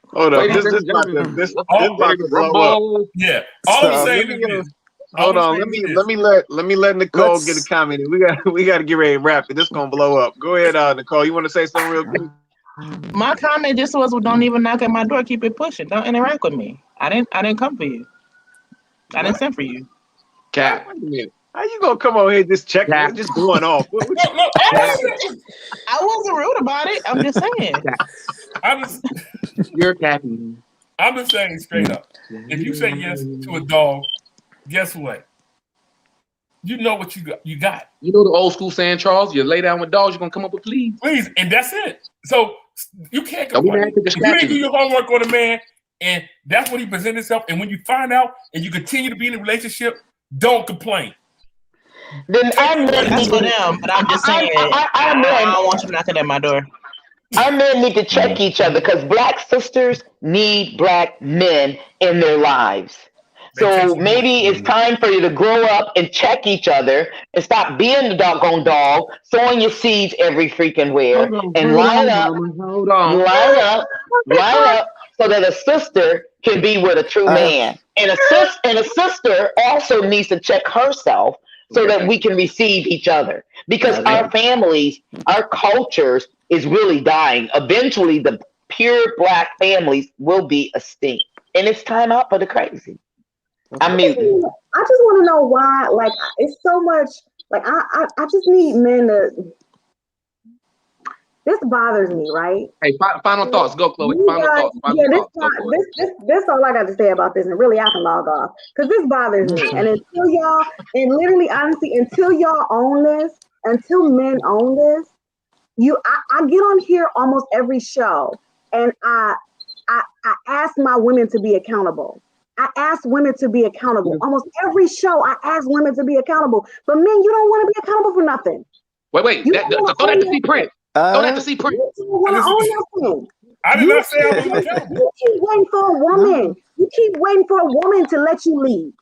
Speaker 1: hold up.
Speaker 5: Ladies
Speaker 1: This
Speaker 5: and
Speaker 1: about to
Speaker 5: gentlemen,
Speaker 1: this
Speaker 5: let's
Speaker 3: all-
Speaker 1: about to blow up.
Speaker 5: rumble.
Speaker 3: Yeah. All
Speaker 6: So,
Speaker 3: I'm saying
Speaker 1: let
Speaker 3: is
Speaker 1: me,
Speaker 3: this.
Speaker 1: Hold
Speaker 3: All I'm
Speaker 1: on.
Speaker 3: saying is
Speaker 1: Let me let Nicole
Speaker 6: Let's-
Speaker 1: get a comment in. We got to get ready to wrap it. This gonna blow up. Go ahead, Nicole. You want to say something real quick?
Speaker 4: My comment just was, well, don't even knock at my door. Keep it pushing. Don't interact with me. I didn't come for you. I didn't send for you.
Speaker 5: Cap.
Speaker 1: Wait a minute. How you gonna come over here just check
Speaker 5: Yeah.
Speaker 1: just going off?
Speaker 3: Look, all I'm saying-
Speaker 4: I wasn't rude about it. I'm just saying.
Speaker 5: You're Cappy.
Speaker 3: I'm just saying straight up. If you say yes to a dog, guess what? You know what you got.
Speaker 5: You know the old school saying, Charles, you lay down with dogs, you're gonna come up with fleas.
Speaker 3: Please, and that's it. So you can't
Speaker 5: Don't be
Speaker 3: complain.
Speaker 5: mad at the
Speaker 3: If you ain't do
Speaker 5: distraction.
Speaker 3: your homework on a man, and that's what he presents himself, and when you find out and you continue to be in a relationship, don't complain.
Speaker 7: Then our men
Speaker 4: That's
Speaker 7: need
Speaker 4: for
Speaker 7: to,
Speaker 4: them, but I'm just saying. I don't want you knocking at my door.
Speaker 7: our men need to check each other because black sisters need black men in their lives. So maybe it's time for you to grow up and check each other and stop being the doggone dog, sowing your seeds every freaking where, and line up so that a sister can be with a true man. And a sister also needs to check herself so that we can receive each other. Because our families, our cultures is really dying. Eventually the pure black families will be extinct. And it's time out for the crazy. I'm muting.
Speaker 2: I just want to know why, like, it's so much, like, I just need men to, this bothers me, right?
Speaker 5: Hey, final thoughts. Go, Chloe.
Speaker 2: You
Speaker 5: Final
Speaker 2: guys-
Speaker 5: thoughts.
Speaker 2: yeah,
Speaker 5: Final thoughts. Go, Chloe.
Speaker 2: this all I got to say about this, and really I can log off, because this bothers me. And until y'all, and literally, honestly, until y'all own this, until men own this, I get on here almost every show, and I ask my women to be accountable. I ask women to be accountable. Almost every show, I ask women to be accountable. But men, you don't want to be accountable for nothing.
Speaker 5: Wait.
Speaker 2: You
Speaker 5: Throw
Speaker 2: don't
Speaker 5: that
Speaker 2: wanna
Speaker 5: to see print. Throw that to see print.
Speaker 2: You don't want to own nothing.
Speaker 3: I did not say I was accountable.
Speaker 2: You keep waiting for a woman. You keep waiting for a woman to let you lead.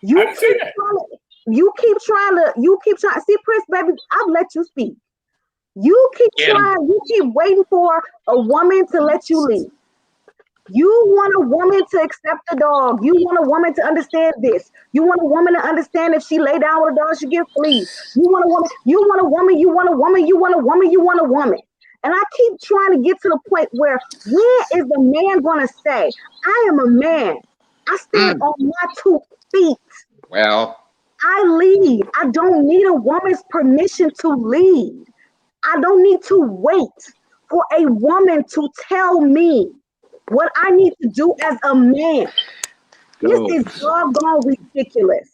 Speaker 3: I didn't say that.
Speaker 2: You keep trying. See, Prince, baby, I've let you speak. You keep trying. You keep waiting for a woman to let you lead. You want a woman to accept the dog. You want a woman to understand this. You want a woman to understand if she lay down with a dog, she get fleas. You want a woman. You want a woman. You want a woman. You want a woman. You want a woman. And I keep trying to get to the point where when is the man going to say, I am a man. I stand on my 2 feet.
Speaker 5: Well,
Speaker 2: I lead. I don't need a woman's permission to lead. I don't need to wait for a woman to tell me what I need to do as a man. This
Speaker 5: Go.
Speaker 2: is doggone ridiculous.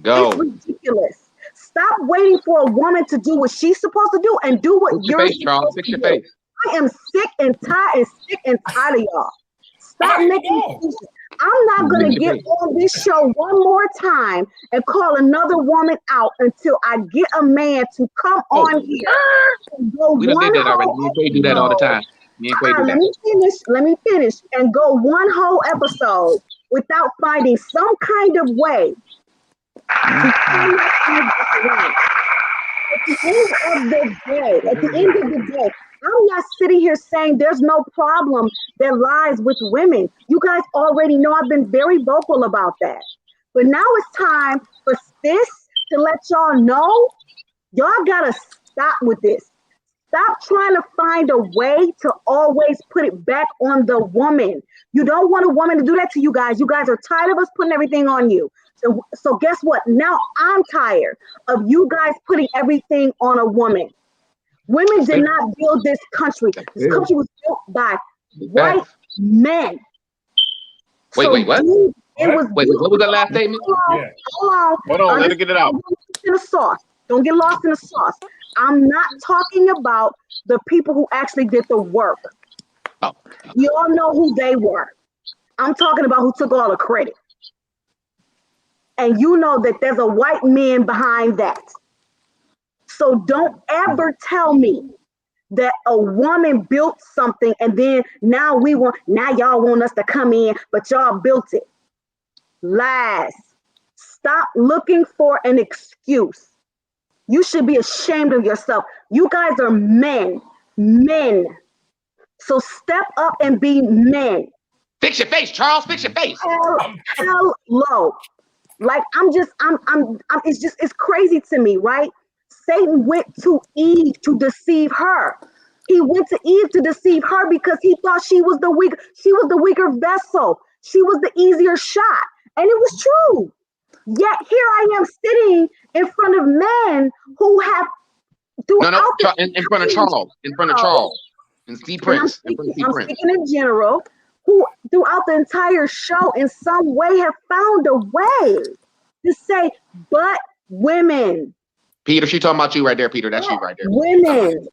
Speaker 5: Go.
Speaker 2: It's ridiculous. Stop waiting for a woman to do what she's supposed to do and do what
Speaker 5: Fix your
Speaker 2: you're
Speaker 5: face, Charles.
Speaker 2: supposed
Speaker 5: Fix
Speaker 2: to
Speaker 5: your
Speaker 2: do.
Speaker 5: face.
Speaker 2: I am sick and tired of y'all. Stop making excuses. I'm not going to get on this show one more time and call another woman out until I get a man to come on here and go
Speaker 5: We done
Speaker 2: one
Speaker 5: did that already.
Speaker 2: whole
Speaker 5: Me and Quay do that all the
Speaker 2: episode.
Speaker 5: time. Me and Quay do
Speaker 2: Let me finish and go one whole episode without finding some kind of way to turn that thing around. At the end of the day, I'm not sitting here saying there's no problem that lies with women. You guys already know I've been very vocal about that. But now it's time for this to let y'all know, y'all gotta stop with this. Stop trying to find a way to always put it back on the woman. You don't want a woman to do that to you guys. You guys are tired of us putting everything on you. So guess what? Now I'm tired of you guys putting everything on a woman. Women did not build this country. This country was built by white men.
Speaker 5: Wait, what?
Speaker 2: What
Speaker 5: was that last statement?
Speaker 2: Hold
Speaker 1: on, let her get it out.
Speaker 2: In the sauce. Don't get lost in the sauce. I'm not talking about the people who actually did the work.
Speaker 5: Oh.
Speaker 2: You all know who they were. I'm talking about who took all the credit. And you know that there's a white man behind that. So don't ever tell me that a woman built something and then now y'all want us to come in, but y'all built it. Lies. Stop looking for an excuse. You should be ashamed of yourself. You guys are men. So step up and be men.
Speaker 5: Fix your face, Charles. Fix your face.
Speaker 2: Hello. Like it's crazy to me, right? Satan went to Eve to deceive her. He went to Eve to deceive her because he thought she was the weaker vessel. She was the easier shot. And it was true. Yet here I am sitting in front of men who have
Speaker 5: in front of Charles. And Steve Prince.
Speaker 2: I'm speaking in general, who throughout the entire show in some way have found a way to say, but women.
Speaker 5: Peter, she talking about you right there, Peter. That's you right there.
Speaker 2: Women.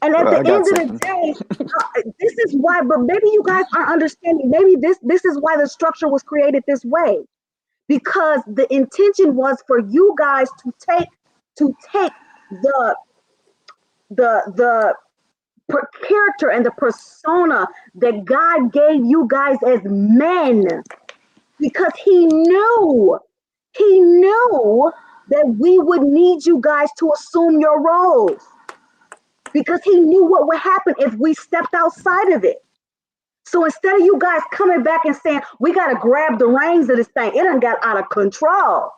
Speaker 2: And at the end of the day, this is why, but maybe you guys aren't understanding. Maybe this is why the structure was created this way. Because the intention was for you guys to take the character and the persona that God gave you guys as men, because he knew that we would need you guys to assume your roles, because he knew what would happen if we stepped outside of it. So instead of you guys coming back and saying, we got to grab the reins of this thing, it done got out of control.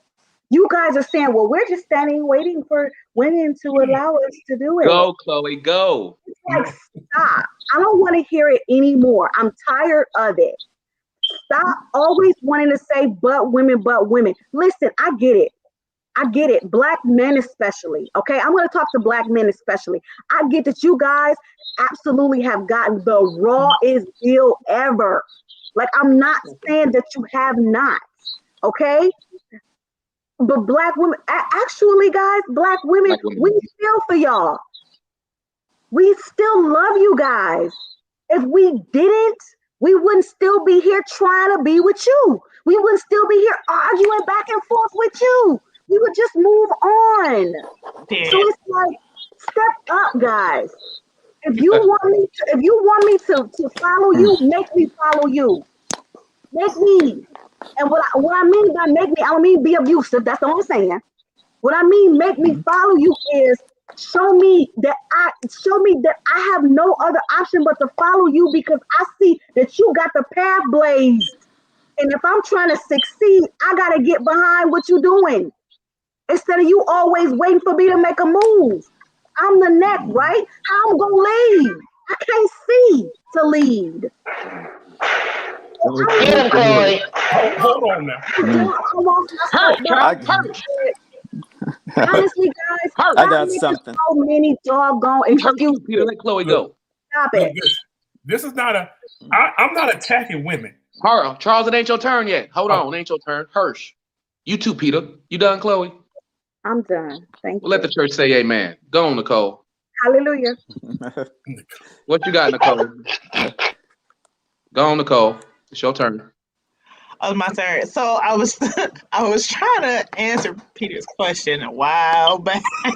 Speaker 2: You guys are saying, well, we're just standing waiting for women to allow us to do it.
Speaker 5: Go, Chloe, go.
Speaker 2: It's like, stop. I don't want to hear it anymore. I'm tired of it. Stop always wanting to say, but women. Listen, I get it. Black men especially. Okay, I'm going to talk to black men especially. I get that you guys absolutely have gotten the rawest deal ever. Like, I'm not saying that you have not. Okay? But black women, actually, guys, black women, we feel for y'all. We still love you guys. If we didn't, we wouldn't still be here trying to be with you. We wouldn't still be here arguing back and forth with you. We would just move on.
Speaker 4: Yeah.
Speaker 2: So it's like, step up, guys. If you want me to follow you, make me follow you. Make me. And what I mean by make me, I don't mean be abusive. That's all I'm saying. What I mean, make me follow you is show me that I have no other option but to follow you, because I see that you got the path blazed. And if I'm trying to succeed, I gotta get behind what you're doing. Instead of you always waiting for me to make a move. I'm the neck, right? How I'm gonna lead? I can't see to lead.
Speaker 7: Get him, Chloe.
Speaker 3: Hold on now.
Speaker 2: Honestly, guys,
Speaker 8: I
Speaker 2: y'all
Speaker 8: got
Speaker 2: make
Speaker 8: something.
Speaker 2: so many doggone excuses.
Speaker 5: Peter, let Chloe go.
Speaker 2: Stop
Speaker 3: Look,
Speaker 2: it.
Speaker 3: this is not a. I'm not attacking women.
Speaker 5: Charles, it ain't your turn yet. Hold on, it ain't your turn. Hirsch. You too, Peter. You done, Chloe?
Speaker 2: I'm done. Thank
Speaker 5: Well,
Speaker 2: you.
Speaker 5: let the church say amen. Go on, Nicole.
Speaker 2: Hallelujah.
Speaker 5: What you got, Nicole? Go on, Nicole. It's your turn.
Speaker 4: Oh, my turn. So I was I was trying to answer Peter's question a while back.
Speaker 5: Hey,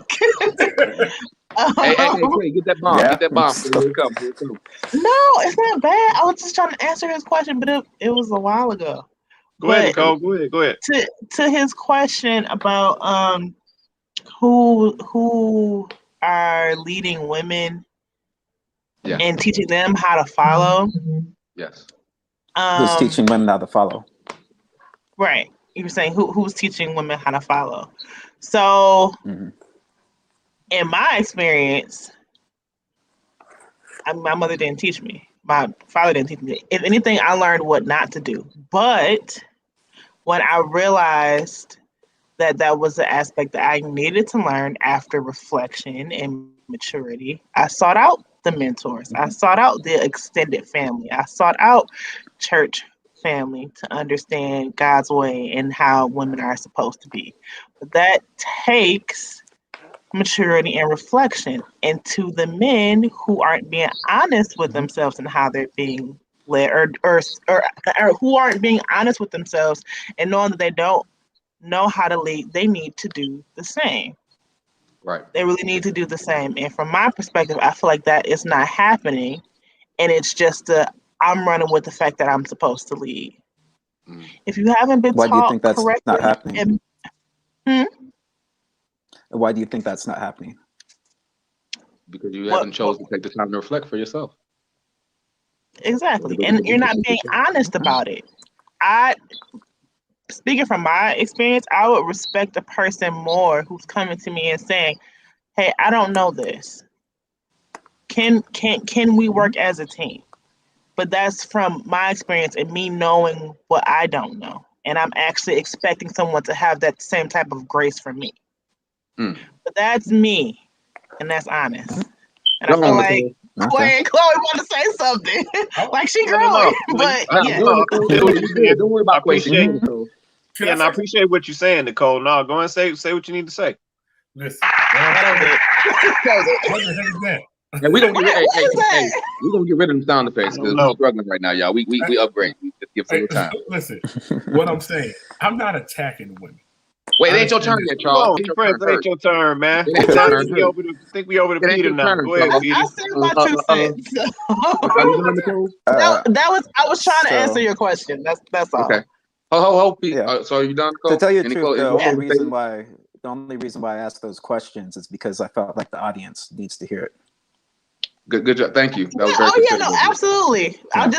Speaker 5: get that bomb.
Speaker 8: Yeah.
Speaker 5: Get that bomb. Here it comes. Here it comes.
Speaker 4: No, it's not bad. I was just trying to answer his question, but it was a while ago.
Speaker 1: Go ahead,
Speaker 4: But
Speaker 1: Nicole. Go ahead.
Speaker 4: to his question about who are leading women
Speaker 5: Yeah.
Speaker 4: and teaching them how to follow.
Speaker 5: Yes.
Speaker 8: Who's teaching women how to follow?
Speaker 4: Right. You were saying who's teaching women how to follow. So in my experience, my mother didn't teach me. My father didn't teach me. If anything, I learned what not to do. But when I realized that was the aspect that I needed to learn after reflection and maturity, I sought out the mentors. I sought out the extended family. I sought out church family to understand God's way and how women are supposed to be. But that takes maturity and reflection. And to the men who aren't being honest with themselves and how they're being led, or who aren't being honest with themselves and knowing that they don't know how to lead, they need to do the same.
Speaker 5: Right.
Speaker 4: They really need to do the same. And from my perspective, I feel like that is not happening. And it's just I'm running with the fact that I'm supposed to lead. If you haven't been
Speaker 8: Why do you
Speaker 4: taught
Speaker 8: think that's
Speaker 4: correctly,
Speaker 8: not happening? Why do you think that's not happening?
Speaker 5: Because you haven't chosen to take the time to reflect for yourself.
Speaker 4: Exactly. And you're not being honest about it. Speaking from my experience, I would respect a person more who's coming to me and saying, "Hey, I don't know this. Can we work as a team?" But that's from my experience and me knowing what I don't know. And I'm actually expecting someone to have that same type of grace for me. But that's me. And that's honest. And I feel like Chloe want to say something. Like she growing. But yeah.
Speaker 5: Don't worry about
Speaker 1: appreciate.
Speaker 5: Nicole.
Speaker 1: Yeah, and I appreciate what you're saying, Nicole. No, go and say what you need to say.
Speaker 3: Listen.
Speaker 5: And we're gonna get rid of them sound effects because we're struggling right now, y'all. We upgrade. We just give us a little time.
Speaker 3: Listen, what I'm saying, I'm not attacking women.
Speaker 5: Wait, it ain't your turn yet, Charles.
Speaker 1: It ain't your turn, man.
Speaker 5: It ain't your turn.
Speaker 1: I think we over to Peter now. Go ahead, Peter.
Speaker 4: I said my 2 cents. I was trying to answer your question. That's all.
Speaker 5: Okay. So are you done, Nicole?
Speaker 8: To tell you the truth, the only reason why I asked those questions is because I felt like the audience needs to hear it.
Speaker 5: Good job. Thank you. That was very
Speaker 4: absolutely. Yeah.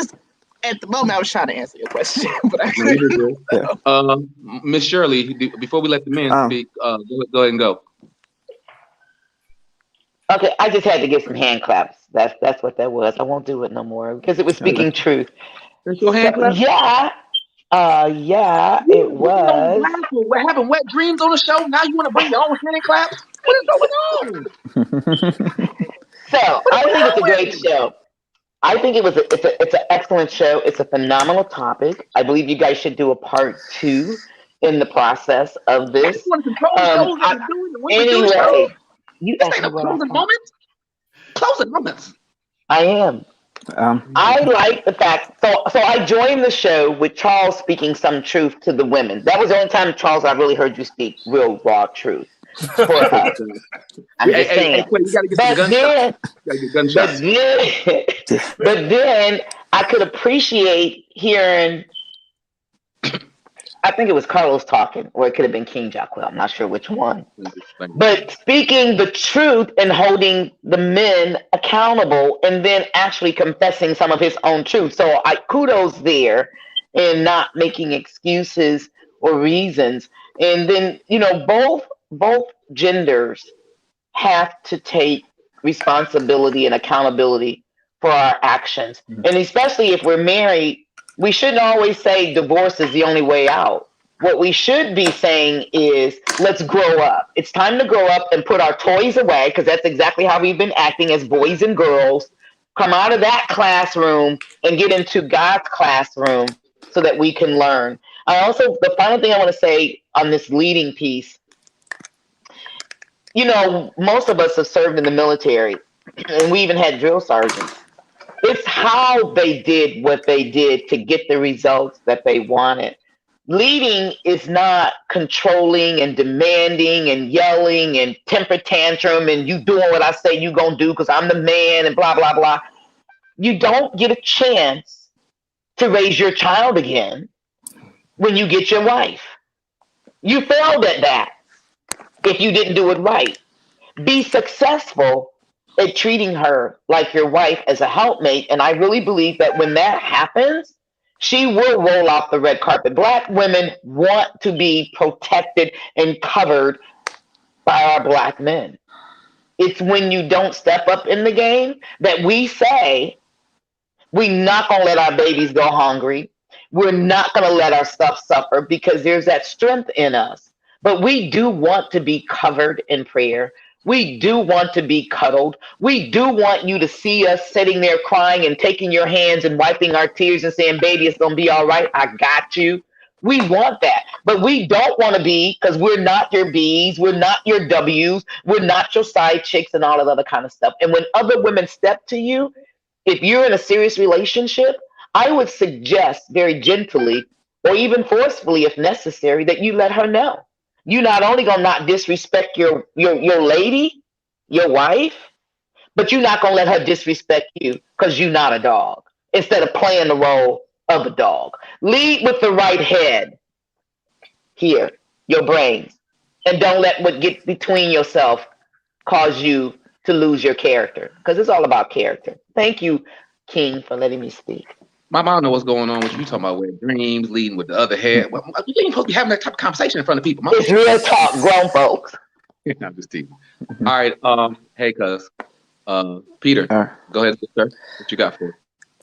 Speaker 4: At the moment I was trying to answer your question, but
Speaker 5: Miss Shirley, before we let the men speak, go ahead and go.
Speaker 7: Okay, I just had to get some hand claps. That's what that was. I won't do it no more because it was speaking truth.
Speaker 5: That's your hand clap?
Speaker 7: Yeah. Yeah, it was.
Speaker 5: We're having wet dreams on the show. Now you want to bring your own hand claps? What is going on?
Speaker 7: So I think it's a great show. I think it's an excellent show. It's a phenomenal topic. I believe you guys should do a part 2 in the process of this. Anyway, you asked me
Speaker 5: closing moments. Closing moments.
Speaker 7: I am. I like the fact. So I joined the show with Charles speaking some truth to the women. That was the only time, Charles, I really heard you speak real raw truth. For us. I'm just saying. But then I could appreciate hearing, I think it was Carlos talking, or it could have been King Jacquel. I'm not sure which one. But speaking the truth and holding the men accountable and then actually confessing some of his own truth. So I kudos there in not making excuses or reasons. And then, both genders have to take responsibility and accountability for our actions. And especially if we're married, we shouldn't always say divorce is the only way out. What we should be saying is, let's grow up. It's time to grow up and put our toys away, because that's exactly how we've been acting as boys and girls. Come out of that classroom and get into God's classroom so that we can learn. The final thing I want to say on this leading piece, most of us have served in the military, and we even had drill sergeants. It's how they did what they did to get the results that they wanted. Leading is not controlling and demanding and yelling and temper tantrum and you doing what I say you gonna do because I'm the man and blah, blah, blah. You don't get a chance to raise your child again when you get your wife. You failed at that if you didn't do it right. Be successful at treating her like your wife as a helpmate. And I really believe that when that happens, she will roll off the red carpet. Black women want to be protected and covered by our Black men. It's when you don't step up in the game that we say, we're not going to let our babies go hungry. We're not going to let our stuff suffer, because there's that strength in us. But we do want to be covered in prayer. We do want to be cuddled. We do want you to see us sitting there crying and taking your hands and wiping our tears and saying, baby, it's going to be all right. I got you. We want that. But we don't want to be, because we're not your B's. We're not your W's. We're not your side chicks and all of that other kind of stuff. And when other women step to you, if you're in a serious relationship, I would suggest very gently or even forcefully, if necessary, that you let her know. You're not only going to not disrespect your lady, your wife, but you're not going to let her disrespect you because you're not a dog, instead of playing the role of a dog. Lead with the right head here, your brains, and don't let what gets between yourself cause you to lose your character, because it's all about character. Thank you, King, for letting me speak.
Speaker 5: Mom, I don't know what's going on with you. Talking about wet dreams, leading with the other head. Well, you ain't supposed to be having that type of conversation in front of people. Mom.
Speaker 7: It's real talk, grown folks.
Speaker 5: I'm just teasing. All right. Hey, cuz. Peter, go ahead, sir. What you got for it?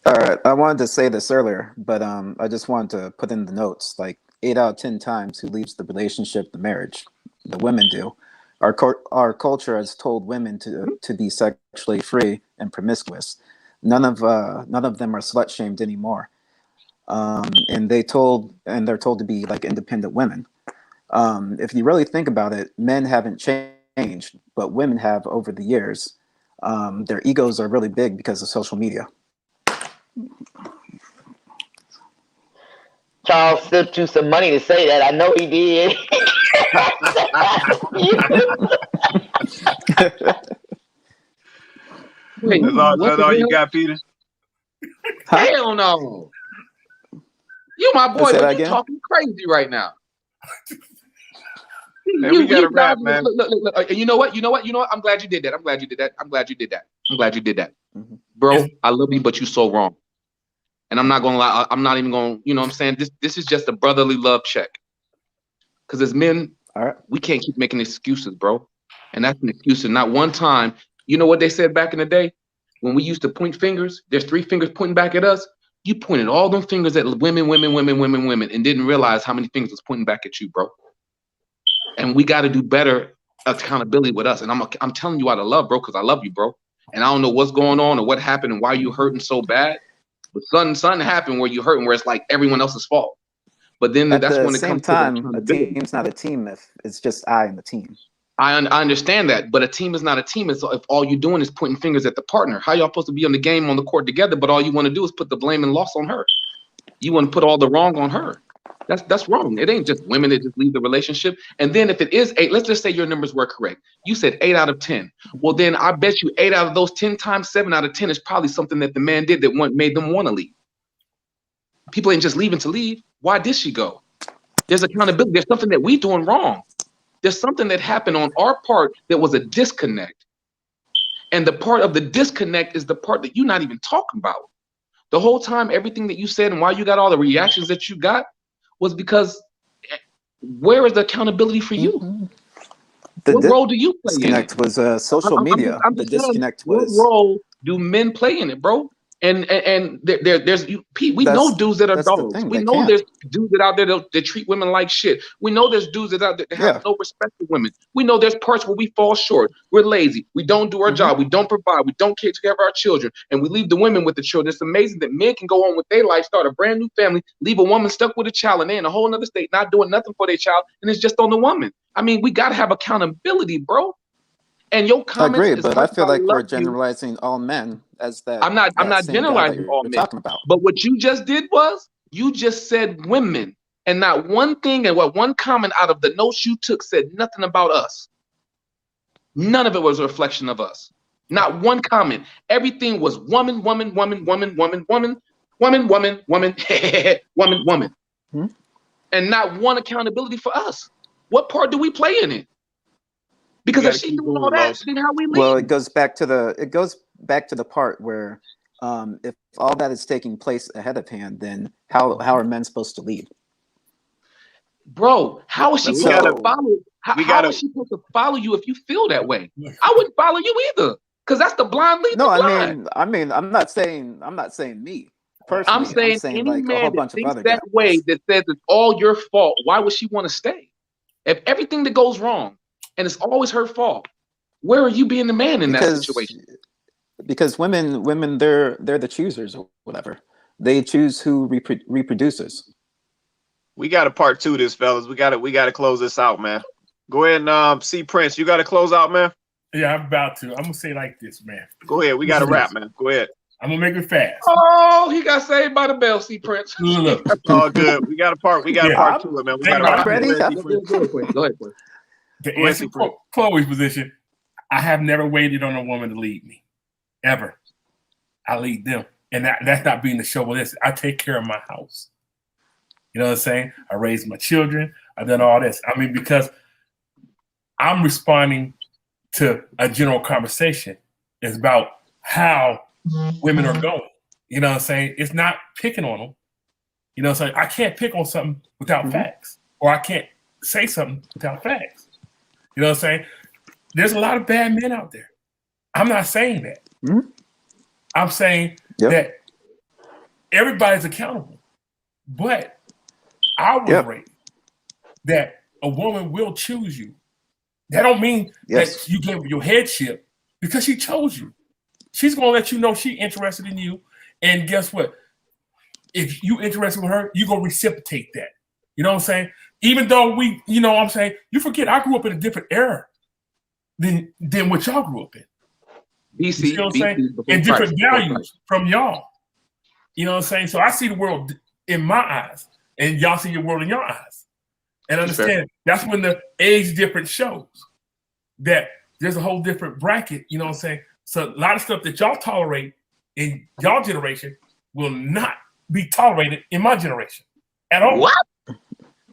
Speaker 8: All right. I wanted to say this earlier, but I just wanted to put in the notes. Like 8 out of 10 times, who leaves the relationship, the marriage? The women do. Our culture has told women to be sexually free and promiscuous. None of them are slut shamed anymore, and they're told to be like independent women. If you really think about it, men haven't changed, but women have over the years. Their egos are really big because of social media.
Speaker 7: Charles slipped you some money to say that. I know he did.
Speaker 5: Wait,
Speaker 1: that's all you got, Peter?
Speaker 5: Hell no. You my boy, but you're talking crazy right now.
Speaker 1: Hey, we got a wrap, man.
Speaker 5: Look. You know what? I'm glad you did that. Mm-hmm. Bro, I love you, but you're so wrong. And I'm not gonna lie, I'm not even gonna, you know what I'm saying? This is just a brotherly love check. Because as men, we can't keep making excuses, bro. And that's an excuse. And not one time, you know what they said back in the day? When we used to point fingers, there's 3 fingers pointing back at us. You pointed all them fingers at women, and didn't realize how many fingers was pointing back at you, bro. And we got to do better accountability with us. And I'm telling you out of love, bro, because I love you, bro. And I don't know what's going on or what happened and why you hurting so bad. But something happened where you hurting where it's like everyone else's fault. But then that's when it comes to
Speaker 8: a team's not a team if it's just I and the team.
Speaker 5: I understand that, but a team is not a team if all you're doing is pointing fingers at the partner. How y'all supposed to be on the game, on the court together, but all you want to do is put the blame and loss on her? You want to put all the wrong on her. That's wrong. It ain't just women that just leave the relationship. And then if it is 8, let's just say your numbers were correct. You said 8 out of 10. Well, then I bet you 8 out of those 10 times 7 out of 10 is probably something that the man did that made them want to leave. People ain't just leaving to leave. Why did she go? There's accountability. There's something that we doing wrong. There's something that happened on our part that was a disconnect. And the part of the disconnect is the part that you're not even talking about. The whole time, everything that you said and why you got all the reactions that you got was because where is the accountability for you?
Speaker 8: Mm-hmm.
Speaker 5: What role do you play in it?
Speaker 8: Disconnect was social media. The disconnect was...
Speaker 5: What role do men play in it, bro? And there's Pete. We
Speaker 8: That's-
Speaker 5: know dudes that are
Speaker 8: that's the
Speaker 5: dogs.
Speaker 8: thing,
Speaker 5: We
Speaker 8: they
Speaker 5: know
Speaker 8: can't.
Speaker 5: there's dudes that out there that treat women like shit. We know there's dudes that out there that have
Speaker 8: Yeah.
Speaker 5: no respect for women. We know there's parts where we fall short. We're lazy. We don't do our
Speaker 8: Mhm.
Speaker 5: job. We don't provide. We don't take care of our children, and we leave the women with the children. It's amazing that men can go on with their life, start a brand new family, leave a woman stuck with a child, and they're in a whole other state, not doing nothing for their child, and it's just on the woman. I mean, we gotta have accountability, bro. And your
Speaker 8: I
Speaker 5: comments.
Speaker 8: agree,
Speaker 5: as
Speaker 8: but I
Speaker 5: much as
Speaker 8: feel like
Speaker 5: love
Speaker 8: we're
Speaker 5: you,
Speaker 8: generalizing all men as that.
Speaker 5: I'm not
Speaker 8: that same guy that
Speaker 5: generalizing all
Speaker 8: you're
Speaker 5: men.
Speaker 8: talking about.
Speaker 5: But what you just did was you just said women, and not one thing and what one comment out of the notes you took said nothing about us. None of it was a reflection of us. Not one comment. Everything was woman, woman, woman, woman, woman, woman, woman, woman, woman, woman, woman.
Speaker 8: Hmm?
Speaker 5: And not one accountability for us. What part do we play in it? Because
Speaker 1: You
Speaker 5: if
Speaker 1: gotta
Speaker 5: she
Speaker 1: keep
Speaker 5: doing all
Speaker 1: moving,
Speaker 5: that,
Speaker 1: Los.
Speaker 5: then how we leave?
Speaker 8: Well, it goes back to the part where if all that is taking place ahead of hand, then how are men supposed to lead?
Speaker 5: Bro, how is she
Speaker 1: We
Speaker 5: supposed
Speaker 1: gotta-
Speaker 5: to follow? How
Speaker 1: gotta-
Speaker 5: is she supposed to follow you if you feel that way? I wouldn't follow you either, because that's the blind lead.
Speaker 8: No,
Speaker 5: the
Speaker 8: I
Speaker 5: blind.
Speaker 8: mean, I'm not saying me personally.
Speaker 5: I'm saying any
Speaker 8: like a whole
Speaker 5: man that
Speaker 8: bunch of
Speaker 5: thinks
Speaker 8: other
Speaker 5: that
Speaker 8: guys.
Speaker 5: way, that says it's all your fault, why would she want to stay? If everything that goes wrong and it's always her fault, where are you being the man in that situation?
Speaker 8: Because women, they're the choosers or whatever. They choose who reproduces.
Speaker 1: We got a part two of this, fellas. We gotta close this out, man. Go ahead and see Prince. You gotta close out, man.
Speaker 3: Yeah, I'm about to. I'm gonna say it like this, man.
Speaker 1: Go ahead. We gotta wrap, man. Go ahead.
Speaker 3: I'm gonna make it fast.
Speaker 5: Oh, he got saved by the bell, see Prince.
Speaker 3: Look,
Speaker 1: That's all good. We got a part
Speaker 8: Yeah.
Speaker 1: two of it, man. We
Speaker 3: Hey,
Speaker 1: gotta
Speaker 3: I'm
Speaker 1: wrap.
Speaker 8: ready.
Speaker 1: Go ahead, see Prince.
Speaker 5: Go ahead, Prince. Go ahead, Prince.
Speaker 3: to
Speaker 1: Go ahead,
Speaker 3: answer
Speaker 1: see Prince.
Speaker 3: Chloe's position, I have never waited on a woman to lead me, ever. I lead them, and that's not being the chauvinist. I take care of my house. You know what I'm saying? I raised my children. I've done all this. I mean, because I'm responding to a general conversation. It's about how women are going. You know what I'm saying? It's not picking on them. You know what I'm saying? I can't pick on something without facts, or I can't say something without facts. You know what I'm saying? There's a lot of bad men out there. I'm not saying that.
Speaker 8: Mhm.
Speaker 3: I'm saying that everybody's accountable. But I was raised that a woman will choose you. That don't mean that you gave her your headship, because she chose you. She's gonna let you know she's interested in you. And guess what? If you interested with her, you're gonna reciprocate that. You know what I'm saying? Even though you know what I'm saying, you forget I grew up in a different era than what y'all grew up in.
Speaker 5: BC,
Speaker 3: you know what I'm saying? And different values from y'all. You know what I'm saying? So I see the world in my eyes, and y'all see your world in your eyes. And understand that's when the age difference shows that there's a whole different bracket. You know what I'm saying? So a lot of stuff that y'all tolerate in y'all generation will not be tolerated in my generation at all.
Speaker 5: What?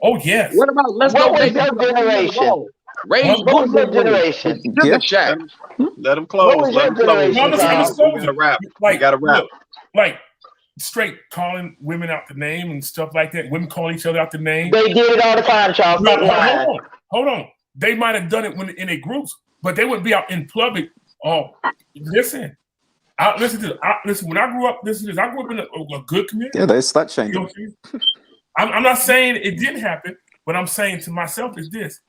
Speaker 3: Oh yes.
Speaker 5: What about let's
Speaker 7: What
Speaker 5: go
Speaker 7: was
Speaker 5: baby?
Speaker 7: your generation?
Speaker 5: Raise
Speaker 7: What was your generation?
Speaker 5: Sugar Shack.
Speaker 1: Let them close.
Speaker 7: What was
Speaker 1: Let
Speaker 7: your
Speaker 1: them close.
Speaker 7: generation,
Speaker 3: No, let's
Speaker 7: Tom?
Speaker 1: We gotta wrap.
Speaker 3: Like,
Speaker 1: We gotta wrap.
Speaker 3: look, like straight calling women out the name and stuff like that. Women calling each other out the name.
Speaker 7: They did it all the time, Charles.
Speaker 3: No,
Speaker 7: Stop lying.
Speaker 3: hold on. They might have done it when in their groups, but they wouldn't be out in public. Oh, listen. Listen to this. Listen, when I grew up, I grew up in a good community.
Speaker 8: Yeah, they slut shamed
Speaker 3: You know what I'm saying? I'm not saying it didn't happen. What I'm saying to myself is this: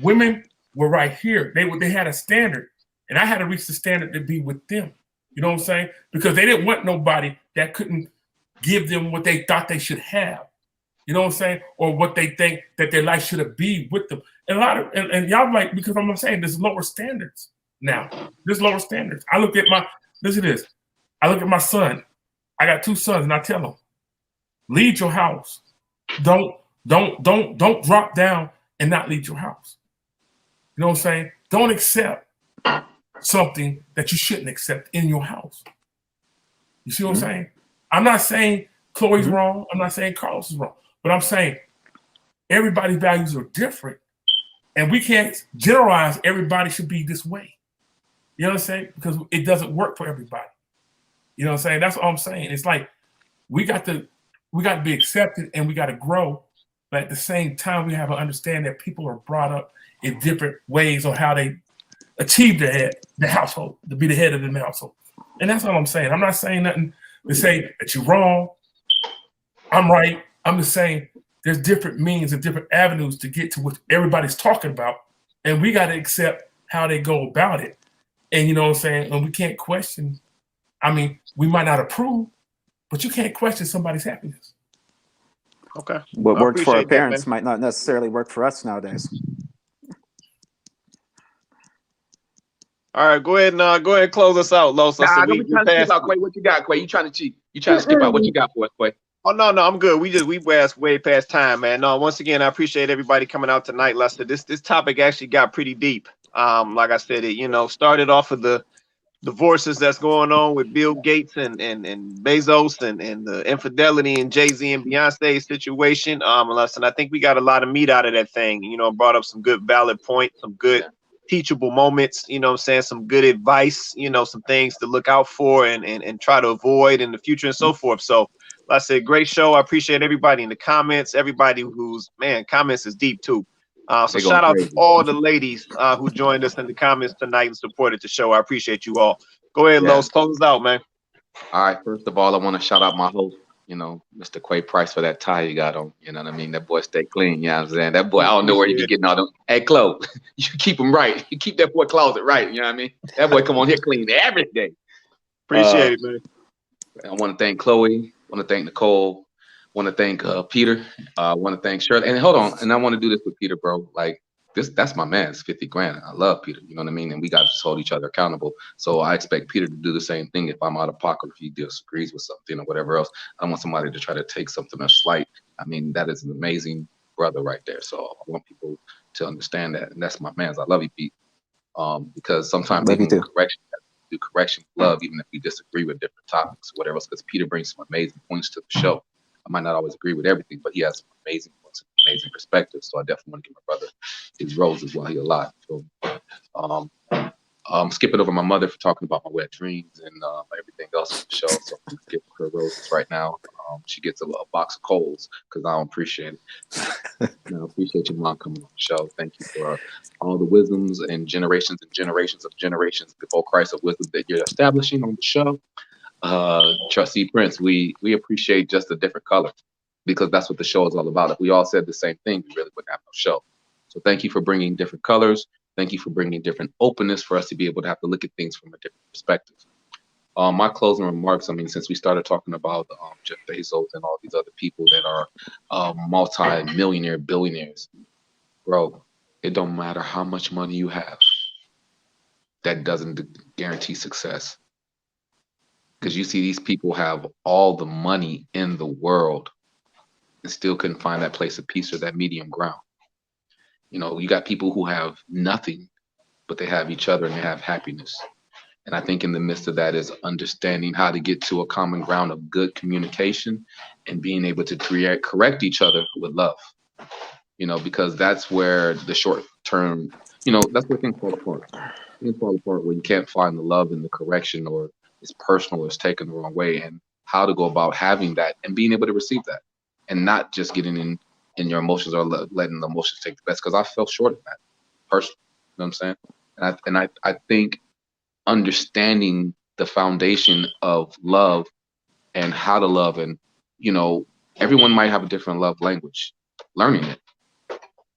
Speaker 3: women were right here. They had a standard, and I had to reach the standard to be with them. You know what I'm saying? Because they didn't want nobody that couldn't give them what they thought they should have. You know what I'm saying? Or what they think that their life should have been with them. And a lot of and y'all like, because I'm saying there's lower standards now. There's lower standards. I look at listen to this. I look at my son. I got 2 sons, and I tell them, lead your house. Don't drop down and not lead your house. You know what I'm saying? Don't accept something that you shouldn't accept in your house. You see what I'm saying? I'm not saying Chloe's wrong. I'm not saying Carlos is wrong. But I'm saying everybody's values are different. And we can't generalize everybody should be this way. You know what I'm saying? Because it doesn't work for everybody. You know what I'm saying? That's all I'm saying. It's like we got to be accepted, and we got to grow. But at the same time, we have to understand that people are brought up in different ways on how they achieve the household, to be the head of the household. And that's all I'm saying. I'm not saying nothing to say that you're wrong, I'm right. I'm just saying there's different means and different avenues to get to what everybody's talking about. And we got to accept how they go about it. And you know what I'm saying? And we can't question. I mean, we might not approve, but you can't question somebody's happiness.
Speaker 1: Okay.
Speaker 8: What
Speaker 1: I
Speaker 8: worked for our
Speaker 1: appreciate that,
Speaker 8: parents
Speaker 1: man.
Speaker 8: might not necessarily work for us nowadays.
Speaker 1: All right, go ahead and close us out, Los.
Speaker 9: Nah,
Speaker 1: So
Speaker 9: don't
Speaker 1: we
Speaker 9: be trying to cheat
Speaker 1: passed.
Speaker 9: out, Quay. What you got, Quay? You trying to cheat? You trying to skip out? What you got for us, Quay?
Speaker 1: Oh no, I'm good. We passed way past time, man. No, once again, I appreciate everybody coming out tonight, Lester. This topic actually got pretty deep. Like I said, it started off with the divorces that's going on with Bill Gates and Bezos and the infidelity in Jay-Z and Beyonce's situation. Lester, I think we got a lot of meat out of that thing. Brought up some good valid points, some good teachable moments, some good advice, some things to look out for and try to avoid in the future and so forth. So like I said, great show. I appreciate everybody in the comments, everybody whose comments is deep too. So shout out to all the ladies who joined us in the comments tonight and supported the show. I appreciate you all. Go ahead, Los, close us out, man.
Speaker 9: All right. First of all, I want to shout out my host, Mr. Quay Price, for that tie you got on. You know what I mean? That boy stay clean. You know what I'm saying? That boy, I don't know where he be getting all them. Hey, Chloe, you keep him right. You keep that boy closet right. You know what I mean? That boy come on here clean every day.
Speaker 1: Appreciate it, man.
Speaker 9: I want to thank Chloe. I want to thank Nicole. I want to thank Peter. I want to thank Shirley. And hold on. And I want to do this with Peter, bro. Like, that's my man. It's 50 grand. I love Peter. You know what I mean? And we got to just hold each other accountable. So I expect Peter to do the same thing if I'm out of pocket, if he disagrees with something or whatever else. I don't want somebody to try to take something as slight. I mean, that is an amazing brother right there. So I want people to understand that. And that's my man. I love you, Pete. Because sometimes even correction with love, even if we disagree with different topics, whatever else, because Peter brings some amazing points to the show. I might not always agree with everything, but he has some amazing points, amazing perspectives. So I definitely want to give my brother his roses while he's alive. So, skipping over my mother for talking about my wet dreams and everything else on the show. So I'm gonna give her roses right now. She gets a box of coals because I don't appreciate it. I appreciate your mom coming on the show. Thank you for all the wisdoms and generations of generations before Christ of wisdom that you're establishing on the show. Trustee Prince, we appreciate just a different color because that's what the show is all about. If we all said the same thing, we really wouldn't have no show. So thank you for bringing different colors. Thank you for bringing different openness for us to be able to have to look at things from a different perspective. My closing remarks, I mean, since we started talking about Jeff Bezos and all these other people that are multi-millionaire billionaires, bro, it don't matter how much money you have. That doesn't guarantee success. Because you see these people have all the money in the world and still couldn't find that place of peace or that medium ground. You got people who have nothing, but they have each other and they have happiness. And I think in the midst of that is understanding how to get to a common ground of good communication and being able to correct each other with love. Because that's where the short term, that's where things fall apart. Things fall apart when you can't find the love in the correction, or it's personal, or it's taken the wrong way, and how to go about having that and being able to receive that and not just getting in your emotions or letting the emotions take the best. Because I fell short of that personally. You know what I'm saying? And I think understanding the foundation of love and how to love, and everyone might have a different love language. Learning it,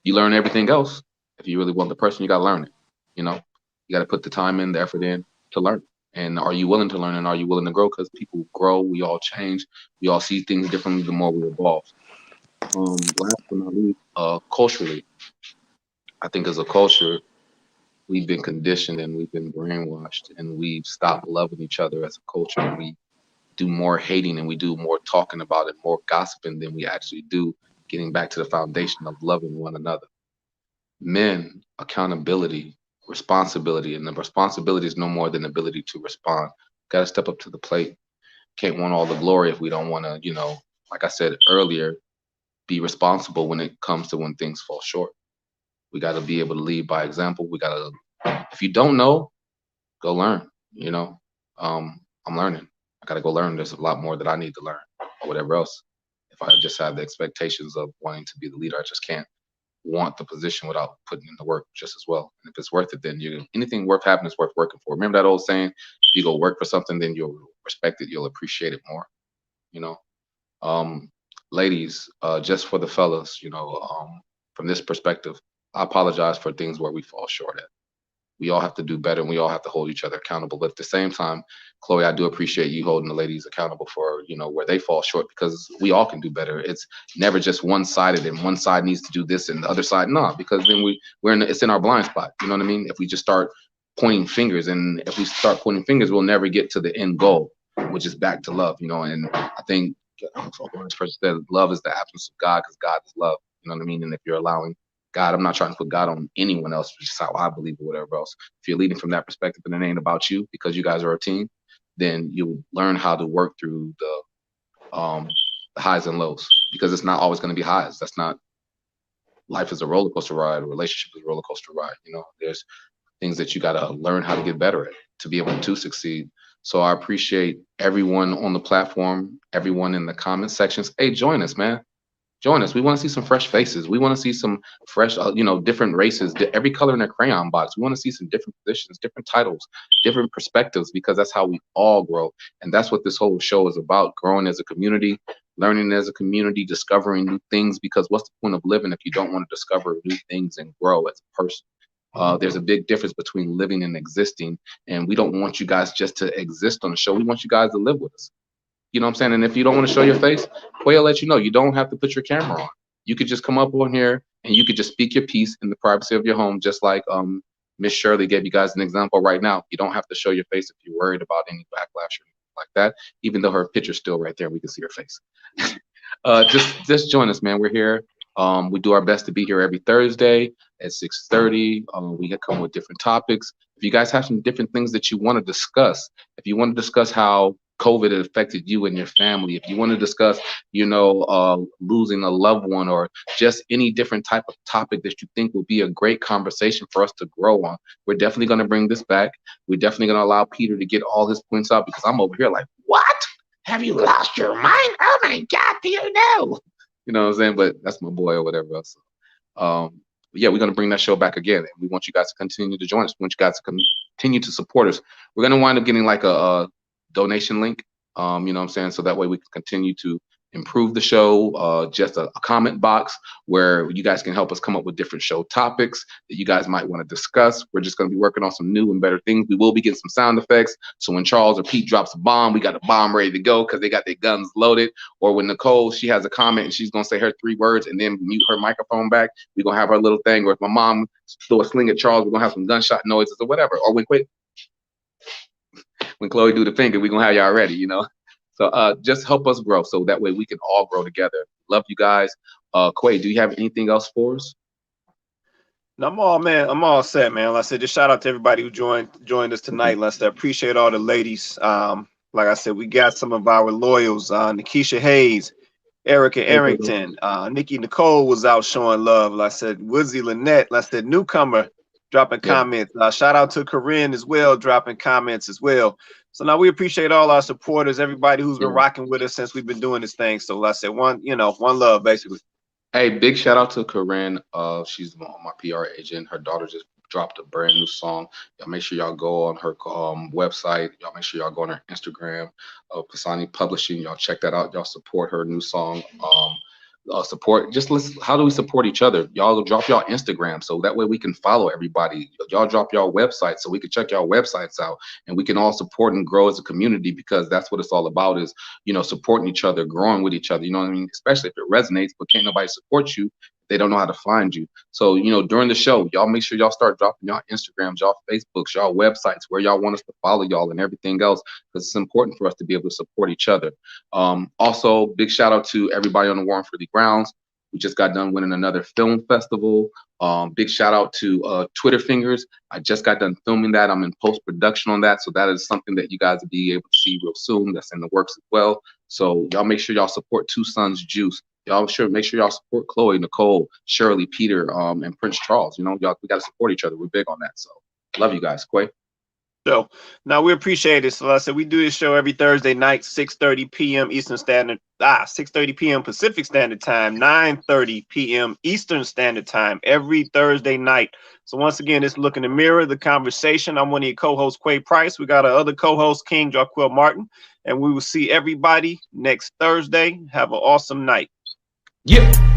Speaker 9: you learn everything else. If you really want the person, you got to learn it. You got to put the time in, the effort in to learn. And are you willing to learn, and are you willing to grow? Because people grow, we all change, we all see things differently the more we evolve. Last but not least, culturally, I think as a culture, we've been conditioned and we've been brainwashed, and we've stopped loving each other as a culture. And we do more hating and we do more talking about it, more gossiping than we actually do getting back to the foundation of loving one another. Men, accountability, responsibility, and the responsibility is no more than the ability to respond. Got to step up to the plate. Can't want all the glory if we don't want to, like I said earlier, be responsible when it comes to when things fall short. We got to be able to lead by example. We got to, if you don't know, go learn. I'm learning. I got to go learn. There's a lot more that I need to learn, or whatever else. If I just have the expectations of wanting to be the leader, I just can't. want the position without putting in the work just as well. And if it's worth it, then anything worth having is worth working for. Remember that old saying, if you go work for something, then you'll respect it, you'll appreciate it more, you know. Ladies, just for the fellas, you know, from this perspective, I apologize for things where we fall short at. We all have to do better, and we all have to hold each other accountable. But at the same time, Chloe, I do appreciate you holding the ladies accountable for, you know, where they fall short, because we all can do better. It's never just one-sided and one side needs to do this and the other side not, because then it's in our blind spot. You know what I mean? If we just start pointing fingers, and if we start pointing fingers, we'll never get to the end goal, which is back to love, you know. And I think this person said love is the absence of God, because God is love. You know what I mean? And if you're allowing God, I'm not trying to put God on anyone else, which is how I believe or whatever else. If you're leading from that perspective and it ain't about you, because you guys are a team, then you'll learn how to work through the highs and lows, because it's not always going to be highs. That's not, life is a roller coaster ride. A relationship is a roller coaster ride. You know, there's things that you got to learn how to get better at to be able to succeed. So I appreciate everyone on the platform, everyone in the comment sections. Hey, join us, man. Join us. We want to see some fresh faces. We want to see some fresh, you know, different races, every color in their crayon box. We want to see some different positions, different titles, different perspectives, because that's how we all grow. And that's what this whole show is about: growing as a community, learning as a community, discovering new things. Because what's the point of living if you don't want to discover new things and grow as a person? There's a big difference between living and existing. And we don't want you guys just to exist on the show. We want you guys to live with us. You know what I'm saying? And if you don't want to show your face, Quay let you know. You don't have to put your camera on. You could just come up on here and you could just speak your piece in the privacy of your home, just like Miss Shirley gave you guys an example right now. You don't have to show your face if you're worried about any backlash or anything like that, even though her picture's still right there. We can see her face. Just join us, man. We're here. We do our best to be here every Thursday at 6:30. We come with different topics. If you guys have some different things that you want to discuss, if you want to discuss how COVID has affected you and your family, if you want to discuss, you know, losing a loved one, or just any different type of topic that you think would be a great conversation for us to grow on, we're definitely going to bring this back. We're definitely going to allow Peter to get all his points out, because I'm over here like, what? Have you lost your mind? Oh my God, Peter, no. You know what I'm saying? But that's my boy or whatever else. Yeah, we're going to bring that show back again. And we want you guys to continue to join us. We want you guys to continue to support us. We're going to wind up getting like a donation link, you know what I'm saying? So that way we can continue to improve the show, just a comment box where you guys can help us come up with different show topics that you guys might want to discuss. We're just going to be working on some new and better things. We will be getting some sound effects. So when Charles or Pete drops a bomb, we got a bomb ready to go because they got their guns loaded. Or when Nicole, she has a comment and she's going to say her 3 words and then mute her microphone back, we're going to have our little thing. Or if my mom throw a sling at Charles, we're going to have some gunshot noises or whatever. Or when Chloe do the finger, we're going to have y'all ready, you know? So just help us grow so that way we can all grow together. Love you guys. Quay, do you have anything else for us?
Speaker 1: No, I'm all set, man. Like I said, just shout out to everybody who joined us tonight. Like I said, appreciate all the ladies. Like I said, we got some of our loyals, Nikisha Hayes, Erica Arrington, Nikki Nicole was out showing love. Like I said, Woodsy Lynette, like I said, newcomer dropping comments. Shout out to Corinne as well, dropping comments as well. So now we appreciate all our supporters, everybody who's been rocking with us since we've been doing this thing. So like I said, one love basically.
Speaker 9: Hey, big shout out to Corinne. She's my PR agent. Her daughter just dropped a brand new song. Y'all make sure y'all go on her website. Y'all make sure y'all go on her Instagram, Kasani Publishing. Y'all check that out. Y'all support her new song. Support, just listen. How do we support each other? Y'all drop y'all Instagram so that way we can follow everybody. Y'all drop y'all website so we can check y'all websites out and we can all support and grow as a community, because that's what it's all about, is, you know, supporting each other, growing with each other. You know what I mean? Especially if it resonates, but can't nobody support you, they don't know how to find you. So, you know, during the show, y'all make sure y'all start dropping y'all Instagrams, y'all Facebooks, y'all websites, where y'all want us to follow y'all and everything else, because it's important for us to be able to support each other. Also, big shout out to everybody on the Warren Freely grounds. We just got done winning another film festival. Big shout out to Twitter Fingers. I just got done filming that. I'm in post-production on that. So that is something that you guys will be able to see real soon. That's in the works as well. So y'all make sure y'all support Two Sons Juice. Y'all make sure y'all support Chloe, Nicole, Shirley, Peter, and Prince Charles. You know, y'all, we got to support each other. We're big on that. So love you guys. Quay. So
Speaker 1: now we appreciate it. So like I said, we do this show every Thursday night, 6:30 p.m. Eastern 6:30 p.m. Pacific Standard Time, 9:30 p.m. Eastern Standard Time every Thursday night. So once again, it's Look in the Mirror, the conversation. I'm one of your co-hosts, Quay Price. We got our other co-host, King Jarquil Martin, and we will see everybody next Thursday. Have an awesome night.
Speaker 9: Yeah.